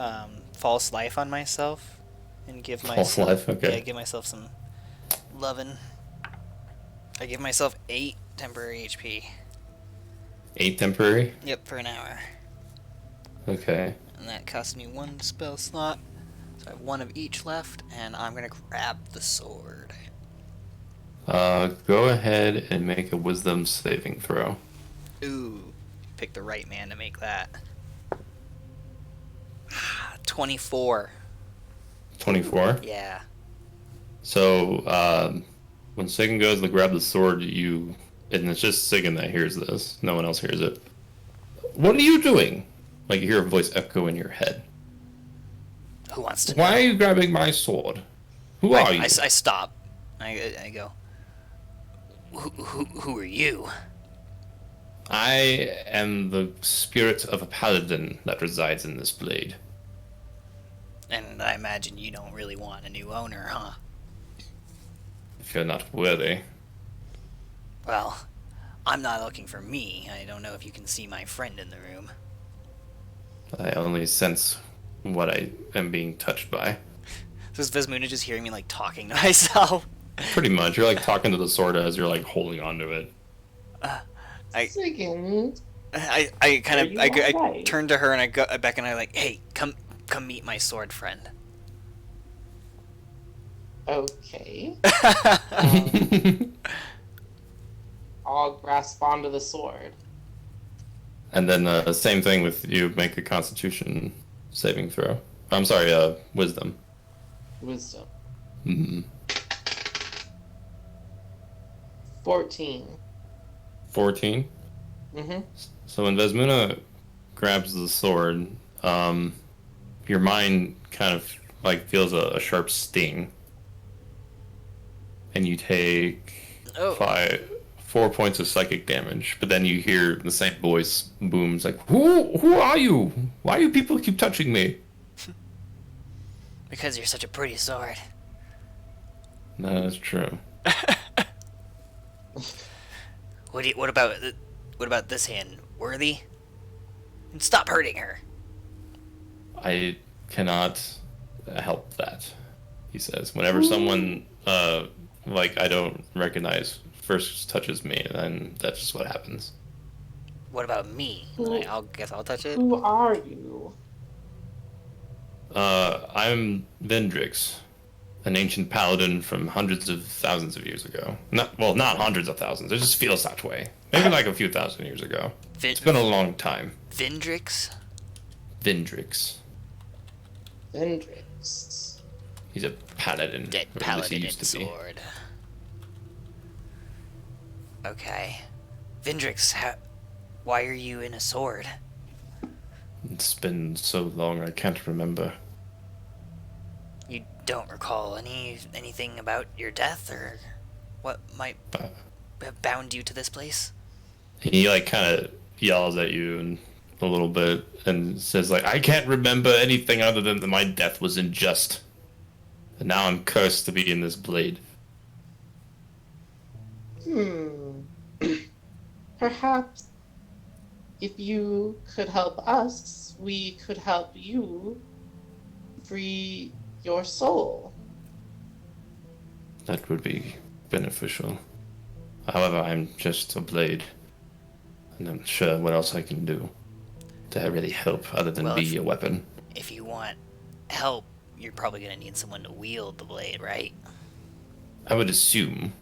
false life on myself and give False myself life, okay. Yeah, give myself some lovin'. I give myself 8 temporary HP. 8 temporary? Yep, for an hour. Okay. And that costs me 1 spell slot. So I have 1 of each left, and I'm gonna grab the sword. Go ahead and make a wisdom saving throw. Ooh, pick the right man to make that. 24. 24? Yeah. So, when Sigan goes to grab the sword, and it's just Sigan that hears this. No one else hears it. What are you doing? Like you hear a voice echo in your head. Who wants to Why know? are you grabbing my sword? Who are you? I stop. I go. Who are you? I am the spirit of a paladin that resides in this blade. And I imagine you don't really want a new owner, huh? If you're not worthy. Well, I'm not looking for me. I don't know if you can see my friend in the room. I only sense what I am being touched by. So is Vesmuna just hearing me like talking to myself? Pretty much. You're like talking to the sword as you're like holding onto it. I Second. I kind Are of you I alright? turn to her and I go back and I like, hey, come meet my sword friend. Okay. I'll grasp onto the sword. And then same thing with you. Make a Constitution saving throw. I'm sorry, Wisdom. Wisdom. Mm-hmm. 14. 14. Mm-hmm. So when Vesmuna grabs the sword, your mind kind of like feels a sharp sting, and you take Oh. 4 points of psychic damage. But then you hear the same voice booms like, "Who are you? Why do people keep touching me?" Because you're such a pretty sword. No, that's true. What about this hand? Worthy? And stop hurting her. I cannot help that, he says. Whenever someone like I don't recognize first touches me, then that's just what happens. What about me? I'll guess I'll touch it. Who are you? I'm Vendrix, an ancient paladin from hundreds of thousands of years ago. Not hundreds of thousands. It just feels that way. Maybe like a few thousand years ago. It's been a long time. Vendrix? Vendrix. Vendrix. He's a paladin. Dead or at least he paladin used and to be. sword. Okay. Vendrix, why are you in a sword? It's been so long I can't remember. You don't recall anything about your death or what might have bound you to this place? He like kind of yells at you and a little bit and says like, I can't remember anything other than that my death was unjust. And now I'm cursed to be in this blade. Perhaps if you could help us, we could help you free your soul. That would be beneficial. However, I'm just a blade. And I'm not sure what else I can do to really help other than Well, be a weapon. If you want help, you're probably gonna need someone to wield the blade, right? I would assume.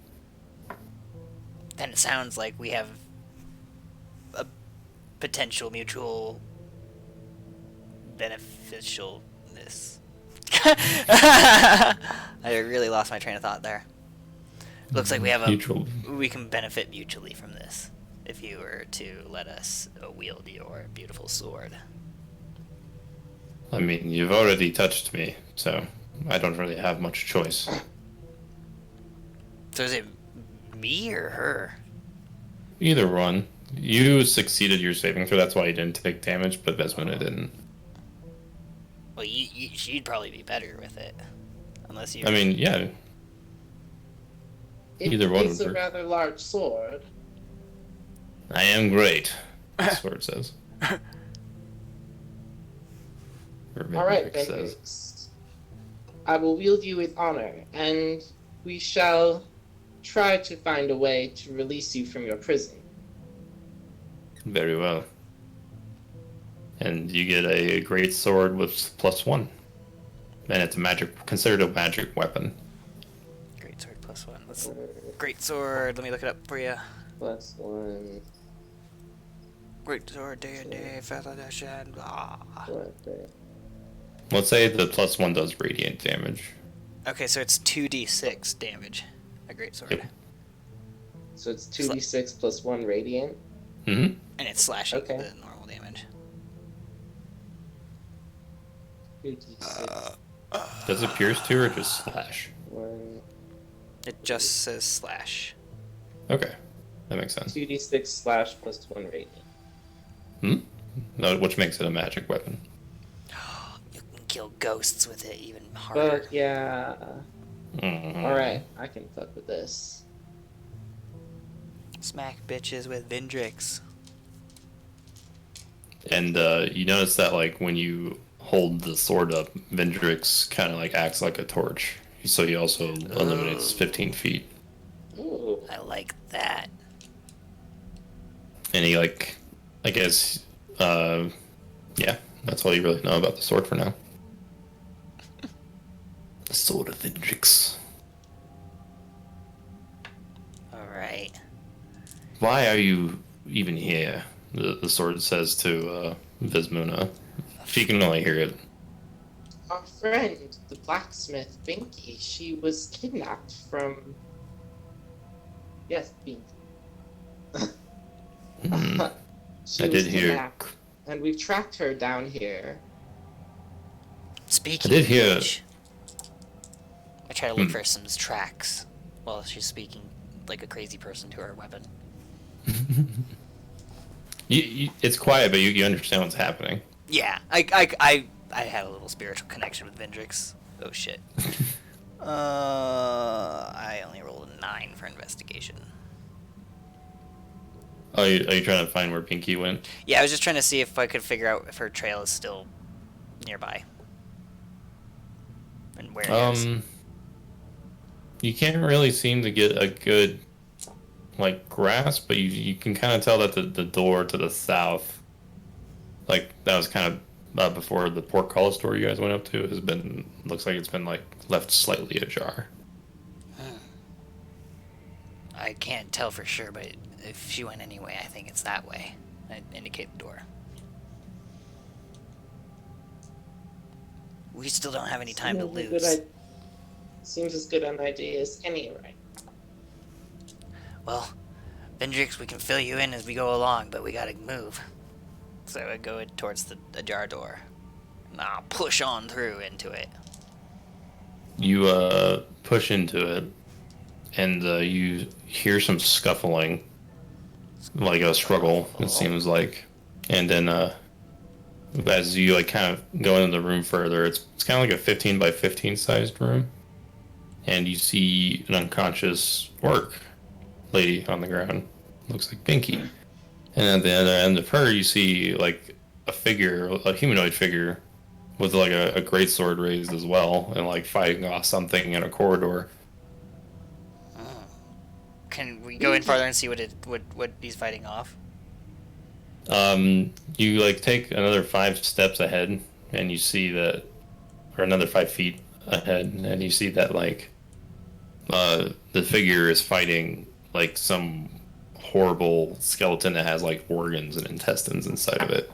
Then it sounds like we have a potential mutual beneficialness. I really lost my train of thought there. Looks like we have Mutual. we can benefit mutually from this if you were to let us wield your beautiful sword. I mean, you've already touched me, so I don't really have much choice. So is it me or her? Either one. You succeeded your saving throw, that's why you didn't take damage, but Vesmuna didn't. Well, she'd probably be better with it, unless you. I mean, yeah. Either one It's would a work. rather large sword. I am great, the sword says. All right, Vendrix Vendrix. I will wield you with honor, and we shall try to find a way to release you from your prison. Very well. And you get a great sword with +1. And it's considered a magic weapon. Great sword +1. Great sword. Let me look it up for you. +1. Great sword, D&D, 5th edition. Blah. Let's say the +1 does radiant damage. Okay, so it's 2d6 damage. A great sword. Yep. So it's 2d6 plus 1 radiant. Mm-hmm. And it's slashing Okay. the normal damage. 2d6 Does it pierce too or just slash? 1. It just says slash. Okay. That makes sense. 2d6 slash plus 1 radiant. No, which makes it a magic weapon. You can kill ghosts with it even harder. But yeah. Mhm. Alright, I can fuck with this. Smack bitches with Vendrix. And you notice that like when you hold the sword up, Vendrix kind of like acts like a torch. So he also eliminates 15 feet. Ooh. I like that. And he like I guess, yeah, that's all you really know about the sword for now. The sword of Vendrix. Alright. Why are you even here? The sword says to Vismuna. She can only hear it. Our friend, the blacksmith, Binky, she was kidnapped from... Yes, Binky. Hmm. She I was did hear. kidnapped, and we've tracked her down here. Speaking I did of hear- which, I try to look for some tracks while she's speaking like a crazy person to her weapon. It's quiet, but you understand what's happening. Yeah, I had a little spiritual connection with Vendrix. Oh shit. I only rolled a 9 for investigation. Are you trying to find where Pinky went? Yeah, I was just trying to see if I could figure out if her trail is still nearby. And where it is. You can't really seem to get a good like grasp, but you can kind of tell that the door to the south, like that was kind of before the portcullis door you guys went up to, looks like it's been like left slightly ajar. I can't tell for sure, but if she went anyway, I think it's that way. I indicate the door. We still don't have any time to lose. Seems as good an idea as any, right? Well, Vendrix, we can fill you in as we go along, but we gotta move. So I go towards the ajar door. And I'll push on through into it. You push into it, and you hear some scuffling, like a struggle. It seems like, and then as you like kind of go into the room further, it's kind of like a 15 by 15 sized room, and you see an unconscious orc lady on the ground. Looks like Pinky, and at the other end of her, you see like a humanoid figure, with like a great sword raised as well, and like fighting off something in a corridor. Can we go in farther and see what he's fighting off? You like take another 5 steps ahead, and you see that, or another 5 feet ahead, and you see that like the figure is fighting like some horrible skeleton that has like organs and intestines inside of it,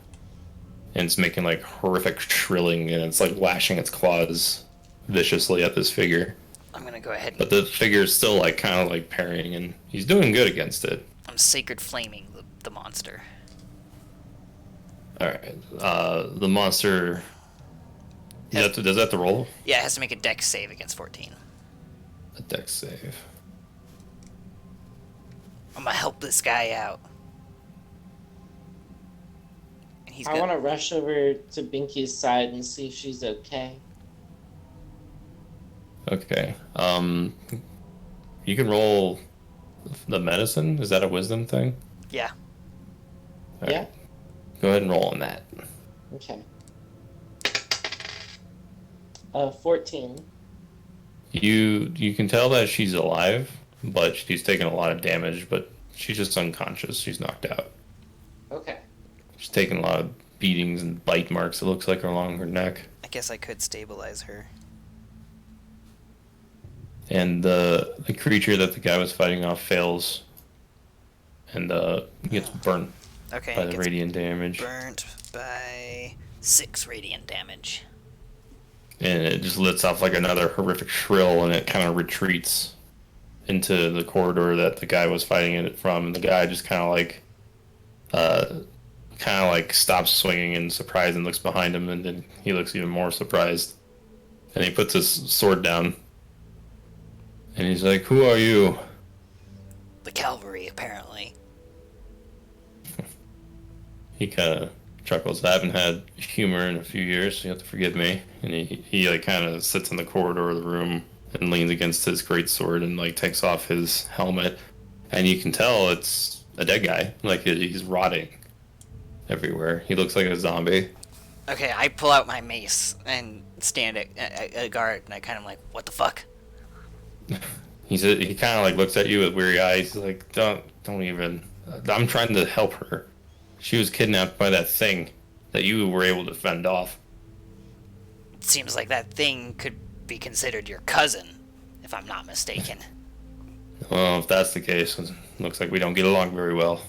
and it's making like horrific shrilling, and it's like lashing its claws viciously at this figure. I'm gonna go ahead and But the figure is still like kind of like parrying, and he's doing good against it. I'm sacred flaming the monster. All right, the monster. Does that have to roll Yeah, it has to make a dex save against 14. a dex save? I'm gonna help this guy out. And he's I want to rush over to Binky's side and see if she's okay. Okay. You can roll the medicine. Is that a wisdom thing? Yeah. All right. Yeah? Go ahead and roll on that. Okay. 14. You can tell that she's alive, but she's taken a lot of damage. But she's just unconscious. She's knocked out. Okay. She's taken a lot of beatings and bite marks. It looks like along her neck. I guess I could stabilize her. And the creature that the guy was fighting off fails, and gets burnt Okay. by it the gets radiant damage. Burnt by... 6 radiant damage. And it just lets off like another horrific shrill, and it kind of retreats into the corridor that the guy was fighting it from. And the guy just kind of like stops swinging in surprise and looks behind him, and then he looks even more surprised. And he puts his sword down, and he's like, "Who are you?" The cavalry, apparently. He kind of chuckles. I haven't had humor in a few years, so you have to forgive me. And he like kind of sits in the corridor of the room and leans against his greatsword and like takes off his helmet, and you can tell it's a dead guy. Like he's rotting everywhere. He looks like a zombie. Okay, I pull out my mace and stand at guard, and I kind of like, what the fuck? He kind of like looks at you with weary eyes. He's like, don't even. I'm trying to help her. She was kidnapped by that thing that you were able to fend off. It seems like that thing could be considered your cousin, if I'm not mistaken. Well, if that's the case, it looks like we don't get along very well.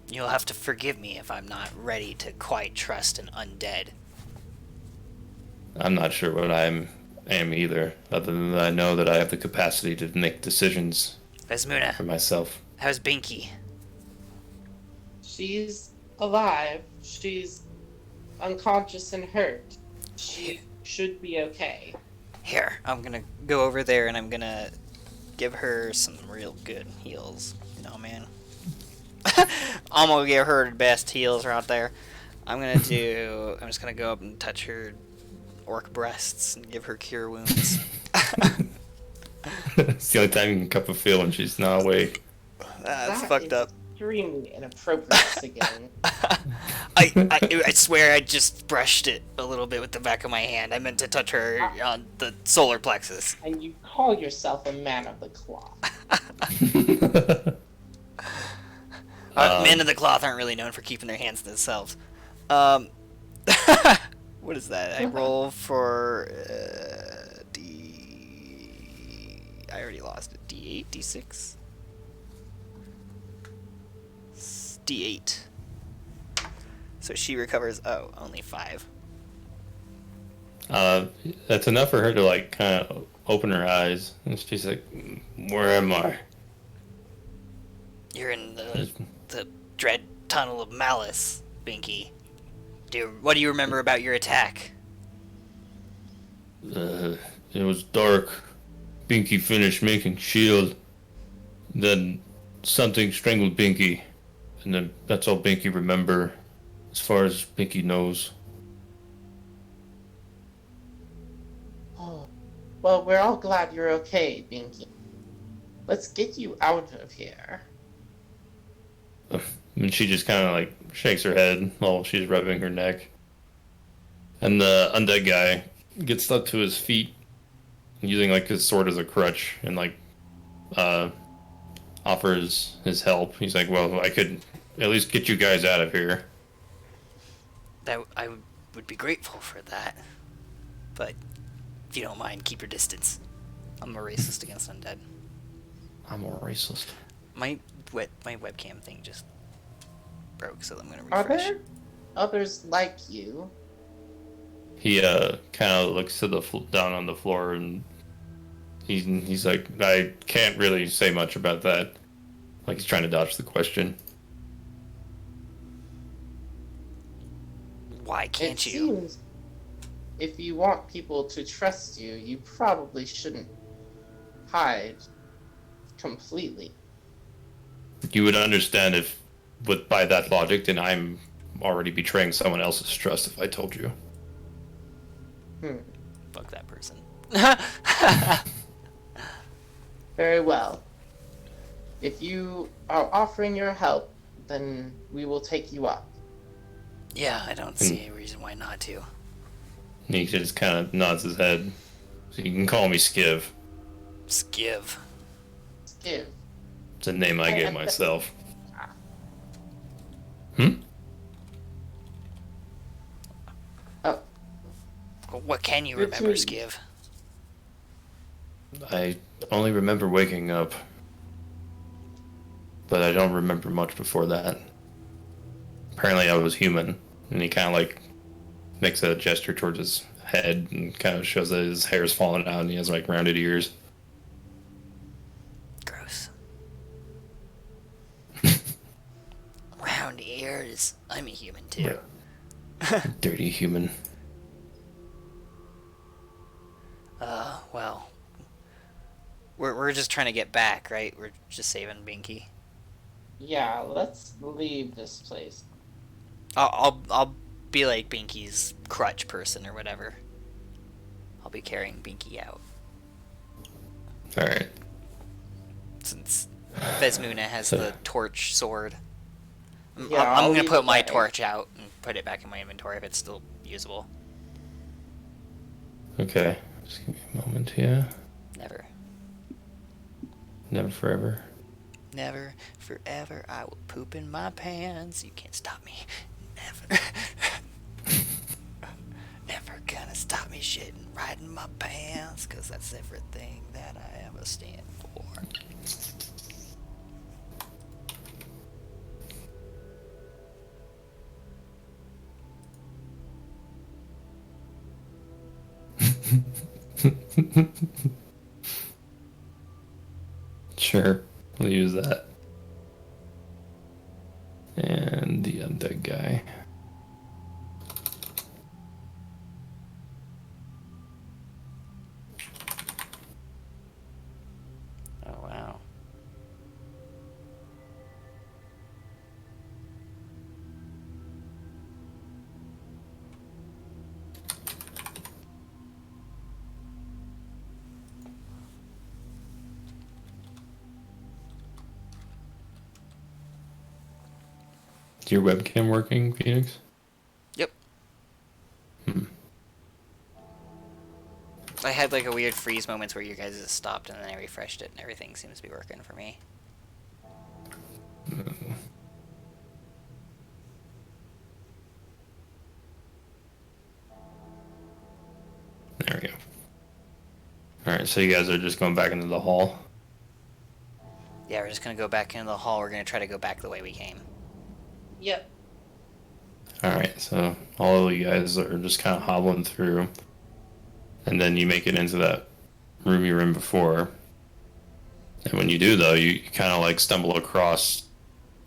You'll have to forgive me if I'm not ready to quite trust an undead. I'm not sure what I am either, other than that I know that I have the capacity to make decisions Vesmuna, for myself. how's Binky? She's alive. She's unconscious and hurt. She should be okay. Here, I'm gonna go over there and I'm gonna give her some real good heals. No, man. I'm gonna give her the best heals right there. I'm just gonna go up and touch her orc breasts and give her cure wounds. It's the only time you can cup a feel when she's not awake. That's That fucked is up. Extremely inappropriate again. I swear I just brushed it a little bit with the back of my hand. I meant to touch her on the solar plexus. And you call yourself a man of the cloth. Men of the cloth aren't really known for keeping their hands to themselves. What is that? I roll for I already lost it. D8, D6, D8. So she recovers. Oh, only 5. That's enough for her to like kind of open her eyes, and she's like, "Where am I?" You're in the dread tunnel of malice, Binky. What do you remember about your attack? It was dark. Binky finished making shield. Then something strangled Binky, and then that's all Binky remember, as far as Binky knows. Oh, well, we're all glad you're okay, Binky. Let's get you out of here. And she just kind of like shakes her head while she's rubbing her neck. And the undead guy gets up to his feet, using like his sword as a crutch, and like offers his help. He's like, "Well, I could at least get you guys out of here." That I would be grateful for that, but if you don't mind, keep your distance. I'm a racist against undead. I'm a racist. My webcam thing just broke, so I'm gonna Are refresh. there others like you? He kind of looks to the down on the floor, and he's like, "I can't really say much about that." Like he's trying to dodge the question. Why can't It you? seems if you want people to trust you, you probably shouldn't hide completely. You would understand if, by that logic, then I'm already betraying someone else's trust if I told you. Fuck that person. Very well. If you are offering your help, then we will take you up. Yeah, I don't see any reason why not to. And he just kind of nods his head. So you can call me Skiv. Skiv. Give. It's a name I gave myself. Oh, What can you You're remember, too- Skiv? I only remember waking up. But I don't remember much before that. Apparently I was human. And he kind of like makes a gesture towards his head and kind of shows that his hair's falling out and he has like rounded ears. Gross. Round ears. I'm a human too. Dirty human. Well. We're just trying to get back, right? We're just saving Binky. yeah, let's leave this place. I'll be like Binky's crutch person or whatever. I'll be carrying Binky out. Alright. Since Vesmuna has the torch sword. Yeah, I'm I'll gonna leave put it my there. torch out and put it back in my inventory if it's still usable. Okay. Just give me a moment here. Never. Never forever. Never, forever, I will poop in my pants. You can't stop me. Never. Never gonna stop me shitting right in my pants, cause that's everything that I ever stand for. Sure, we'll use that. And the undead guy. Oh, wow. Is your webcam working, Phoenix? Yep. I had like a weird freeze moments where you guys just stopped and then I refreshed it and everything seems to be working for me. There we go. Alright, so you guys are just going back into the hall? Yeah, we're just gonna go back into the hall. We're gonna try to go back the way we came. Yep. Alright, so all of you guys are just kind of hobbling through. And then you make it into that room you were in before. And when you do, though, you kind of like stumble across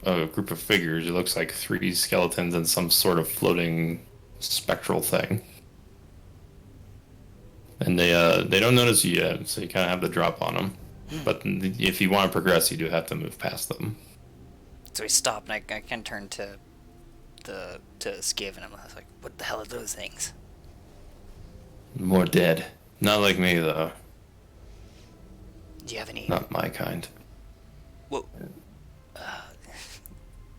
a group of figures. It looks like 3 skeletons and some sort of floating spectral thing. And they don't notice you yet, so you kind of have the drop on them. But if you want to progress, you do have to move past them. So we stopped and I can turn to Skiv and I was like, what the hell are those things? More dead. Not like me, though. Do you have any... Not my kind. Whoa.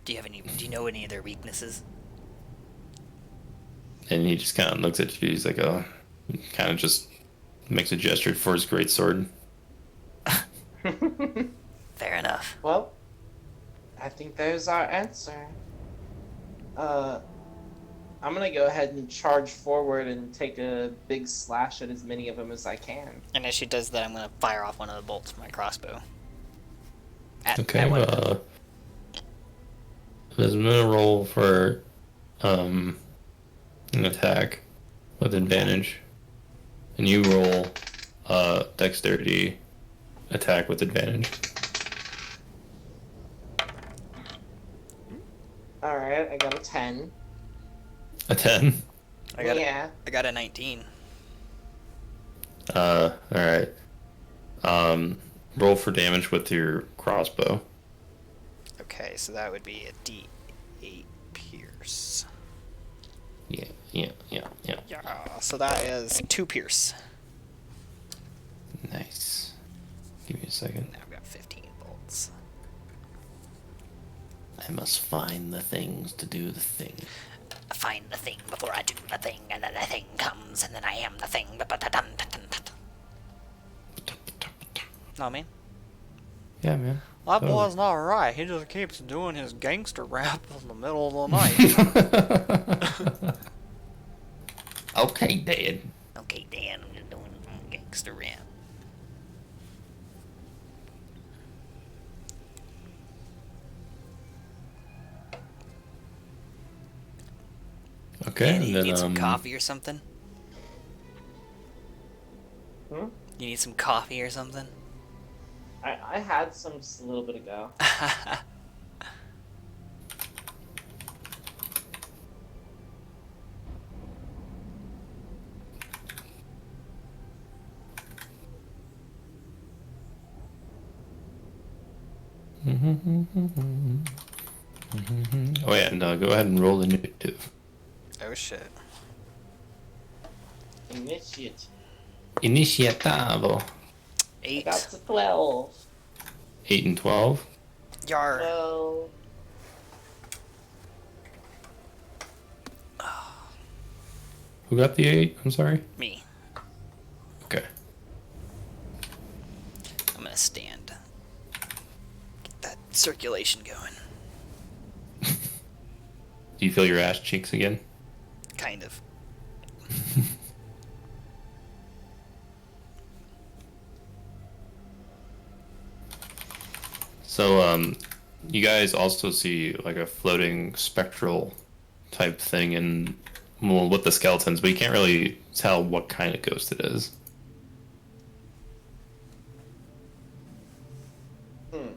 Do you know any of their weaknesses? And he just kind of looks at you. He's like, oh, kind of just makes a gesture for his greatsword. Fair enough. Well, I think there's our answer. I'm gonna go ahead and charge forward and take a big slash at as many of them as I can. And as she does that, I'm gonna fire off one of the bolts from my crossbow. Okay, at one of them. there's a roll for an attack with advantage. And you roll dexterity attack with advantage. Alright, I got a 10. A 10? I got a 19. Alright. Roll for damage with your crossbow. Okay, so that would be a D8 pierce. Yeah. Yeah, so that is 2 pierce. Nice. Give me a second. Now I've got 15 bolts. I must find the things to do the thing. I find the thing before I do the thing, and then the thing comes, and then I am the thing. Know what I mean? Yeah, man. That Totally. boy's not right. He just keeps doing his gangster rap in the middle of the night. Okay, Dad. Okay, Dan, I'm just doing gangster rap. Okay, You and then need some coffee or something? Hmm? You need some coffee or something? I had some just a little bit ago. Oh yeah, and go ahead and roll initiative. Oh shit. Initiate. Initiativo. 8. Got to 12. 8 and 12. Yar. Well, Who got the 8? I'm sorry. Me. Okay. I'm gonna stand. Get that circulation going. Do you feel your ass cheeks again? Kind of. So, you guys also see like a floating spectral type thing in well, with the skeletons, but you can't really tell what kind of ghost it is. Hmm.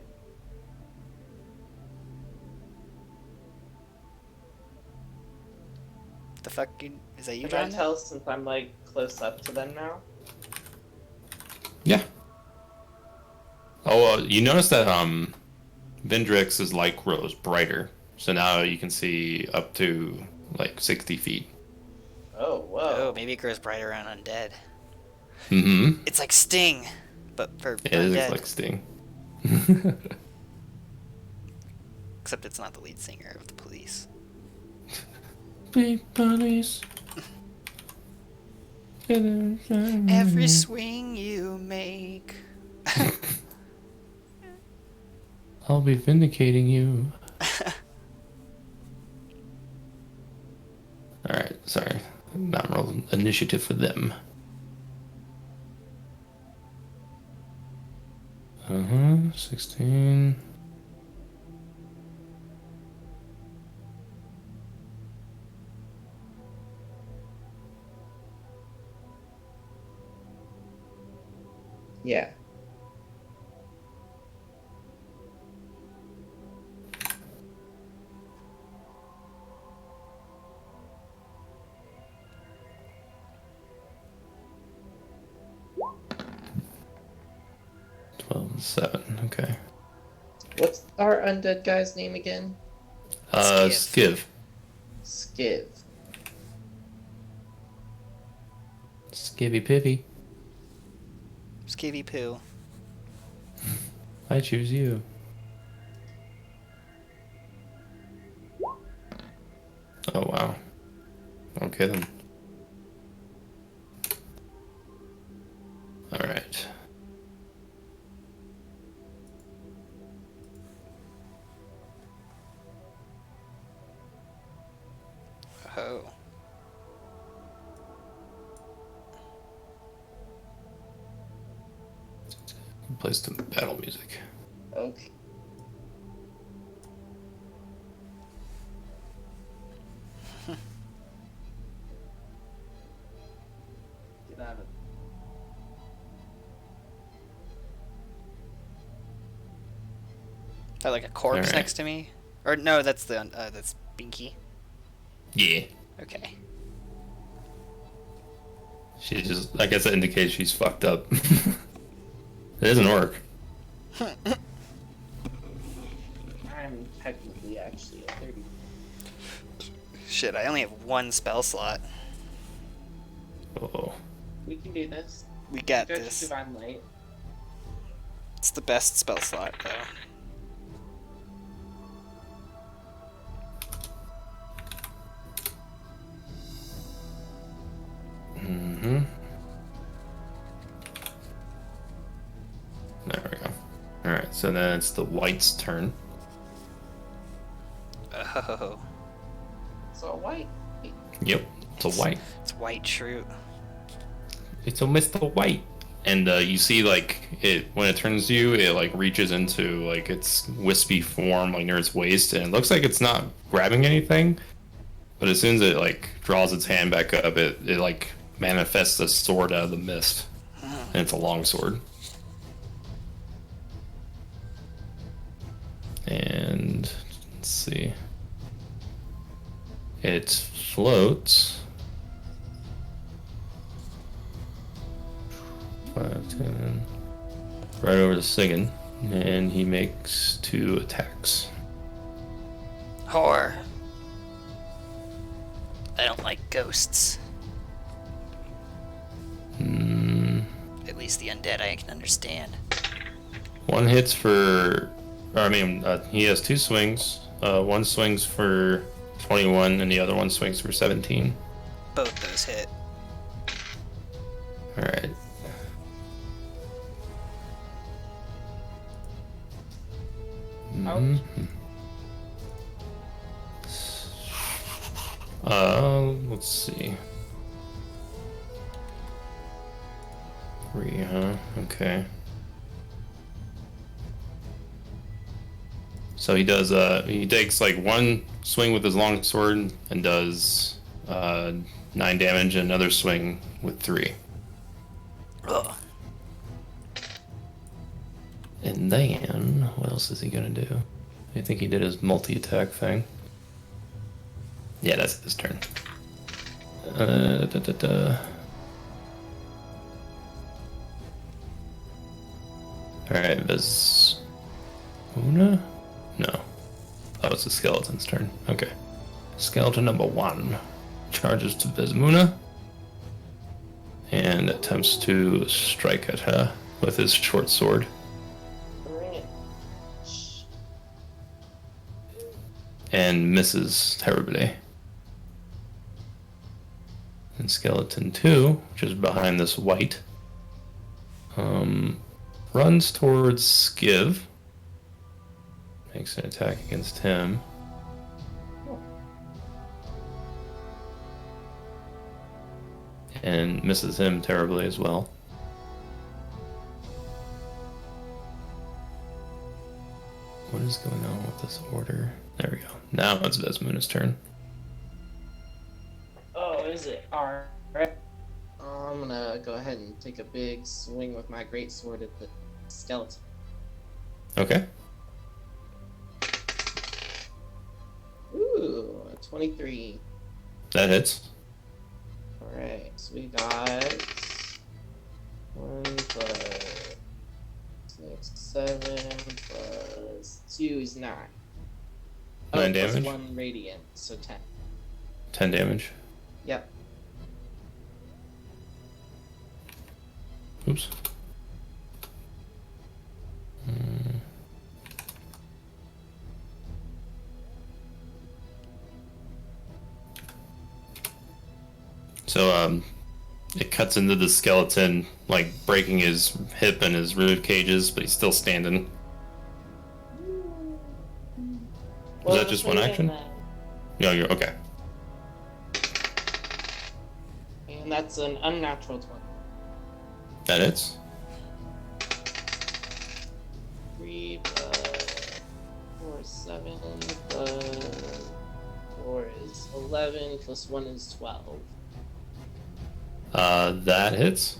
The fuck is that you, Can I John? tell since I'm like close up to them now? Yeah. Oh, you notice that Vendrix's light grows brighter, so now you can see up to like 60 feet. Oh, whoa. Oh, maybe it grows brighter on undead. Mm-hmm. It's like Sting, but for It undead. is like Sting. Except it's not the lead singer of the Police. Big bunnies. Every swing you make. I'll be vindicating you. Alright, sorry. Not roll initiative for them. Uh-huh, 16. Yeah. Seven. Okay. What's our undead guy's name again? Skiv. Skiv. Skivvy Pivvy. Skivvy Poo. I choose you. Oh, wow. Okay then. Alright. Oh. Play some battle music. Okay. Get out of Is that like a corpse Alright. next to me? Or no, that's the that's Binky. Yeah. Okay. She just, I guess that indicates she's fucked up. It doesn't work. I'm technically actually at 30. Shit, I only have one spell slot. Oh. We can do this. We got Go to this. Divine Light. It's the best spell slot, though. Mm-hmm. There we go. Alright, so then it's the white's turn. Oh. So white. Yep, it's a white. It's white shroot. It's a Mr. White. And you see, like, it when it turns to you, it, like, reaches into, like, its wispy form, like, near its waist, and it looks like it's not grabbing anything. But as soon as it, like, draws its hand back up, it like, manifests a sword out of the mist. And it's a long sword. And, let's see. It floats. 5, 10, right over the Sigan, and he makes 2 attacks. Whore. I don't like ghosts. At least the undead I can understand. One hits for, he has 2 swings. One swings for 21, and the other one swings for 17. Both those hit. All right. How Let's see. 3, huh? Okay. So he does, he takes like 1 swing with his long sword and does 9 damage, and another swing with 3. Ugh. And then, what else is he gonna do? I think he did his multi-attack thing. Yeah, that's his turn. Alright, Una? No. Oh, it's the skeleton's turn. Okay. Skeleton number 1 charges to Vesmuna and attempts to strike at her with his short sword. Bring it. And misses terribly. And Skeleton 2, which is behind this white, runs towards Skiv. Makes an attack against him. And misses him terribly as well. What is going on with this order? There we go. Now it's Vesmuna's turn. Oh, is it? Alright. I'm gonna go ahead and take a big swing with my great sword at the skeleton. Okay. Ooh, 23. That hits. Alright, so we got 1 plus 6, 7 plus 2 is 9. 9 plus damage? 1 radiant, so 10. 10 damage. Yep. Oops. So, it cuts into the skeleton, like breaking his hip and his rib cages, but he's still standing. Was that just one action? No, you're okay. And that's an unnatural 20. That hits. 3 plus 4 is 7 plus 4 is 11 plus 1 is 12. That hits.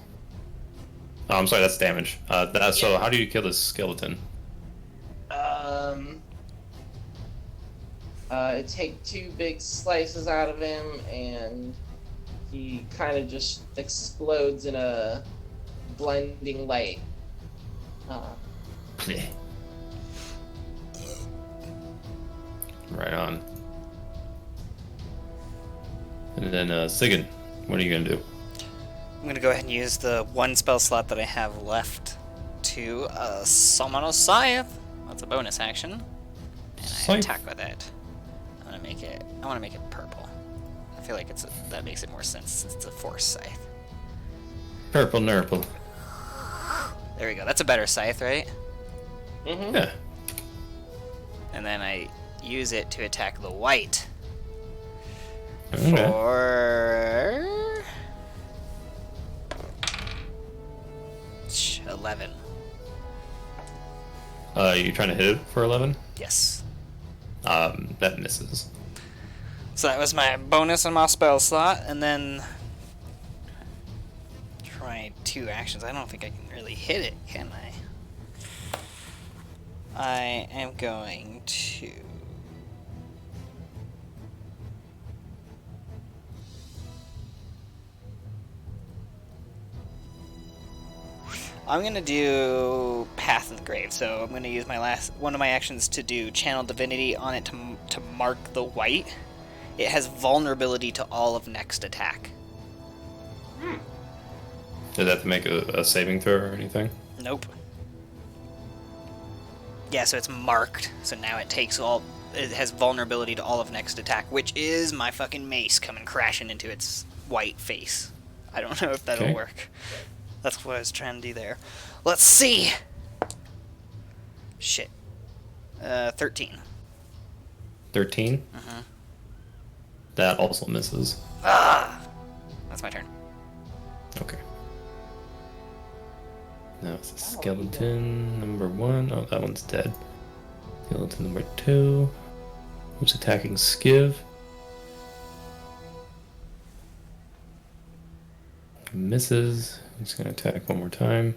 Oh, I'm sorry, that's damage. So how do you kill this skeleton? Take 2 big slices out of him, and he kind of just explodes in a blinding light. Right on. And then, Sigyn, what are you gonna do? I'm gonna go ahead and use the 1 spell slot that I have left to summon a scythe. That's a bonus action. And I Scythe. attack with it. I want to make it purple. I feel like that makes it more sense since it's a force scythe. Purple nurple. There we go. That's a better scythe, right? Mm-hmm. Yeah. And then I use it to attack the white. Okay. For 11. You trying to hit it for 11? Yes. That misses. So that was my bonus on my spell slot, and then try 2 actions. I don't think I can really hit it, can I? I am going to... I'm going to do Path of the Grave, so I'm going to use one of my actions to do Channel Divinity on it to mark the white. It has vulnerability to all of next attack. Did that have to make a saving throw or anything? Nope. Yeah, so it's marked, so now it has vulnerability to all of next attack, which is my fucking mace coming crashing into its white face. I don't know if that'll work. That's what I was trying to do there. Let's see! Shit. 13. 13. Mm-hmm. That also misses. Ah! That's my turn. Okay. Now it's a skeleton number 1. Oh, that one's dead. Skeleton number 2. Who's attacking Skiv? Misses. He's gonna attack one more time.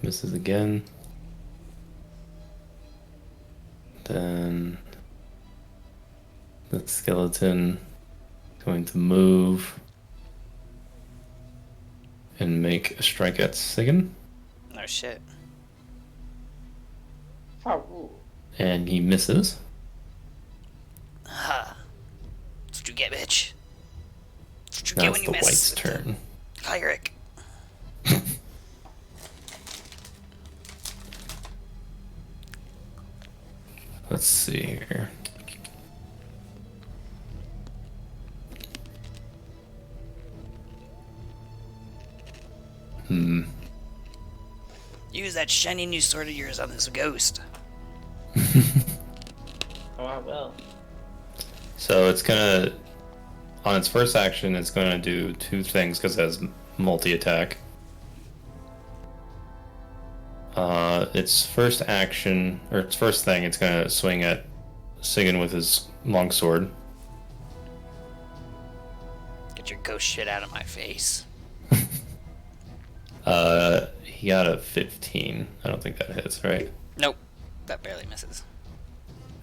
Misses again. Then the skeleton is going to move and make a strike at Sigan. No shit. Oh, And he misses. Ha. That's what you get, bitch. That's what you Now get it's when the you miss. white's turn. Cleric. Let's see here. Use that shiny new sword of yours on this ghost. oh, I will. So it's gonna, on its first action, it's gonna do 2 things because it has multi-attack. Its first action, or its first thing, it's gonna swing at Sigan with his longsword. Get your ghost shit out of my face. He got a 15. I don't think that hits, right? Nope. That barely misses.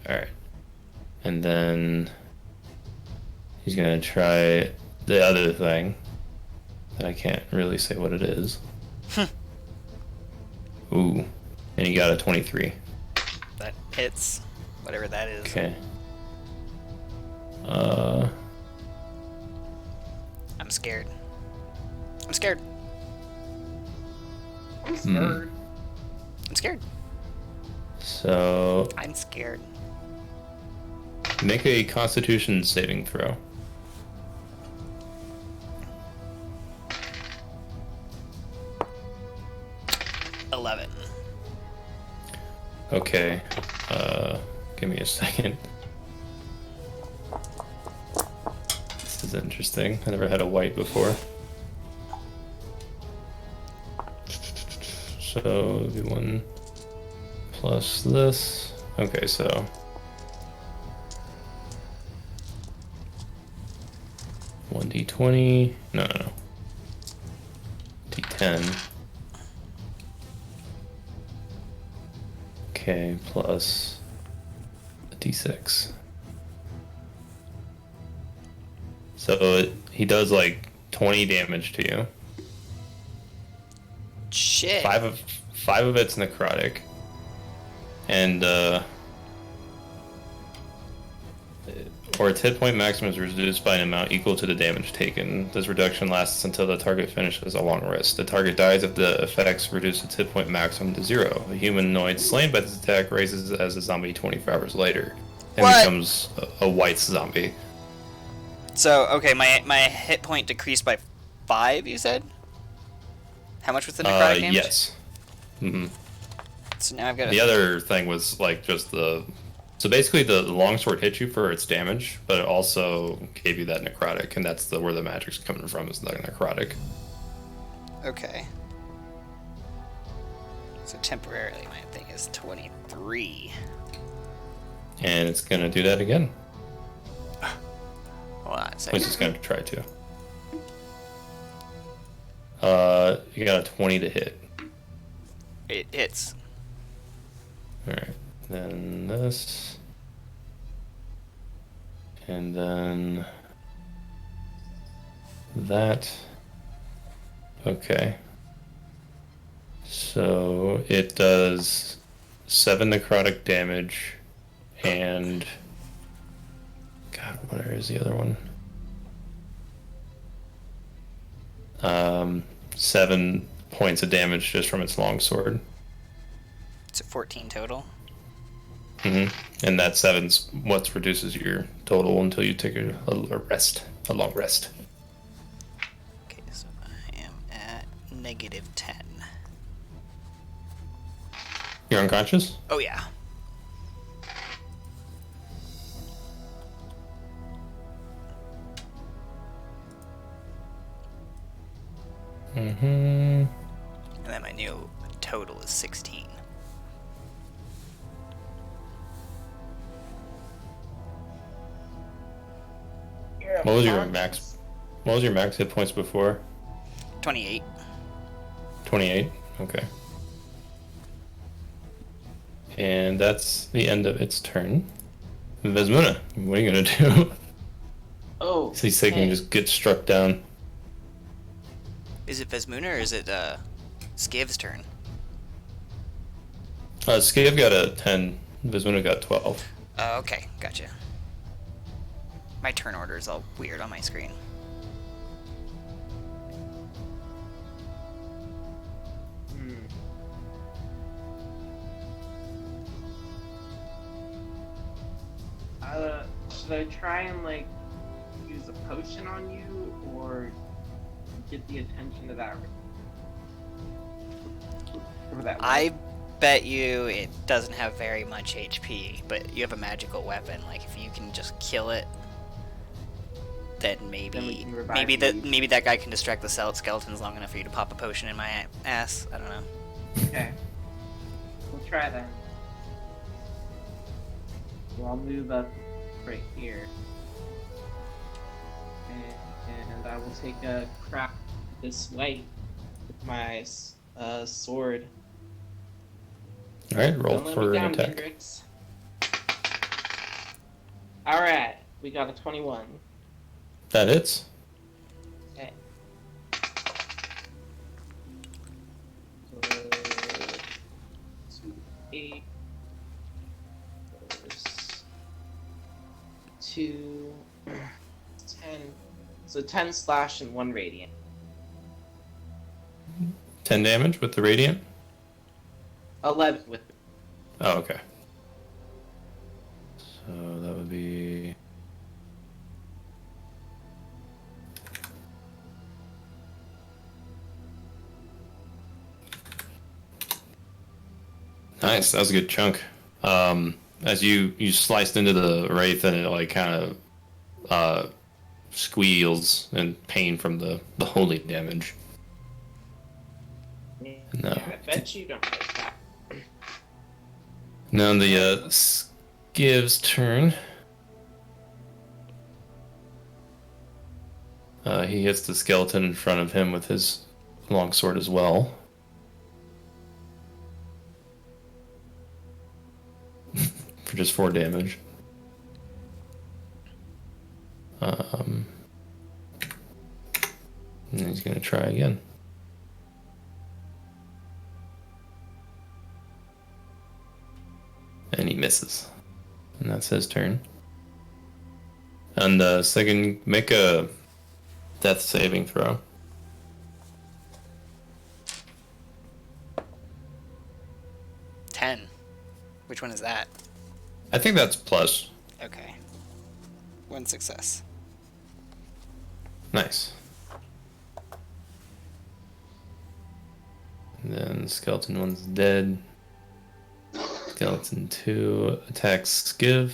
Alright. And then he's gonna try the other thing that I can't really say what it is. Ooh. And he got a 23. That hits. Whatever that is. Okay. I'm scared. I'm scared. I'm scared. I'm scared. So I'm scared. make a Constitution saving throw. Okay. Give me a second. This is interesting. I never had a white before. So it'll be 1 plus this. Okay, so 1d20. No. D10. Okay, plus a d6. So he does like 20 damage to you. Shit. Five of it's necrotic, and or its hit point maximum is reduced by an amount equal to the damage taken. This reduction lasts until the target finishes a long rest. The target dies if the effects reduce its hit point maximum to 0. A humanoid slain by this attack raises as a zombie 24 hours later and What? becomes a white zombie. So, okay, my hit point decreased by 5, you said? How much was the necrotic damage? Yes. Mm-hmm. So now I've got The other thing was like just the. So basically, the longsword hit you for its damage, but it also gave you that necrotic, and that's where the magic's coming from, is the necrotic. Okay. So temporarily, my thing is 23. And it's gonna do that again. Hold on a At least second. it's gonna try to. You got a 20 to hit. It hits. Alright. Then this. And then that. Okay. So it does 7 necrotic damage and God, where is the other one? 7 points of damage just from its longsword. It's a 14 total. And that 7's what reduces your total until you take a rest, a long rest. Okay, so I am at -10. You're unconscious? Oh yeah. Mm-hmm. And then my new total is 16. What was your max? What was your max hit points before? 28. 28. Okay. And that's the end of its turn. Vesmuna, what are you gonna do? Oh, So he can just get struck down. Is it Vesmuna or is it Skiv's turn? Skav got a 10. Vesmuna got 12. Okay, gotcha. My turn order is all weird on my screen. Should I try and like use a potion on you, or get the attention of that? I bet you it doesn't have very much HP, but you have a magical weapon. Like if you can just kill it, then maybe maybe that guy can distract the skeletons long enough for you to pop a potion in my ass. I don't know. Okay, we'll try that. So I'll move up right here, and I will take a crack this way with my sword. All right, roll Don't let for me an down, attack. Hendrix. All right, we got a 21. That hits. Okay. 8 2 10. So 10 slash and 1 radiant. 10 damage with the radiant. 11 with. Oh, okay. So that would be. Nice, that was a good chunk. As you sliced into the wraith, and it like kind of squeals in pain from the holy damage. No. Yeah, I bet you don't like that. Now the Skiv's turn. He hits the skeleton in front of him with his longsword as well. For just 4 damage. And he's going to try again. And he misses. And that's his turn. And second, make a death saving throw. Which one is that? I think that's plus. Okay. 1 success. Nice. And then skeleton 1's dead. Skeleton 2 attacks Skiv.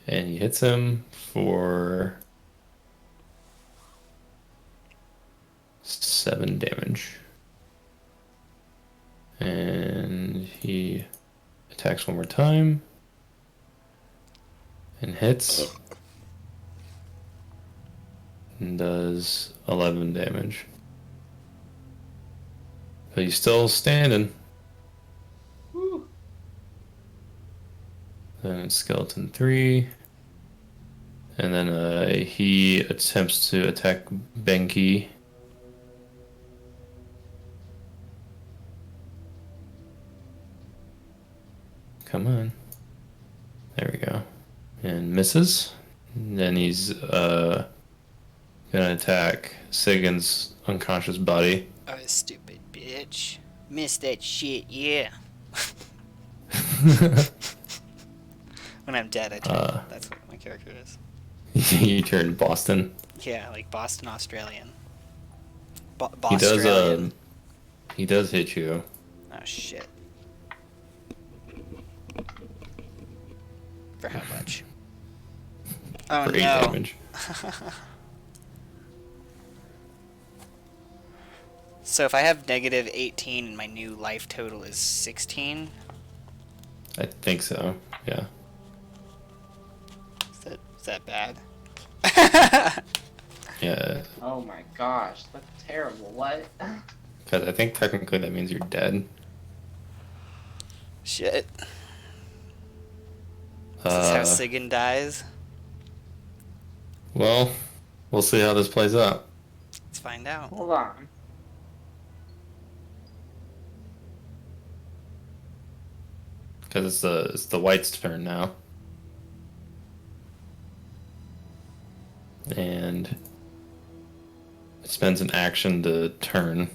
And he hits him for 7 damage. And he attacks one more time. And hits. And does 11 damage. But he's still standing. Woo. Then it's skeleton 3. And then he attempts to attack Benki. Come on. There we go. And misses. And then he's gonna attack Sigan's unconscious body. Oh, stupid bitch. Missed that shit, yeah. When I'm dead, I turn. That's what my character is. You turn Boston. Yeah, like Boston Australian. He does He does hit you. Oh shit. For how much? Oh For 8 no. damage. So if I have negative 18 and my new life total is 16, I think so. Yeah. is that bad? Yeah. Oh my gosh, that's terrible. What? Because I think technically that means you're dead. Shit. Is this how Uh, Sigan dies? well, we'll see how this plays out. Let's find out. Hold on. Because it's the white's turn now. And it spends an action to turn.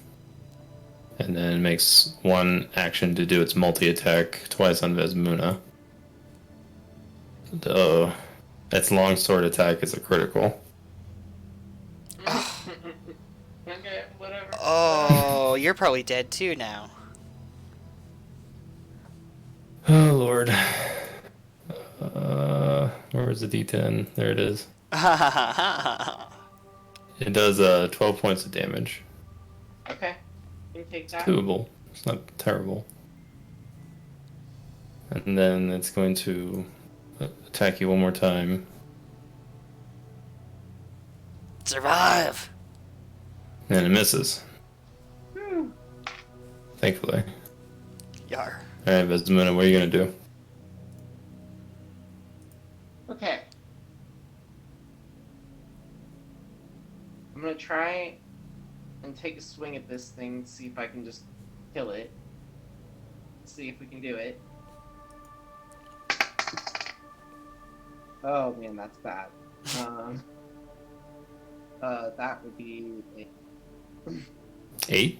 And then makes one action to do its multi-attack twice on Vesmuna. Its longsword attack is a critical. Okay, whatever. Oh, you're probably dead too now. Oh, Lord. Where is the D10? There it is. It does 12 points of damage. Okay, you can take that. Doable. It's not terrible. And then it's going to attack you one more time. Survive! And it misses. Whew. Thankfully. Yar. Alright, Vesmuna, what are you going to do? Okay. I'm gonna try and take a swing at this thing, see if I can just kill it. See if we can do it. Oh man, that's bad. That would be 8?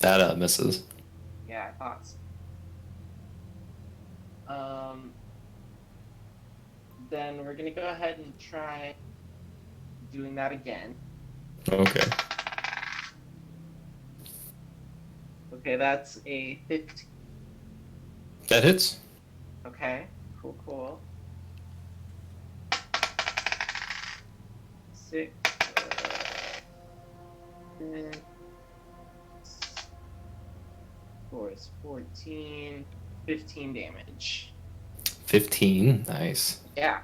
That misses. yeah, I thought so. Then we're gonna go ahead and try doing that again. Okay. Okay, that's a 15. That hits. Okay, cool. 6, 4 is 14, 15 damage. 15. Nice. Yeah.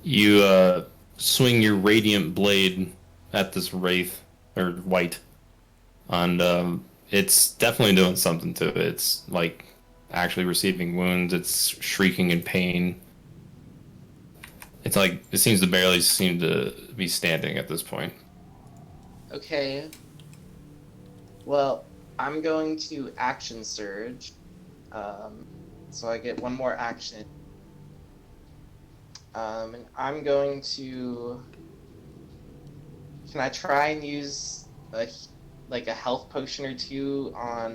You swing your radiant blade at this wraith, or white, and it's definitely doing something to it. It's like actually receiving wounds. It's shrieking in pain. It's like it seems to be standing at this point. Okay. Well, I'm going to action surge. So I get one more action. And I'm going to... Can I try and use a health potion or two on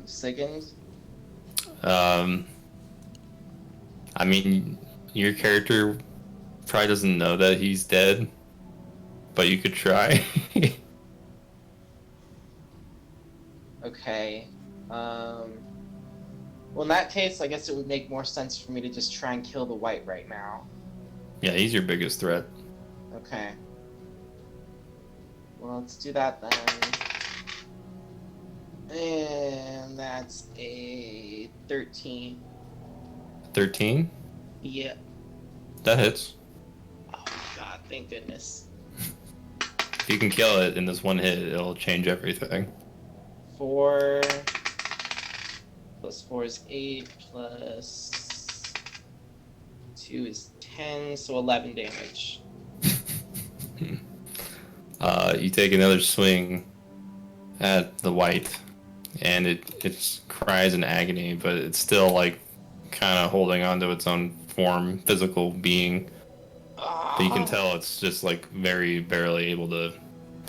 Sigand? I mean, your character probably doesn't know that he's dead, but you could try. Okay. Well, in that case, I guess it would make more sense for me to just try and kill the white right now. Yeah, he's your biggest threat. Okay. Well, let's do that then. And that's a 13. 13? Yeah. That hits. Oh god, thank goodness. If you can kill it in this one hit, it'll change everything. 4 plus 4 is 8 plus 2 is 10, so 11 damage. You take another swing at the white, and it cries in agony, but it's still like kind of holding on to its own form, physical being. But you can tell it's just like very barely able to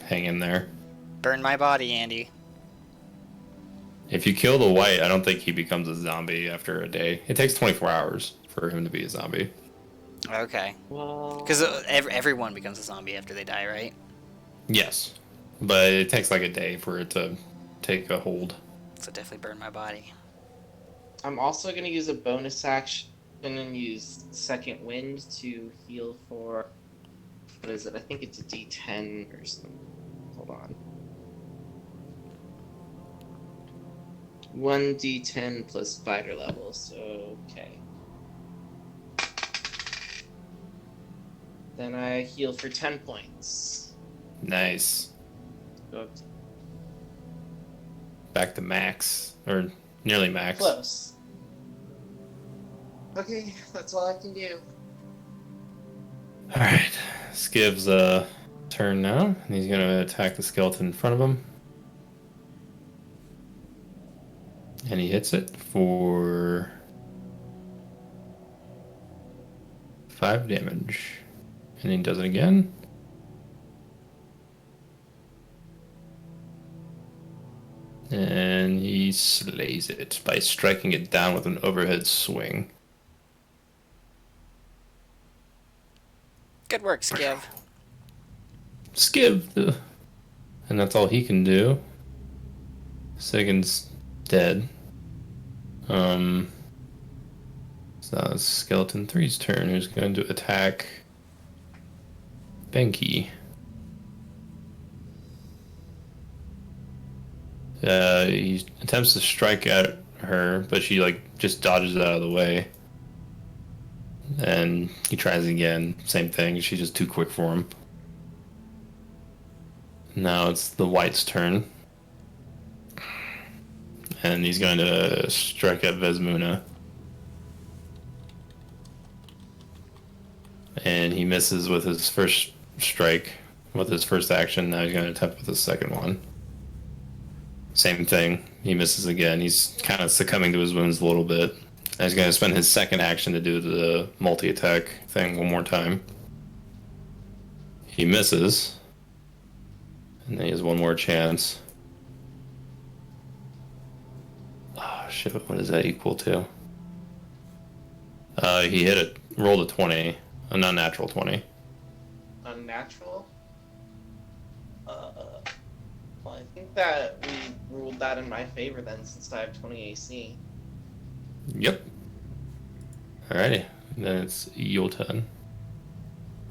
hang in there. Burn my body, Andy. If you kill the white, I don't think he becomes a zombie after a day. It takes 24 hours for him to be a zombie. Okay. Well, Because everyone becomes a zombie after they die, right? Yes, but it takes like a day for it to take a hold. So definitely burn my body. I'm also going to use a bonus action and use Second Wind to heal for, what is it? I think it's a D10 or something. Hold on. 1d10 plus fighter level, so okay. Then I heal for 10 points. Nice. Go up to Back to max, or nearly max. close. Okay, that's all I can do. All right, Skiv's turn now, and he's gonna attack the skeleton in front of him, and he hits it for 5 damage, and he does it again. And he slays it by striking it down with an overhead swing. Good work, Skiv. Skiv! And that's all he can do. Second's dead. So that's Skeleton 3's turn, who's going to attack Benki. He attempts to strike at her, but she just dodges it out of the way. And he tries again, same thing. She's just too quick for him. Now it's the white's turn. And he's going to strike at Vesmuna. And he misses with his first strike, with his first action. Now he's going to attempt with his second one. Same thing. He misses again. He's kind of succumbing to his wounds a little bit. And he's going to spend his second action to do the multi-attack thing one more time. He misses. And then he has one more chance. Oh, shit. What does that equal to? He hit it. Rolled a 20. A non-natural 20. Unnatural? Well, I think that we ruled that in my favor then, since I have 20 AC. Yep. Alrighty. Then it's your turn.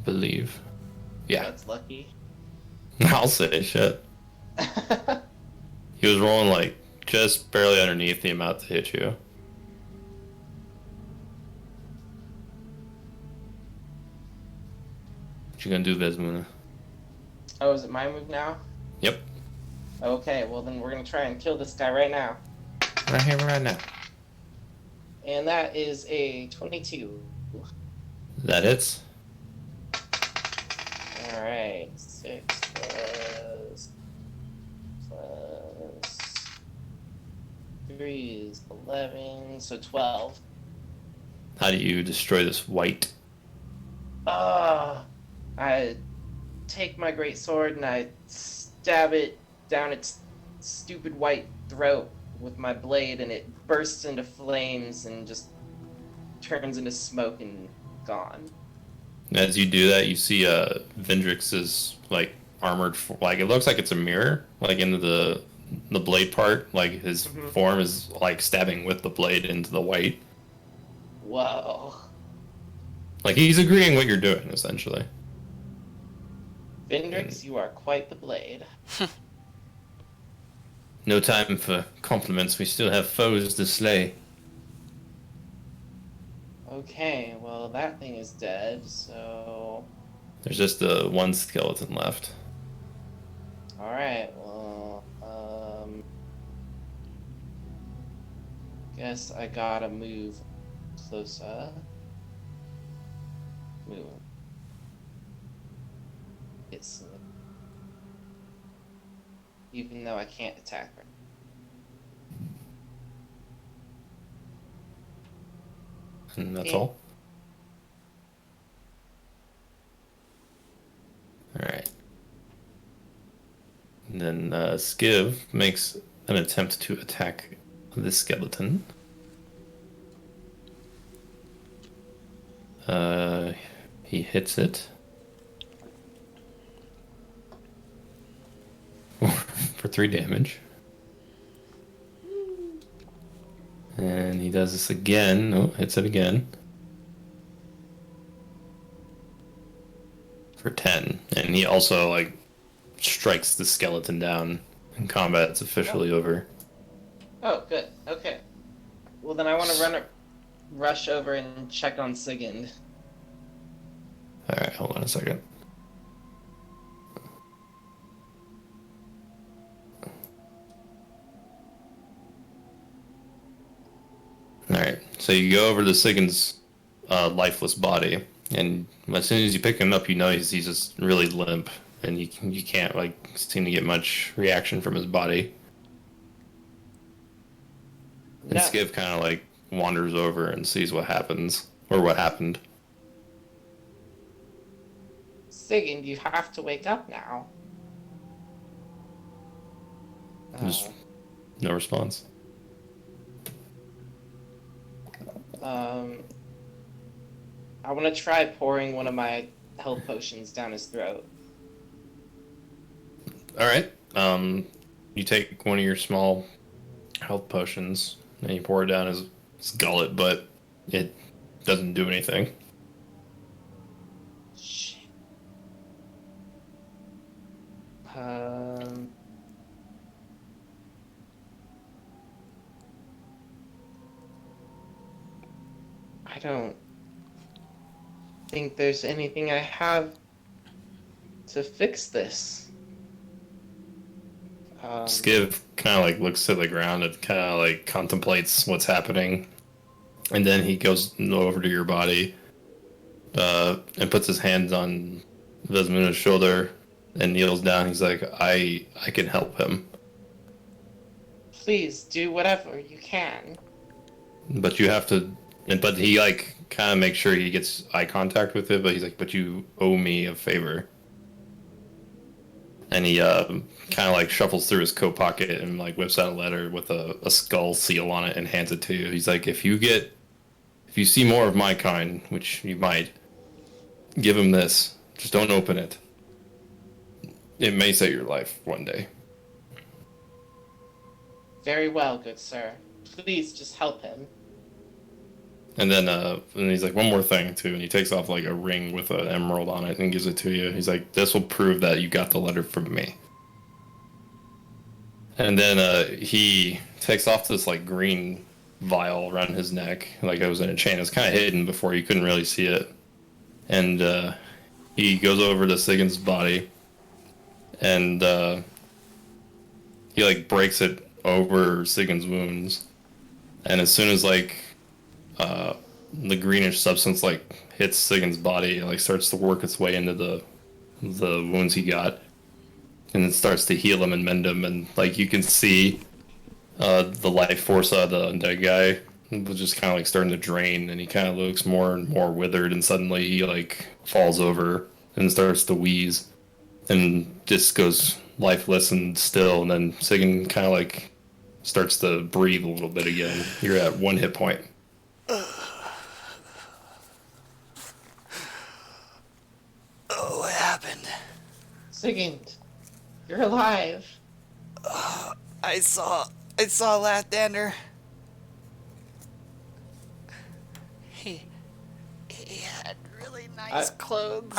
I believe. Yeah. That's lucky. I'll say shit. He was rolling just barely underneath the amount to hit you. What you gonna do, Vesmuna? Oh, is it my move now? Yep. Okay, well then we're gonna try and kill this guy right now. Right here, right now. And that is a 22. That hits. Alright, 6 plus 3 is 11, so 12. How do you destroy this white? I take my great sword and I stab it down its stupid white throat with my blade, and it bursts into flames and just turns into smoke and gone. As you do that, you see Vendrix's armored, it looks like it's a mirror, into the blade part. His form is stabbing with the blade into the white. Whoa. He's agreeing what you're doing, essentially. Vendrix, you are quite the blade. No time for compliments. We still have foes to slay. Okay, well that thing is dead, so... There's just the one skeleton left. Alright, well, guess I gotta move closer. Move. It's... Even though I can't attack her. And that's Okay. all. Alright. And then Skiv makes an attempt to attack this skeleton. He hits it. For 3 damage. And he does this again. Oh, hits it again. For 10. And he also, like, strikes the skeleton down. And combat's officially over. Oh, good. Okay. Well, then I want to rush over and check on Sigurd. Alright, hold on a second. Alright, so you go over to Sigurd's lifeless body, and as soon as you pick him up, you notice he's just really limp, and you can't like seem to get much reaction from his body. And No. Skiv kind of like wanders over and sees what happens, or what happened. Sigurd, you have to wake up now. Just no response. I want to try pouring one of my health potions down his throat. Alright, you take one of your small health potions, and you pour it down his gullet, but it doesn't do anything. Shit. I don't think there's anything I have to fix this. Skiv kind of like looks to the ground and kind of like contemplates what's happening, and then he goes over to your body and puts his hands on Vesmuna's shoulder and kneels down. He's like, I can help him, Please do whatever you can. but you have to. But he like kind of makes sure he gets eye contact with it. But he's like, but you owe me a favor. And he kind of like shuffles through his coat pocket and like whips out a letter with a skull seal on it and hands it to you. He's like, if you see more of my kind, which you might, give him this. Just don't open it. It may save your life one day. Very well, good sir. Please just help him. And then and he's like, one more thing too, and he takes off like a ring with an emerald on it and gives it to you. He's like, this will prove that you got the letter from me. And then he takes off this like green vial around his neck, like it was in a chain. It was kind of hidden before, you couldn't really see it. And he goes over to Sigurd's body, and he like breaks it over Sigurd's wounds. And as soon as like the greenish substance like hits Sigurd's body, it like starts to work its way into the wounds he got, and it starts to heal him and mend him. And like you can see the life force of the undead guy was just kind of like starting to drain, and he kind of looks more and more withered, and suddenly he like falls over and starts to wheeze and just goes lifeless and still. And then Sigurd kind of like starts to breathe a little bit again. You're at 1 hit point. Oh, what happened? Sigurd, you're alive. I saw Lathander. He had really nice clothes.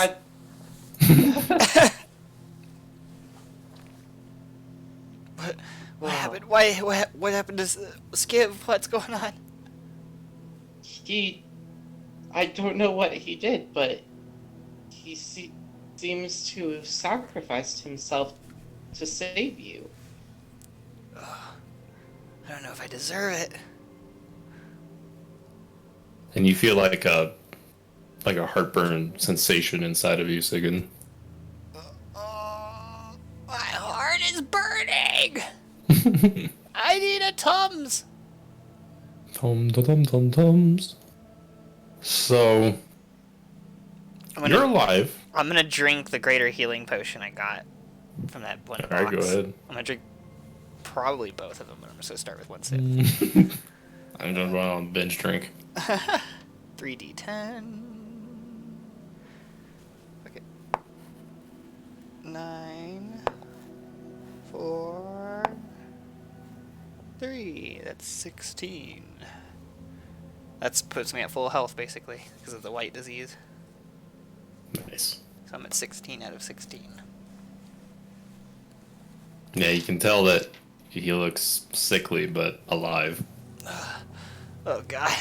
What happened? What happened to Skiv? What's going on? I don't know what he did, but he seems to have sacrificed himself to save you. I don't know if I deserve it. And you feel like a heartburn sensation inside of you, Sigurd. My heart is burning. I need a Tums. Tums. So you're alive. I'm gonna drink the greater healing potion I got from that one box. Alright, go ahead. I'm gonna drink probably both of them, but I'm just gonna start with one sip. I'm just going on binge drink. 3d10. 9, 4, 3. That's 16. That puts me at full health, basically, because of the white disease. Nice. So I'm at 16 out of 16. Yeah, you can tell that he looks sickly but alive. Oh god.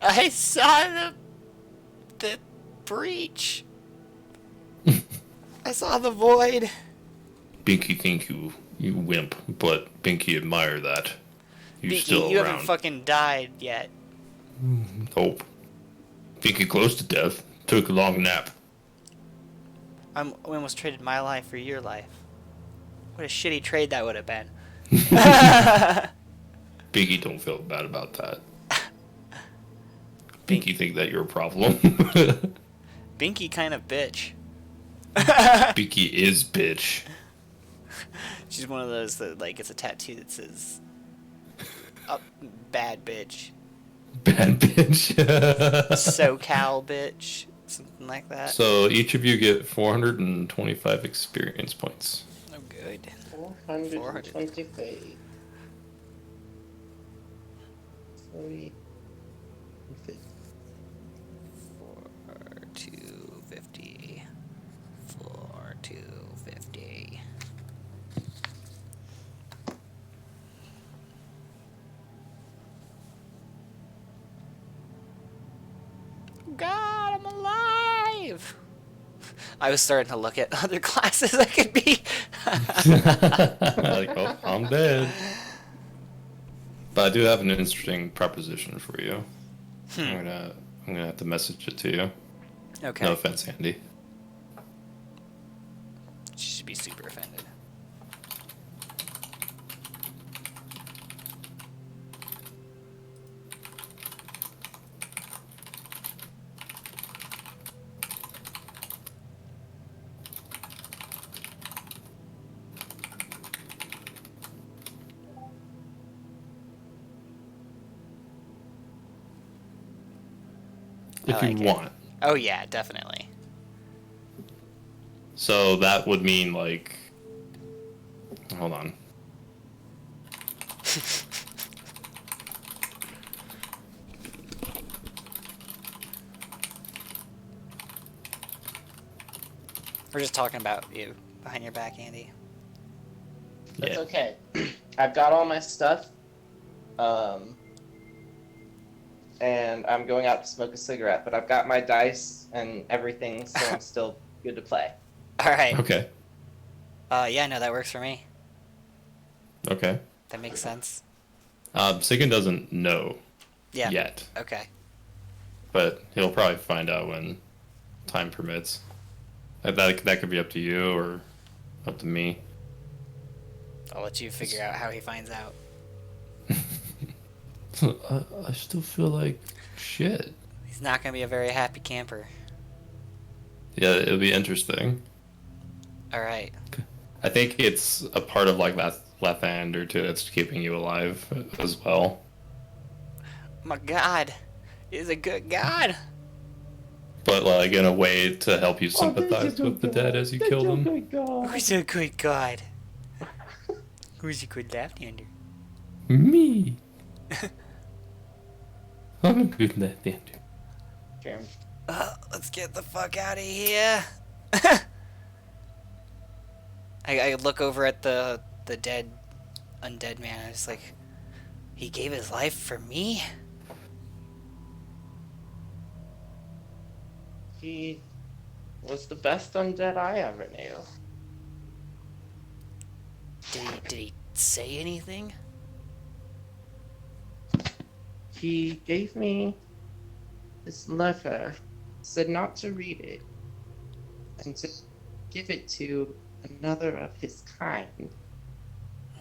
I saw the breach. I saw the void. Binky think you wimp, but Binky admire that. You're Binky, still you around. haven't fucking died yet. Nope. Binky close to death. Took a long nap. I almost traded my life for your life. What a shitty trade that would have been. Binky don't feel bad about that. Binky think that you're a problem. Binky kind of bitch. Binky is bitch. She's one of those that like gets a tattoo that says bad bitch. Bad bitch. SoCal bitch. Something like that. So each of you get 425 experience points. Oh good. 425. 40. 250. 250. God, I'm alive! I was starting to look at other classes I could be. Like, oh, I'm dead. But I do have an interesting proposition for you. I'm gonna have to message it to you. Okay. No offense, Andy. She should be super offended. If I like you it. want. Oh yeah, definitely. So that would mean like, hold on. We're just talking about you behind your back, Andy. That's Yeah. okay. I've got all my stuff. And I'm going out to smoke a cigarette, but I've got my dice and everything, so I'm still good to play. All right. Okay. Yeah, no, that works for me. Okay. That makes sense. Sigan doesn't know Yeah. yet, Okay. but he'll probably find out when time permits. That could be up to you or up to me. I'll let you figure out how he finds out. I still feel like shit. He's not gonna be a very happy camper. Yeah, it'll be interesting. All right. I think it's a part of like Lathander too that's keeping you alive as well. My God, he's a good God. But like in a way to help you sympathize with the dead as you kill them. Who's a good God? Who's a good Lathander? Me. I'm a good Lathander. Sure. Let's get the fuck out of here. I look over at the dead, undead man. I was like, he gave his life for me? He was the best undead I ever knew. Did he say anything? He gave me this letter, said not to read it, and to give it to another of his kind,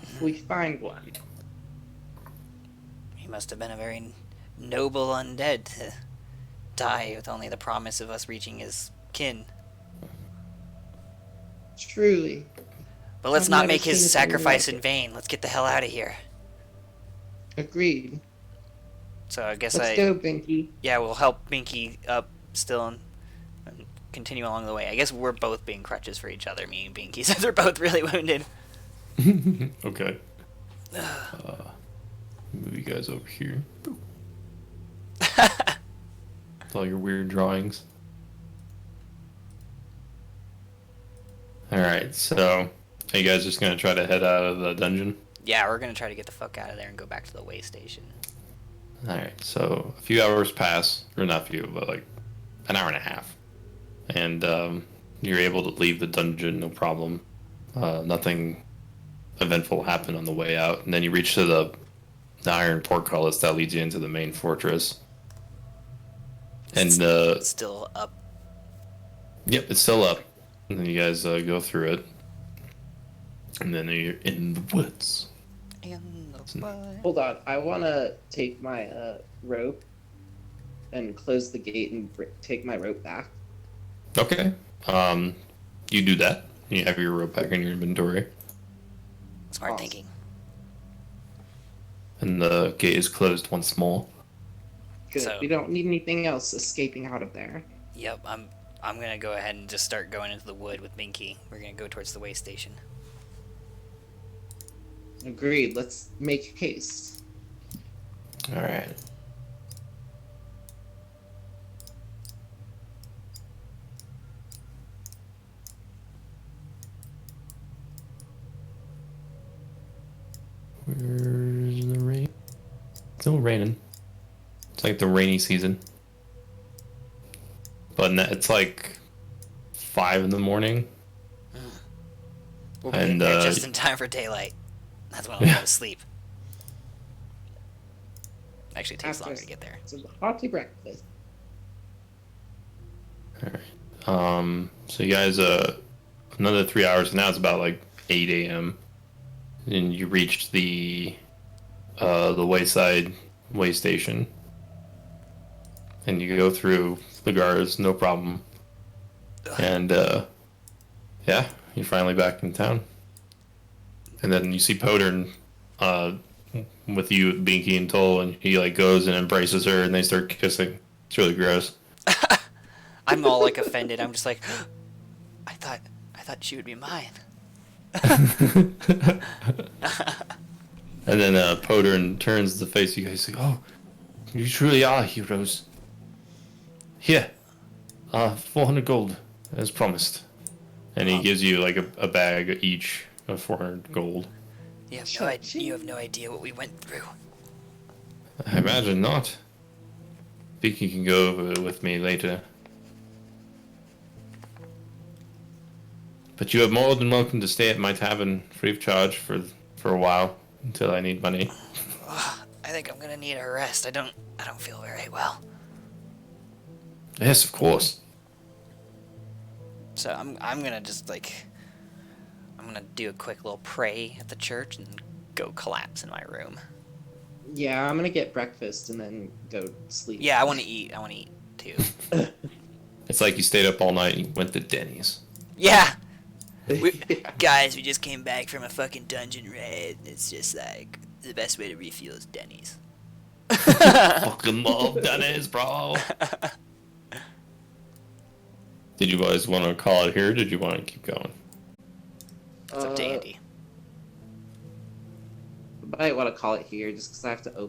if we find one. He must have been a very noble undead to die with only the promise of us reaching his kin. Truly. But let's I've not never make his seen anything sacrifice like in it. vain. Let's get the hell out of here. Agreed. So I guess Let's go, Binky. yeah, we'll help Binky up still and continue along the way. I guess we're both being crutches for each other, me and Binky, since they're both really wounded. Okay. Move you guys over here. With all your weird drawings. Alright, so are you guys just gonna try to head out of the dungeon? Yeah, we're gonna try to get the fuck out of there and go back to the way station. Alright, so a few hours pass, or not a few, but like an hour and a half. And you're able to leave the dungeon, no problem. Nothing eventful happened on the way out. And then you reach to the iron portcullis that leads you into the main fortress. And It's still up. yep, it's still up. And then you guys go through it. And then you're in the woods. In the wood. Hold on, I want to take my rope and close the gate and take my rope back. Okay. You do that. You have your rope back in your inventory. Smart Awesome. thinking. And the gate is closed once more. Good. So- We don't need anything else escaping out of there. Yep, I'm gonna go ahead and just start going into the wood with Binky. We're gonna go towards the way station. Agreed. Let's make haste. Alright. Where's the rain? It's still raining. It's like the rainy season. But it's like 5 in the morning. We'll be And, there just in time for daylight. That's when I'll Yeah. go to sleep. Actually, it takes After longer to get there. It's a hearty breakfast. So you guys, another 3 hours. Now it's about like 8 a.m. And you reached the wayside way station. And you go through the guards, no problem. And yeah, you're finally back in town. And then you see Podern with you, Binky and Toll, and he like goes and embraces her, and they start kissing. It's really gross. I'm all like offended. I'm just like, I thought she would be mine. And then Podern turns the face of you guys like, "Oh, you truly are heroes. Here, 400 gold as promised." And he gives you like a bag each of 400 gold. You have no idea what we went through. I imagine not. Vicky can go over with me later. But you are more than welcome to stay at my tavern free of charge for a while until I need money. I think I'm gonna need a rest. I don't feel very well. Yes, of course. So I'm gonna just like, I'm gonna do a quick little pray at the church and go collapse in my room. Yeah, I'm gonna get breakfast and then go sleep. Yeah, I want to eat. I want to eat too. It's like you stayed up all night and you went to Denny's. Yeah. Guys, we just came back from a fucking dungeon raid. It's just like the best way to refuel is Denny's. Fucking love Denny's, bro. Did you guys want to call it here? Or did you want to keep going? It's up to Andy. I might want to call it here just because I have to open